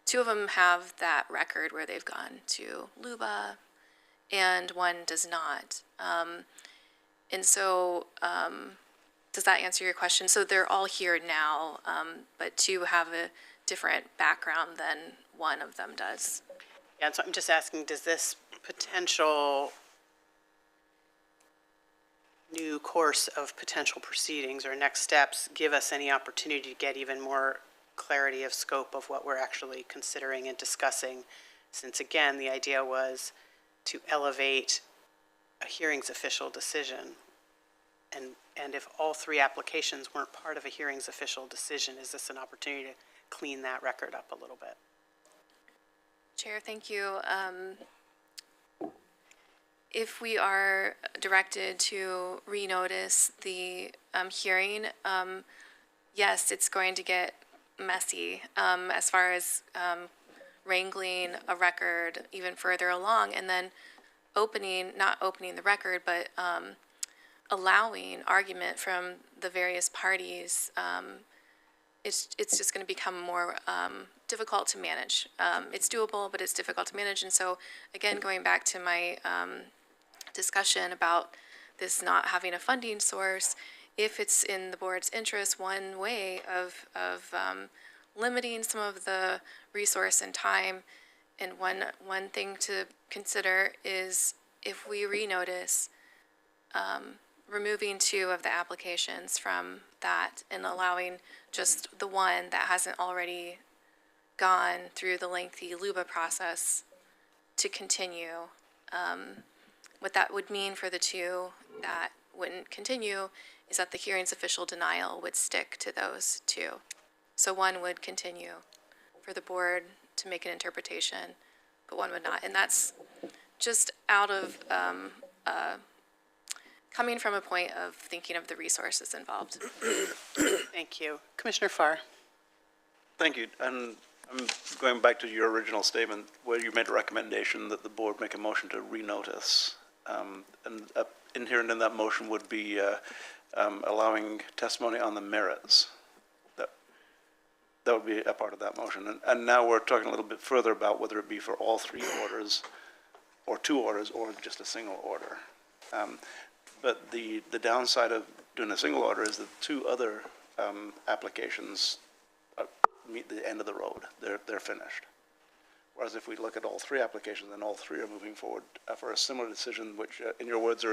2 of them have that record where they've gone to LUBA, and 1 does not. And so, does that answer your question? So they're all here now, but 2 have a different background than 1 of them does. Yeah, so I'm just asking, does this potential new course of potential proceedings or next steps give us any opportunity to get even more clarity of scope of what we're actually considering and discussing? Since again, the idea was to elevate a hearings official decision. And if all 3 applications weren't part of a hearings official decision, is this an opportunity to clean that record up a little bit? Chair, thank you. If we are directed to renotice the hearing, yes, it's going to get messy as far as wrangling a record even further along, and then not opening the record, but allowing argument from the various parties. It's just going to become more difficult to manage. It's doable, but it's difficult to manage. And so, again, going back to my discussion about this not having a funding source, if it's in the board's interest, one way of limiting some of the resource and time, and one thing to consider is if we renotice, removing 2 of the applications from that and allowing just the 1 that hasn't already gone through the lengthy LUBA process to continue. What that would mean for the two that wouldn't continue is that the hearing's official denial would stick to those two. So one would continue for the board to make an interpretation, but one would not. And that's just out of coming from a point of thinking of the resources involved. Thank you. Commissioner Farr. Thank you. And I'm going back to your original statement where you made a recommendation that the board make a motion to renotice. Inherent in that motion would be allowing testimony on the merits. That would be a part of that motion. And now we're talking a little bit further about whether it be for all three orders or two orders or just a single order. But the downside of doing a single order is that two other applications meet the end of the road. They're finished. Whereas if we look at all three applications, then all three are moving forward for a similar decision, which, in your words,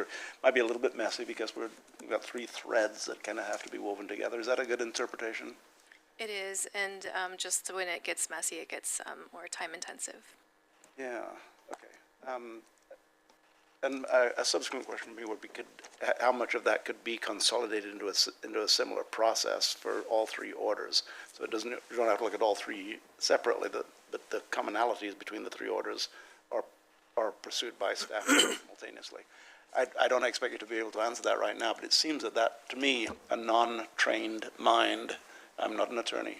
might be a little bit messy because we've got three threads that kind of have to be woven together. Is that a good interpretation? It is, and just when it gets messy, it gets more time intensive. Yeah, okay. And a subsequent question for me would be, how much of that could be consolidated into a similar process for all three orders? So you don't have to look at all three separately, but the commonalities between the three orders are pursued by staff simultaneously. I don't expect you to be able to answer that right now, but it seems that to me, a non-trained mind, I'm not an attorney,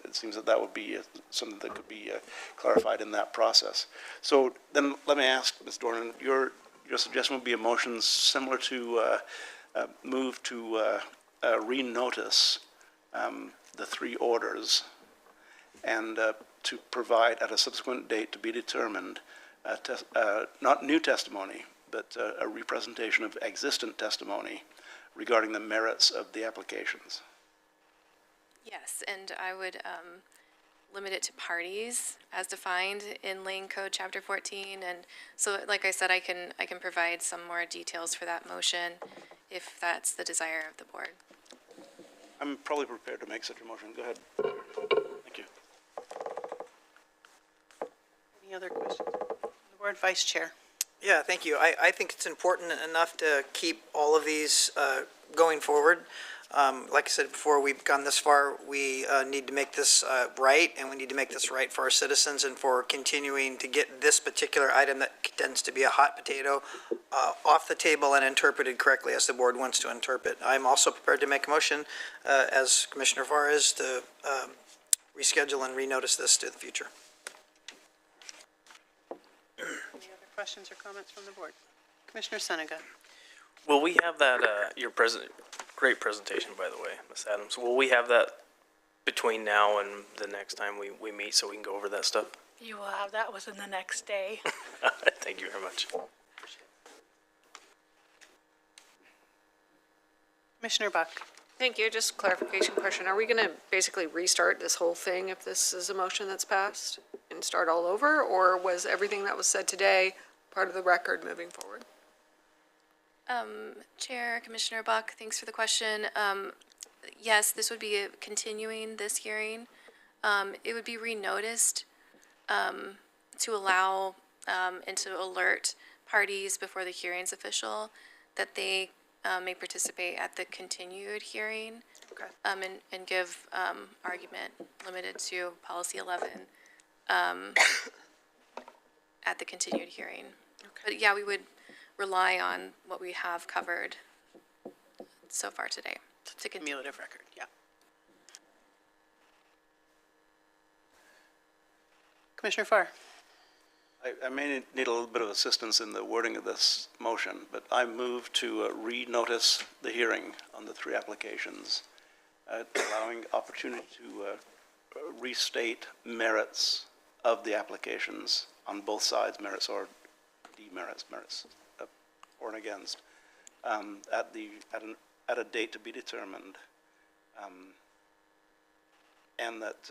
it seems that would be something that could be clarified in that process. So then let me ask, Ms. Dornan, your suggestion would be a motion similar to move to renotice the three orders and to provide at a subsequent date to be determined, not new testimony, but a representation of existent testimony regarding the merits of the applications. Yes, and I would limit it to parties as defined in Lane Code Chapter 14. And so, like I said, I can provide some more details for that motion if that's the desire of the board. I'm probably prepared to make such a motion. Go ahead. Thank you. Any other questions? The board Vice Chair. Yeah, thank you. I think it's important enough to keep all of these going forward. Like I said before, we've gone this far. We need to make this right, and we need to make this right for our citizens and for continuing to get this particular item that tends to be a hot potato off the table and interpreted correctly as the board wants to interpret. I'm also prepared to make a motion, as Commissioner Farr is, to reschedule and renotice this to the future. Any other questions or comments from the board? Commissioner Seneca. Will we have that, great presentation, by the way, Ms. Adams. Will we have that between now and the next time we meet so we can go over that stuff? You will have that within the next day. Thank you very much. Commissioner Buck. Thank you. Just clarification question. Are we going to basically restart this whole thing if this is a motion that's passed and start all over? Or was everything that was said today part of the record moving forward? Chair, Commissioner Buck, thanks for the question. Yes, this would be continuing this hearing. It would be renoticed to allow and to alert parties before the hearing's official that they may participate at the continued hearing. Okay. And give argument limited to policy 11 at the continued hearing. Okay. But yeah, we would rely on what we have covered so far today to continue. Cumulative record, yeah. Commissioner Farr. I may need a little bit of assistance in the wording of this motion, but I move to renotice the hearing on the three applications, allowing opportunity to restate merits of the applications on both sides, merits or demerits, merits or and against, at a date to be determined, and that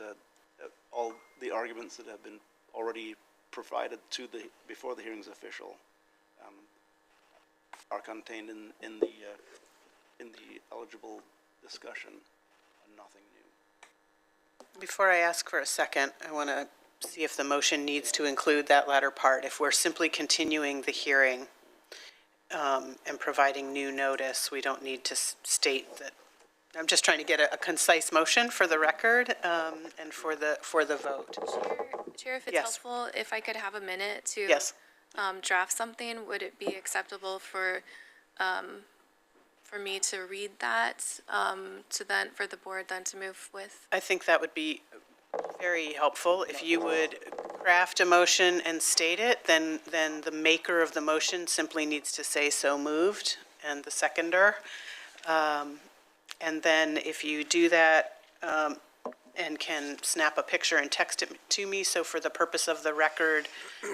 all the arguments that have been already provided to before the hearing's official are contained in the eligible discussion, and nothing new. Before I ask for a second, I want to see if the motion needs to include that latter part. If we're simply continuing the hearing and providing new notice. We don't need to state that. I'm just trying to get a concise motion for the record and for the vote. Chair, if it's Yes. helpful, if I could have a minute to Yes. draft something, would it be acceptable for me to read that, for the board then to move with? I think that would be very helpful. If you would craft a motion and state it, then the maker of the motion simply needs to say so moved, and the seconder. And then if you do that and can snap a picture and text it to me, so for the purpose of the record,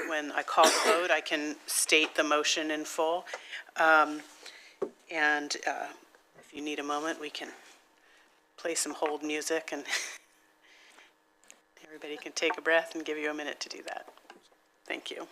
when I call the vote, I can state the motion in full. And if you need a moment, we can play some hold music and everybody can take a breath and give you a minute to do that. Thank you.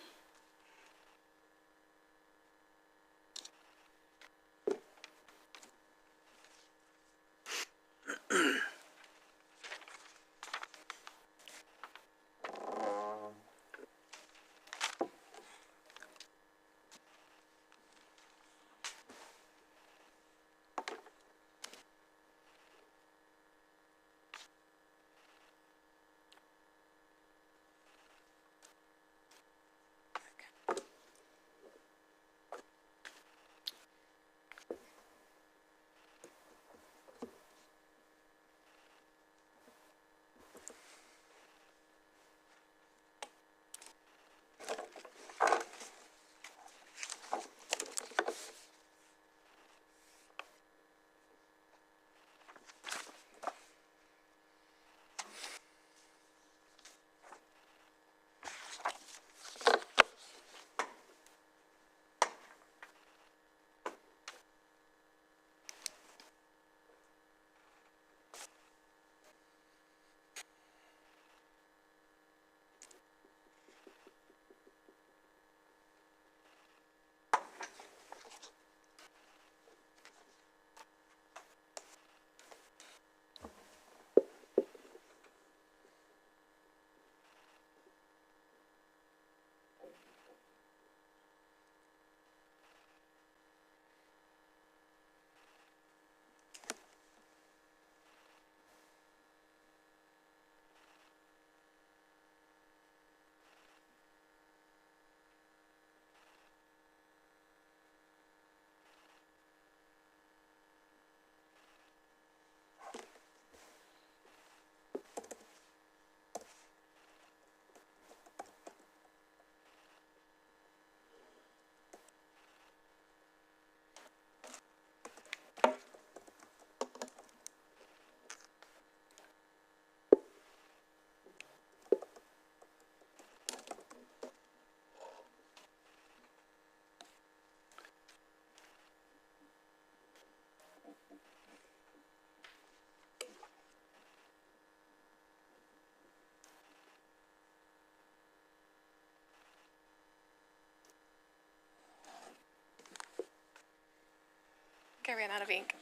I ran out of ink.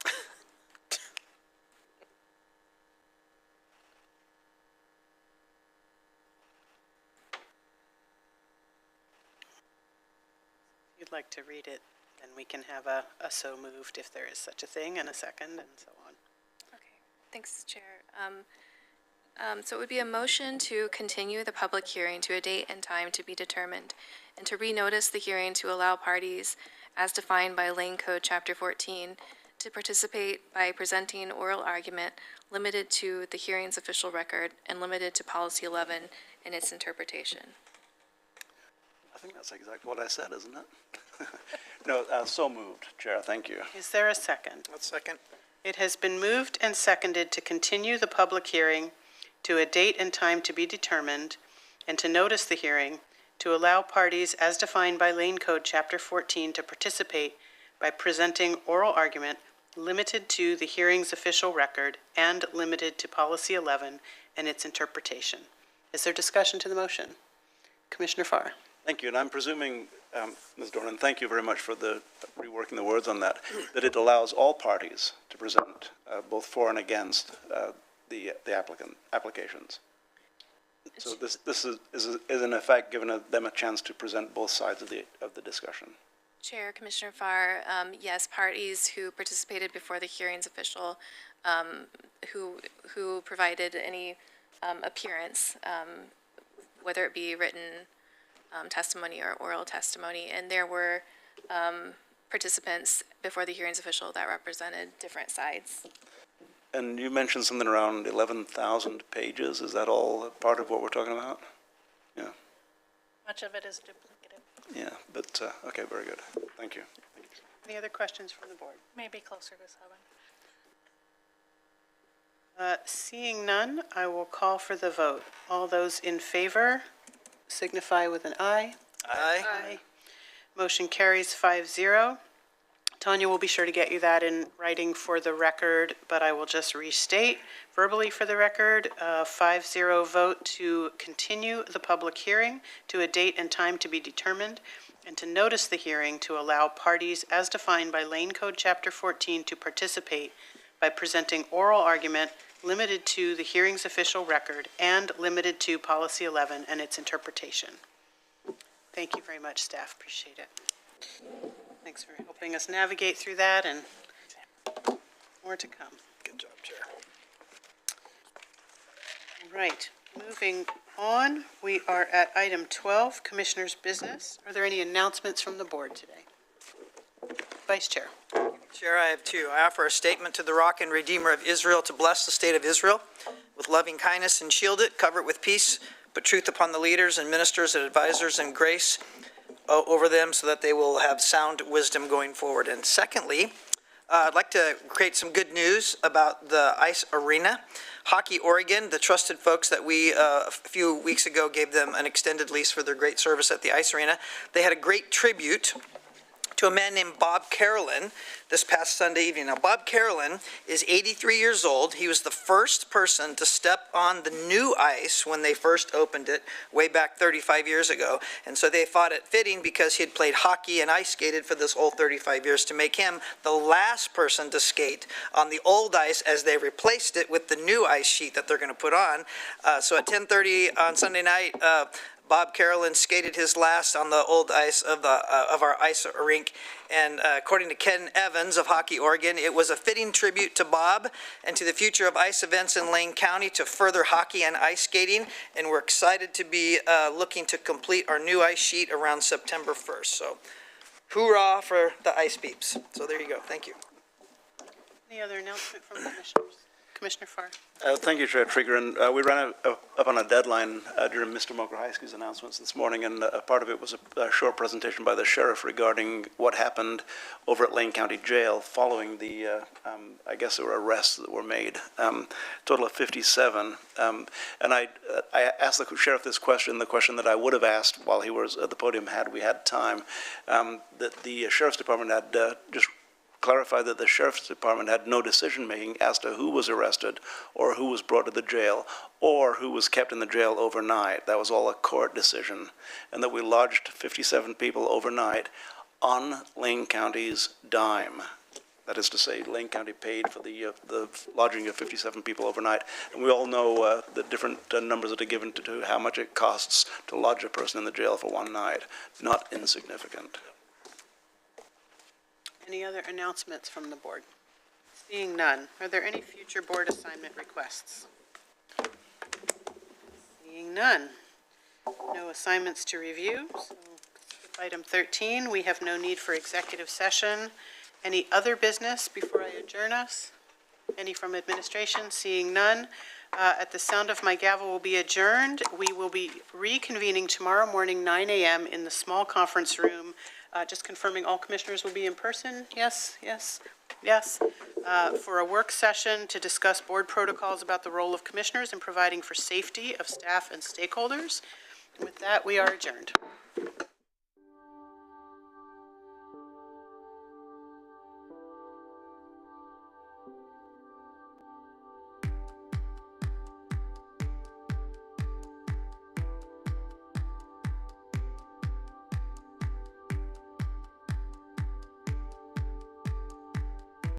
If you'd like to read it, then we can have a so moved if there is such a thing, and a second, and so on. Okay, thanks, Chair. So it would be a motion to continue the public hearing to a date and time to be determined, and to renotice the hearing to allow parties, as defined by Lane Code Chapter 14, to participate by presenting oral argument limited to the hearing's official record and limited to Policy 11 and its interpretation. I think that's exactly what I said, isn't it? No, so moved, Chair, thank you. Is there a second? A second. It has been moved and seconded to continue the public hearing to a date and time to be determined, and to notice the hearing, to allow parties as defined by Lane Code Chapter 14 to participate by presenting oral argument limited to the hearing's official record and limited to Policy 11 and its interpretation. Is there discussion to the motion? Commissioner Farr. Thank you, and I'm presuming, Ms. Dornan, thank you very much for the reworking the words on that, that it allows all parties to present, both for and against the applications. So this is in effect giving them a chance to present both sides of the discussion. Chair, Commissioner Farr, yes, parties who participated before the hearings official, who provided any appearance, whether it be written testimony or oral testimony, and there were participants before the hearings official that represented different sides. And you mentioned something around 11,000 pages. Is that all part of what we're talking about? Yeah, Much of it is duplicative, yeah, but, okay, very good. Thank you. Any other questions from the board? maybe closer to 7. Seeing none, I will call for the vote. All those in favor signify with an aye. Aye. Motion carries 5-0. Tanya will be sure to get you that in writing for the record, but I will just restate verbally for the record, 5-0 vote to continue the public hearing to a date and time to be determined, and to notice the hearing to allow parties as defined by Lane Code Chapter 14 to participate by presenting oral argument limited to the hearing's official record and limited to Policy 11 and its interpretation. Thank you very much, staff. Appreciate it. Thanks for helping us navigate through that, and more to come. Good job, Chair. All right, moving on, we are at item 12, Commissioner's Business. Are there any announcements from the board today? Vice Chair. Chair, I have two. I offer a statement to the Rock and Redeemer of Israel to bless the state of Israel with loving kindness and shield it, cover it with peace, put truth upon the leaders and ministers and advisors and grace over them so that they will have sound wisdom going forward. And secondly, I'd like to create some good news about the ice arena. Hockey Oregon, the trusted folks that we a few weeks ago gave them an extended lease for their great service at the ice arena, they had a great tribute to a man named Bob Carolyn this past Sunday evening. Now, Bob Carolyn is 83 years old. He was the first person to step on the new ice when they first opened it way back 35 years ago. And so they thought it fitting, because he had played hockey and ice skated for this whole 35 years, to make him the last person to skate on the old ice as they replaced it with the new ice sheet that they're going to put on. So at 10:30 on Sunday night, Bob Carolyn skated his last on the old ice of our ice rink, and according to Ken Evans of Hockey Oregon, it was a fitting tribute to Bob and to the future of ice events in Lane County to further hockey and ice skating, and we're excited to be looking to complete our new ice sheet around September 1st. So, hoorah for the ice peeps. So there you go. Thank you. Any other announcement from commissioners? Commissioner Farr. Thank you, Chair Trigger. And we ran up on a deadline during Mr. Mokrahayski's announcements this morning, and part of it was a short presentation by the sheriff regarding what happened over at Lane County Jail following the, I guess there were arrests that were made, total of 57. And I asked the sheriff this question, the question that I would have asked while he was at the podium had we had time, that the sheriff's department had just clarified that the sheriff's department had no decision-making as to who was arrested or who was brought to the jail or who was kept in the jail overnight. That was all a court decision, and that we lodged 57 people overnight on Lane County's dime. That is to say, Lane County paid for the lodging of 57 people overnight, and we all know the different numbers that are given to how much it costs to lodge a person in the jail for one night. Not insignificant. Any other announcements from the board? Seeing none, are there any future board assignment requests? Seeing none, no assignments to review. So item 13, we have no need for executive session. Any other business before I adjourn us? Any from administration? Seeing none, at the sound of my gavel will be adjourned. We will be reconvening tomorrow morning, 9 a.m. in the small conference room. Just confirming all commissioners will be in person. Yes, yes, yes. For a work session to discuss board protocols about the role of commissioners in providing for safety of staff and stakeholders. With that, we are adjourned.